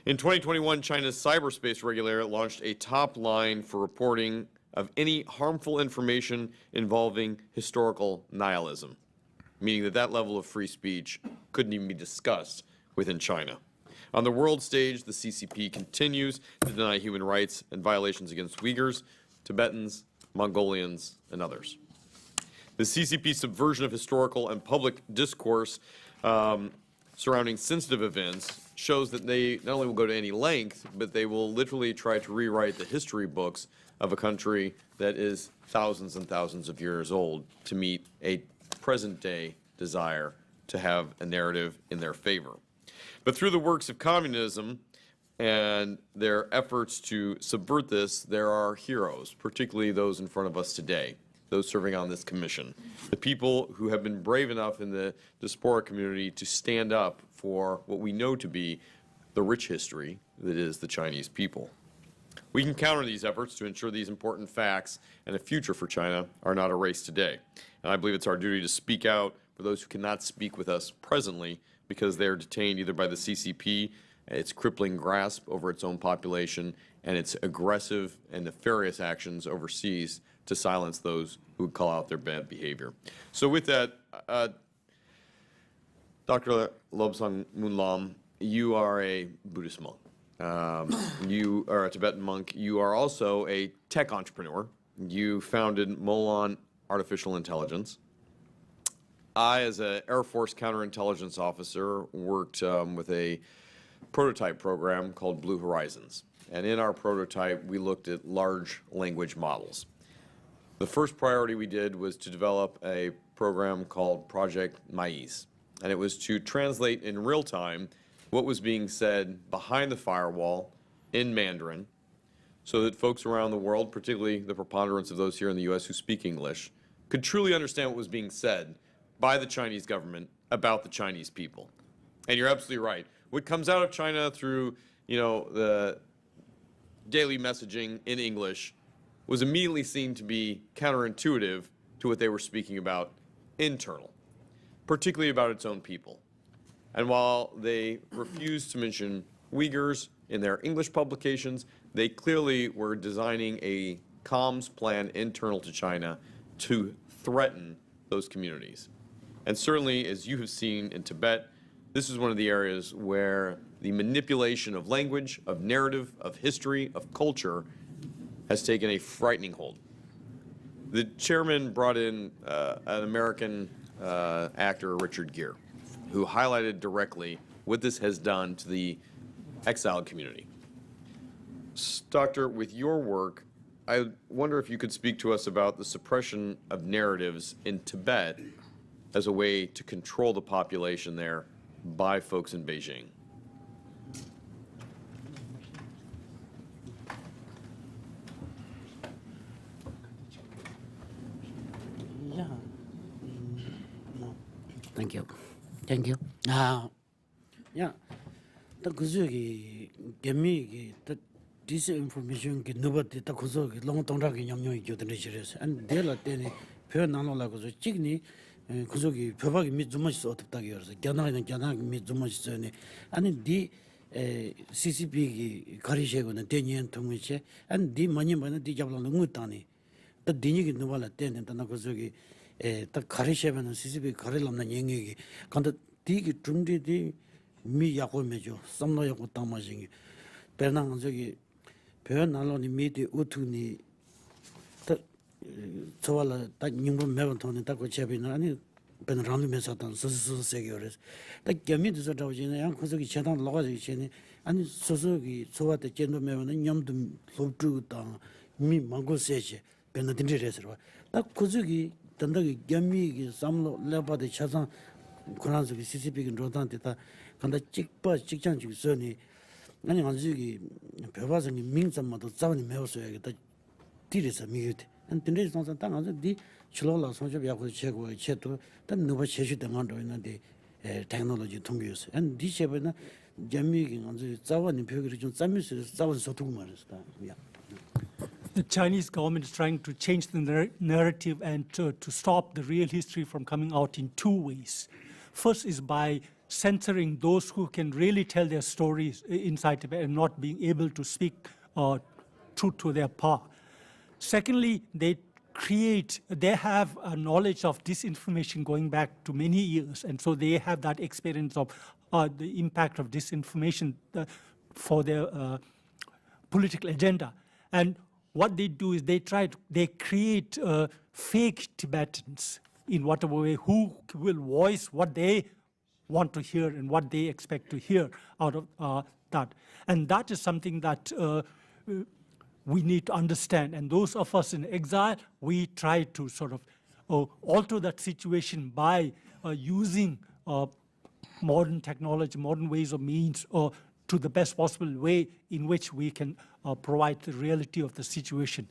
In 2021, China's cyberspace regulator launched a top line for reporting of any harmful information involving historical nihilism, meaning that that level of free speech couldn't even be discussed within China. On the world stage, the CCP continues to deny human rights and violations against Uyghurs, Tibetans, Mongolians, and others. The CCP subversion of historical and public discourse surrounding sensitive events shows that they not only will go to any length, but they will literally try to rewrite the history books of a country that is thousands and thousands of years old to meet a present-day desire to have a narrative in their favor. But through the works of communism and their efforts to subvert this, there are heroes, particularly those in front of us today, those serving on this commission, the people who have been brave enough in the diaspora community to stand up for what we know to be the rich history that is the Chinese people. We can counter these efforts to ensure these important facts and a future for China are not erased today. And I believe it's our duty to speak out for those who cannot speak with us presently because they are detained either by the CCP, its crippling grasp over its own population, and its aggressive and nefarious actions overseas to silence those who would call out their bad behavior. So with that, Dr. Lobsang Munlam, you are a Buddhist monk. You are a Tibetan monk. You are also a tech entrepreneur. You founded Molon Artificial Intelligence. I, as an Air Force counterintelligence officer, worked with a prototype program called Blue Horizons. And in our prototype, we looked at large language models. The first priority we did was to develop a program called Project Maize. And it was to translate in real time what was being said behind the firewall in Mandarin so that folks around the world, particularly the preponderance of those here in the U.S. who speak English, could truly understand what was being said by the Chinese government about the Chinese people. And you're absolutely right. What comes out of China through, the daily messaging in English was immediately seen to be counterintuitive to what they were speaking about internal, particularly about its own people. And while they refused to mention Uyghurs in their English publications, they clearly were designing a comms plan internal to China to threaten those communities. And certainly, as you have seen in Tibet, this is one of the areas where the manipulation of language, of narrative, of history, of culture has taken a frightening hold. The chairman brought in an American actor, Richard Gere, who highlighted directly what this has done to the exiled community. Doctor, with your work, I wonder if you could speak to us about the suppression of narratives in Tibet as a way to control the population there by folks in Beijing. Thank you. Thank you. Yeah. The Kuzuki Gemi, the disinformation, nobody, the Kuzuki, long Tongraki, Yamyo, Yodanishers, and Dela Deni, Pernanola Kuzu, Chigni, Kuzuki, Pavaki, Mizumash sort of Tagiers, Gana and Gana, Mizumash Zone, and the CCP Karishago and Denian Tomiche, and the Manyaman, the Javan Mutani, the Dinik Novala Ten and Tanakozuki, the Karishavan and CCP Karilam and Yangi, Kanda Tiki Trundi. Mi yako mejo, samno yako tamajingi. Pena nganzogi, pena nalo ni miti utu ni ta tsawala ta nyingbo mewa toni ta ko chebi na ani pena randu mesa tan susu segi ores. Ta gyami diso tawo jine yang kuzogi chetan loga jigi chene ani susu ki tsawa ta jendo mewa na nyamdu lobchu ta mi mango seche pena dindi resirwa. Ta kuzogi tandagi gyami ki samlo lepa de chazan Kuranzuki CCP ki rodan teta kanda chikpa chikchan chik soni ani anzuki pyobasangi mingzamma to zawani mewa soya ta tirisa miyute an tindri sonsan ta anzu di chilola sonshab yakho chego cheto ta nuba cheshu tengando ina di technology tungyos an di cheba na jami ki anzu zawani pyogiri chun zami siri zawani sotuku maris ta ya. The Chinese government is trying to change the narrative and to stop the real history from coming out in two ways. First is by censoring those who can really tell their stories inside Tibet and not being able to speak true to their power. Secondly, they have a knowledge of disinformation going back to many years, and so they have that experience of the impact of disinformation for their political agenda. And what they do is they create fake Tibetans in whatever way who will voice what they want to hear and what they expect to hear out of that. And that is something that we need to understand. And those of us in exile, we try to sort of alter that situation by using modern technology, modern ways or means, to the best possible way in which we can provide the reality of the situation.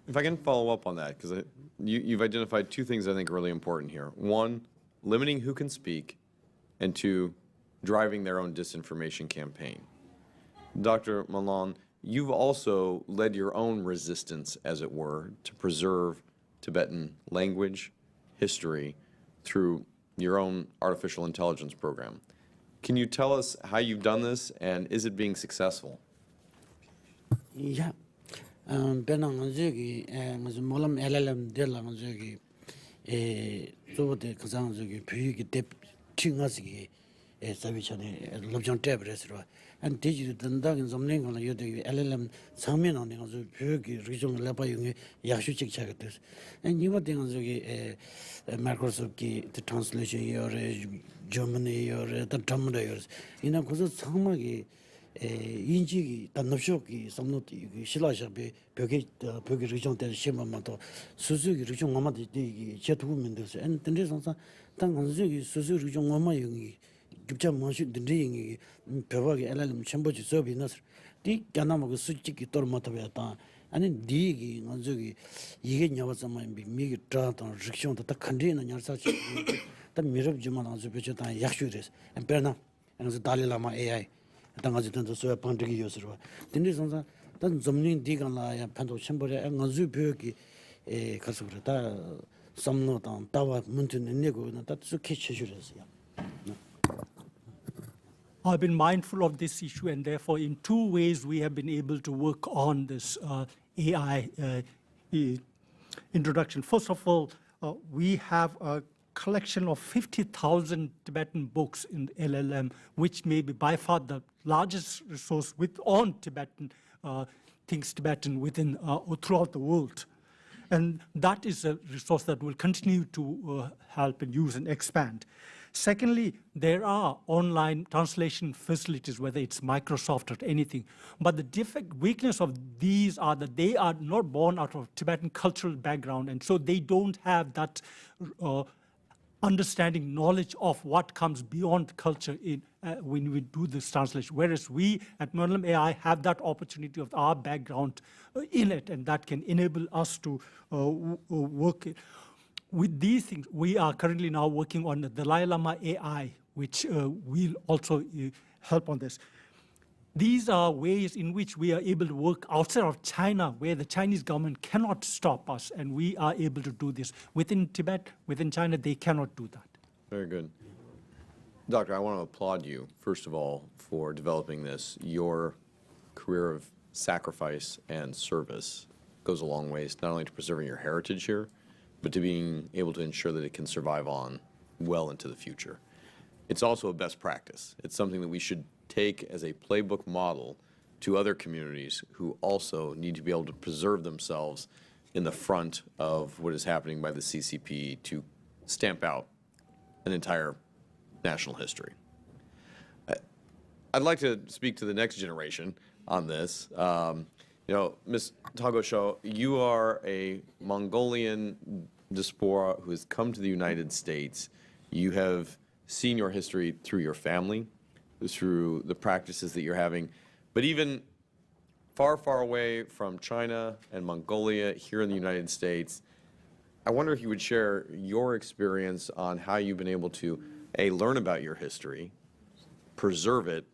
If I can follow up on that, because you've identified two things I think are really important here. One, limiting who can speak, and two, driving their own disinformation campaign. Dr. Malan, you've also led your own resistance, as it were, to preserve Tibetan language, history, through your own artificial intelligence program. Can you tell us how you've done this, and is it being successful? Yeah. Benang anzuki, molam LLM dela anzuki, zote kazan anzuki, puyuki dep tingasiki, sabichani, lobjan tebresro. And digital dandang something on the LLM samin on the puyuki region lapa yungi yashu chik chagatus. And you were the anzuki, Microsoft the translation or Germany or the Tamdayers. In a cosa samagi. 인지기 단납쇼기 삼노티 실라샤베 벽에 region 때 심마마도 수수기 region 엄마들 이 제도면들서 엔 된데선사 당 한수기 수수 region 엄마 용이 급자 마시 된데이 벽에 LLM 첨부지 서비너스 디 간나마고 수직기 돌마타베다 아니 디기 한수기 이게 냐와서만 미기 트라던 region 다 컨디는 냐사치 다 미럽 주만 한수 벽에다 약슈레스 엠페나 안서 달리라마 AI 당가지던도 소야 판득이 요소로 근데 선사 단 점링 디간라야 판도 첨벌에 응아주 벽이 가서 그러다 섬노당 따와 문트는 내고는 다 수케치 주셨어요. I've been mindful of this issue, and therefore in two ways we have been able to work on this AI introduction. First of all, we have a collection of 50,000 Tibetan books in LLM, which may be by far the largest resource on Tibetan, things Tibetan within throughout the world. And that is a resource that will continue to help and use and expand. Secondly, there are online translation facilities, whether it's Microsoft or anything. But the weakness of these are that they are not born out of Tibetan cultural background, and so they don't have that understanding, knowledge of what comes beyond culture when we do this translation. Whereas we at Mongolian AI have that opportunity of our background in it, and that can enable us to work it. with these things, we are currently now working on the Dalai Lama AI, which will also help on this. These are ways in which we are able to work outside of China, where the Chinese government cannot stop us, and we are able to do this. Within Tibet, within China, they cannot do that. Very good. Doctor, I want to applaud you, first of all, for developing this. Your career of sacrifice and service goes a long ways, not only to preserving your heritage here, but to being able to ensure that it can survive on well into the future. It's also a best practice. It's something that we should take as a playbook model to other communities who also need to be able to preserve themselves in the front of what is happening by the CCP to stamp out an entire national history. I'd like to speak to the next generation on this. Ms. Togochog, you are a Mongolian diaspora who has come to the United States. You have seen your history through your family, through the practices that you're having, but even far, far away from China and Mongolia here in the United States, I wonder if you would share your experience on how you've been able to, A, learn about your history, preserve it,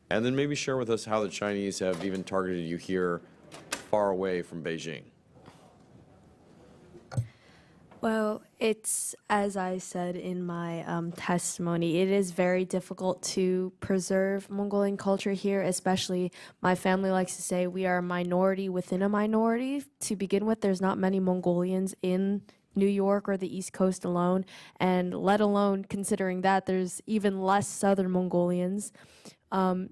and then maybe share with us how the Chinese have even targeted you here far away from Beijing. Well, it's, as I said in my testimony, it is very difficult to preserve Mongolian culture here, especially my family likes to say we are a minority within a minority. To begin with, there's not many Mongolians in New York or the East Coast alone, and let alone considering that there's even less Southern Mongolians.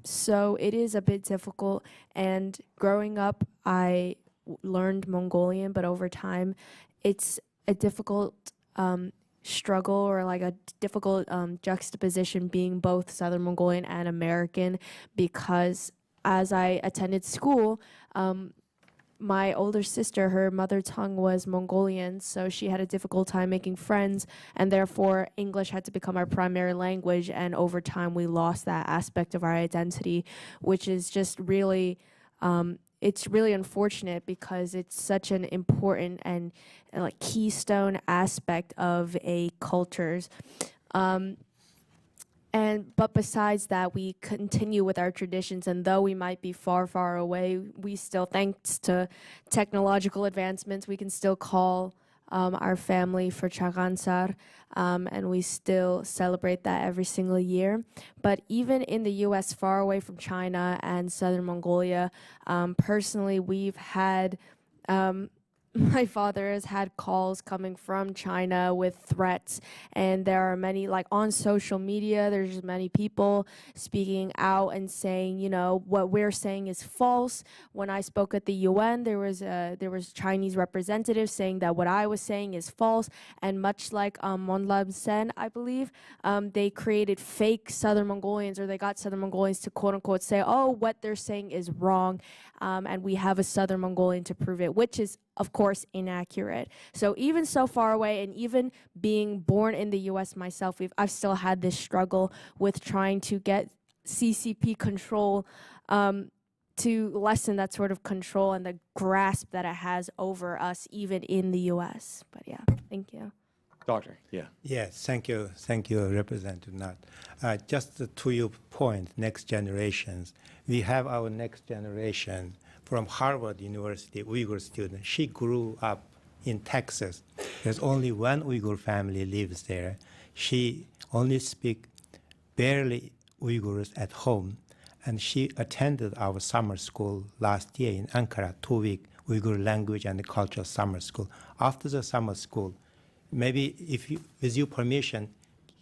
So it is a bit difficult, and growing up, I learned Mongolian, but over time, it's a difficult struggle, or like a difficult juxtaposition being both Southern Mongolian and American, because as I attended school, my older sister, her mother tongue was Mongolian, so she had a difficult time making friends, and therefore English had to become our primary language, and over time we lost that aspect of our identity, which is just really it's really unfortunate because it's such an important and like keystone aspect of a cultures. But besides that, we continue with our traditions, and though we might be far, far away, we still, thanks to technological advancements, we can still call our family for Chagansar, and we still celebrate that every single year. But even in the U.S., far away from China and Southern Mongolia, personally, we've had my father has had calls coming from China with threats, and there are many, like on social media, there's many people speaking out and saying, you know, what we're saying is false. When I spoke at the UN, there was Chinese representatives saying that what I was saying is false, and much like Monlam Sen, I believe, they created fake Southern Mongolians, or they got Southern Mongolians to quote unquote say, oh, what they're saying is wrong, and we have a Southern Mongolian to prove it, which is of course inaccurate. So even so far away, and even being born in the US myself, I've still had this struggle with trying to get CCP control to lessen that sort of control and the grasp that it has over us even in the US. But yeah, thank you. Doctor, yeah. Yes, thank you, Representative Nutt. Just to your point, next generations, we have our next generation from Harvard University, Uyghur student. She grew up in Texas. There's only one Uyghur family lives there. She only speaks barely Uyghurs at home, and she attended our summer school last year in Ankara, 2-week Uyghur language and culture summer school. After the summer school, maybe if you, with your permission,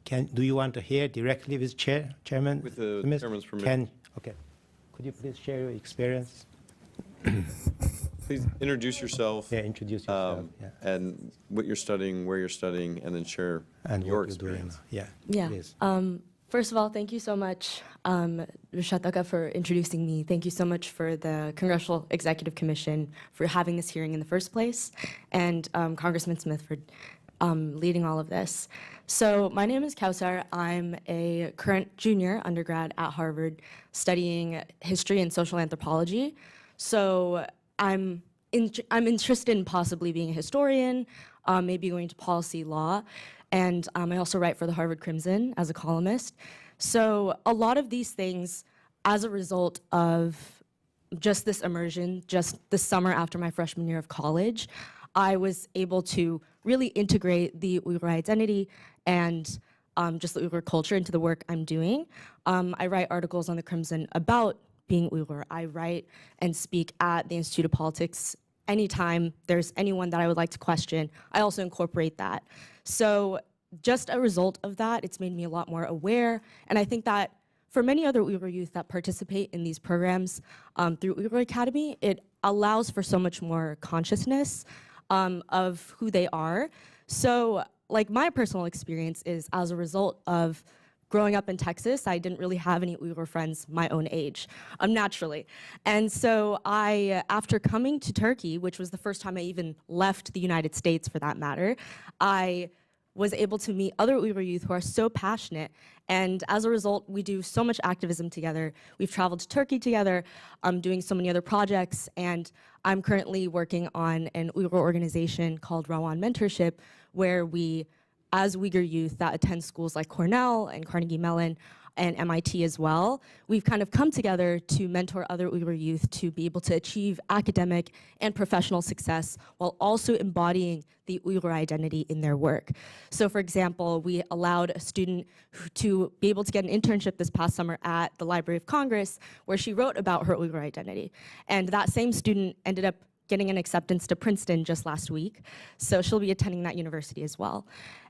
do you want to hear directly with Chairman? With the Chairman's permission. Okay. Could you please share your experience? Please introduce yourself. Yeah, introduce yourself. And what you're studying, where you're studying, and then share your experience. Yeah. Please. First of all, thank you so much, Rishataka, for introducing me. Thank you so much for the Congressional Executive Commission for having this hearing in the first place, and Congressman Smith for leading all of this. So my name is Kausar. I'm a current junior undergrad at Harvard studying history and social anthropology. So I'm interested in possibly being a historian, maybe going to policy law. And I also write for the Harvard Crimson as a columnist. So a lot of these things, as a result of just this immersion, just the summer after my freshman year of college, I was able to really integrate the Uyghur identity and just the Uyghur culture into the work I'm doing. I write articles on the Crimson about being Uyghur. I write and speak at the Institute of Politics anytime there's anyone that I would like to question. I also incorporate that. So just a result of that, it's made me a lot more aware. And I think that for many other Uyghur youth that participate in these programs through Uyghur Academy, it allows for so much more consciousness of who they are. So like my personal experience is as a result of growing up in Texas, I didn't really have any Uyghur friends my own age, naturally. And so after coming to Turkey, which was the first time I even left the United States for that matter, I was able to meet other Uyghur youth who are so passionate. And as a result, we do so much activism together. We've traveled to Turkey together, doing so many other projects. And I'm currently working on an Uyghur organization called Rawan Mentorship, where we, as Uyghur youth that attend schools like Cornell and Carnegie Mellon and MIT as well, we've kind of come together to mentor other Uyghur youth to be able to achieve academic and professional success while also embodying the Uyghur identity in their work. So for example, we allowed a student to be able to get an internship this past summer at the Library of Congress, where she wrote about her Uyghur identity. And that same student ended up getting an acceptance to Princeton just last week. So she'll be attending that university as well.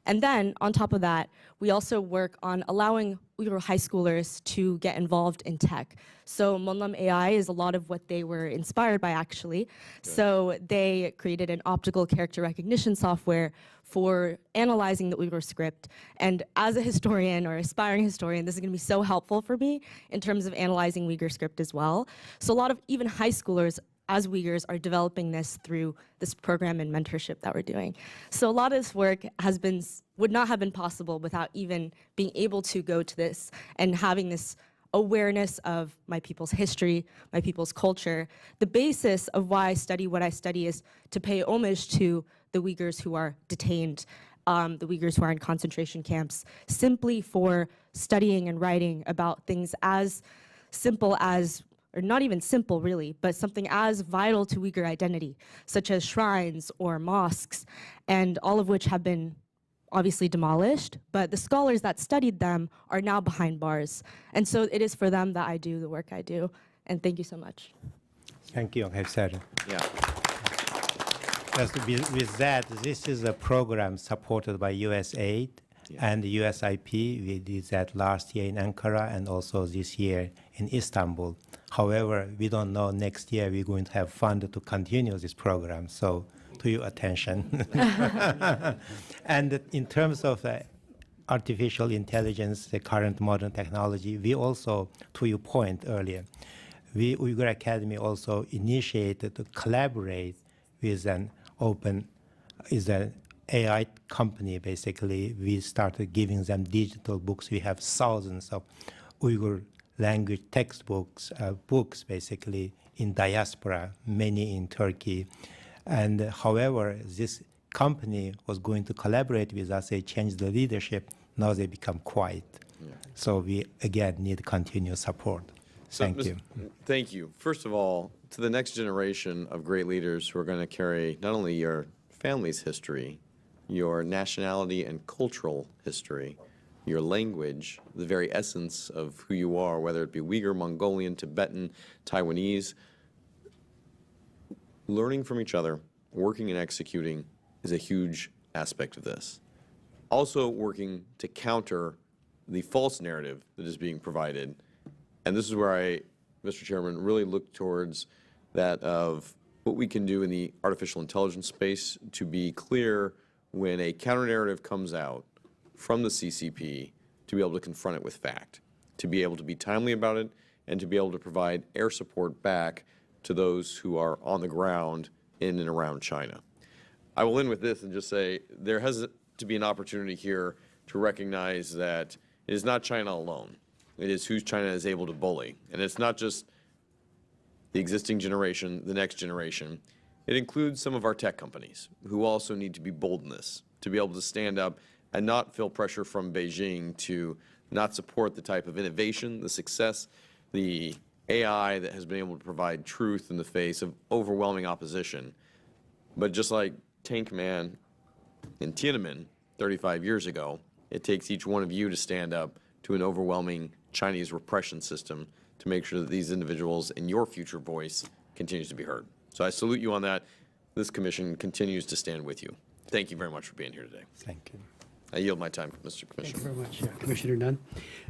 And then on top of that, we also work on allowing Uyghur high schoolers to get involved in tech. So Monlam AI is a lot of what they were inspired by, actually. So they created an optical character recognition software for analyzing the Uyghur script. And as a historian or aspiring historian, this is gonna be so helpful for me in terms of analyzing Uyghur script as well. So a lot of even high schoolers as Uyghurs are developing this through this program and mentorship that we're doing. So a lot of this work would not have been possible without even being able to go to this and having this awareness of my people's history, my people's culture. The basis of why I study what I study is to pay homage to the Uyghurs who are detained, the Uyghurs who are in concentration camps, simply for studying and writing about things as simple as, or not even simple really, but something as vital to Uyghur identity, such as shrines or mosques, and all of which have been obviously demolished, but the scholars that studied them are now behind bars. And so it is for them that I do the work I do. And thank you so much. Thank you, Erasure. Yeah. Just with that, this is a program supported by USAID and USIP. We did that last year in Ankara and also this year in Istanbul. However, we don't know next year we're going to have fund to continue this program. So to your attention. And in terms of artificial intelligence, the current modern technology, we also, to your point earlier, we, Uyghur Academy, also initiated to collaborate with an AI company, basically. We started giving them digital books. We have thousands of Uyghur language textbooks, books, basically, in diaspora, many in Turkey. And however, this company was going to collaborate with us. They changed the leadership. Now they become quiet. Yeah. So we, again, need continued support. Thank you. Thank you. First of all, to the next generation of great leaders who are going to carry not only your family's history, your nationality and cultural history, your language, the very essence of who you are, whether it be Uyghur, Mongolian, Tibetan, Taiwanese. Learning from each other, working and executing is a huge aspect of this. Also working to counter the false narrative that is being provided. And this is where I, Mr. Chairman, really look towards that of what we can do in the artificial intelligence space to be clear when a counter-narrative comes out from the CCP, to be able to confront it with fact, to be able to be timely about it, and to be able to provide air support back to those who are on the ground in and around China. I will end with this and just say there has to be an opportunity here to recognize that it is not China alone. It is who China is able to bully. And it's not just the existing generation, the next generation. It includes some of our tech companies who also need to be bold in this, to be able to stand up and not feel pressure from Beijing to not support the type of innovation, the success, the AI that has been able to provide truth in the face of overwhelming opposition. But just like Tank Man in Tiananmen 35 years ago, it takes each one of you to stand up to an overwhelming Chinese repression system to make sure that these individuals and your future voice continues to be heard. So I salute you on that. This commission continues to stand with you. Thank you very much for being here today. Thank you. I yield my time, Mr. Commissioner. Thank you very much, Commissioner Nunn.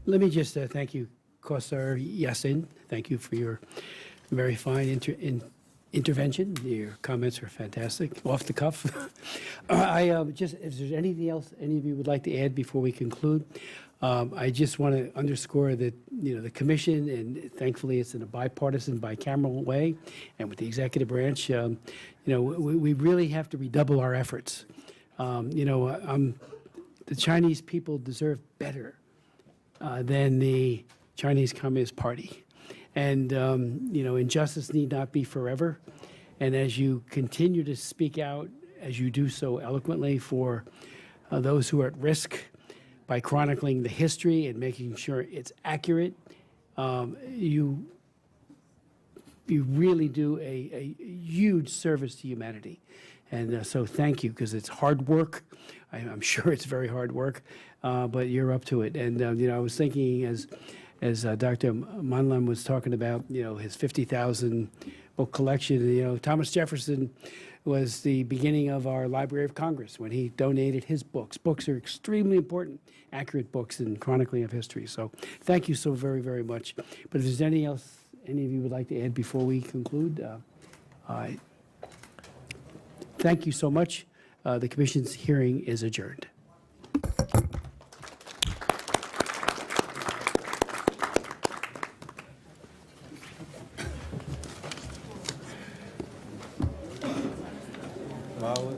Let me just thank you, Kosar Yassin. Thank you for your very fine intervention. Your comments are fantastic, off the cuff. If there's anything else any of you would like to add before we conclude, I just want to underscore that, the commission, and thankfully it's in a bipartisan, bicameral way, and with the executive branch, we really have to redouble our efforts. The Chinese people deserve better than the Chinese Communist Party. And, injustice need not be forever. And as you continue to speak out, as you do so eloquently for those who are at risk by chronicling the history and making sure it's accurate, you really do a huge service to humanity. And so thank you, because it's hard work. I'm sure it's very hard work, but you're up to it. And, I was thinking as Dr. Manlam was talking about, his 50,000 book collection, Thomas Jefferson was the beginning of our Library of Congress when he donated his books. Books are extremely important, accurate books in chronicling of history. So thank you so very, very much. But if there's anything else any of you would like to add before we conclude, thank you so much. The Commission's hearing is adjourned. Wow.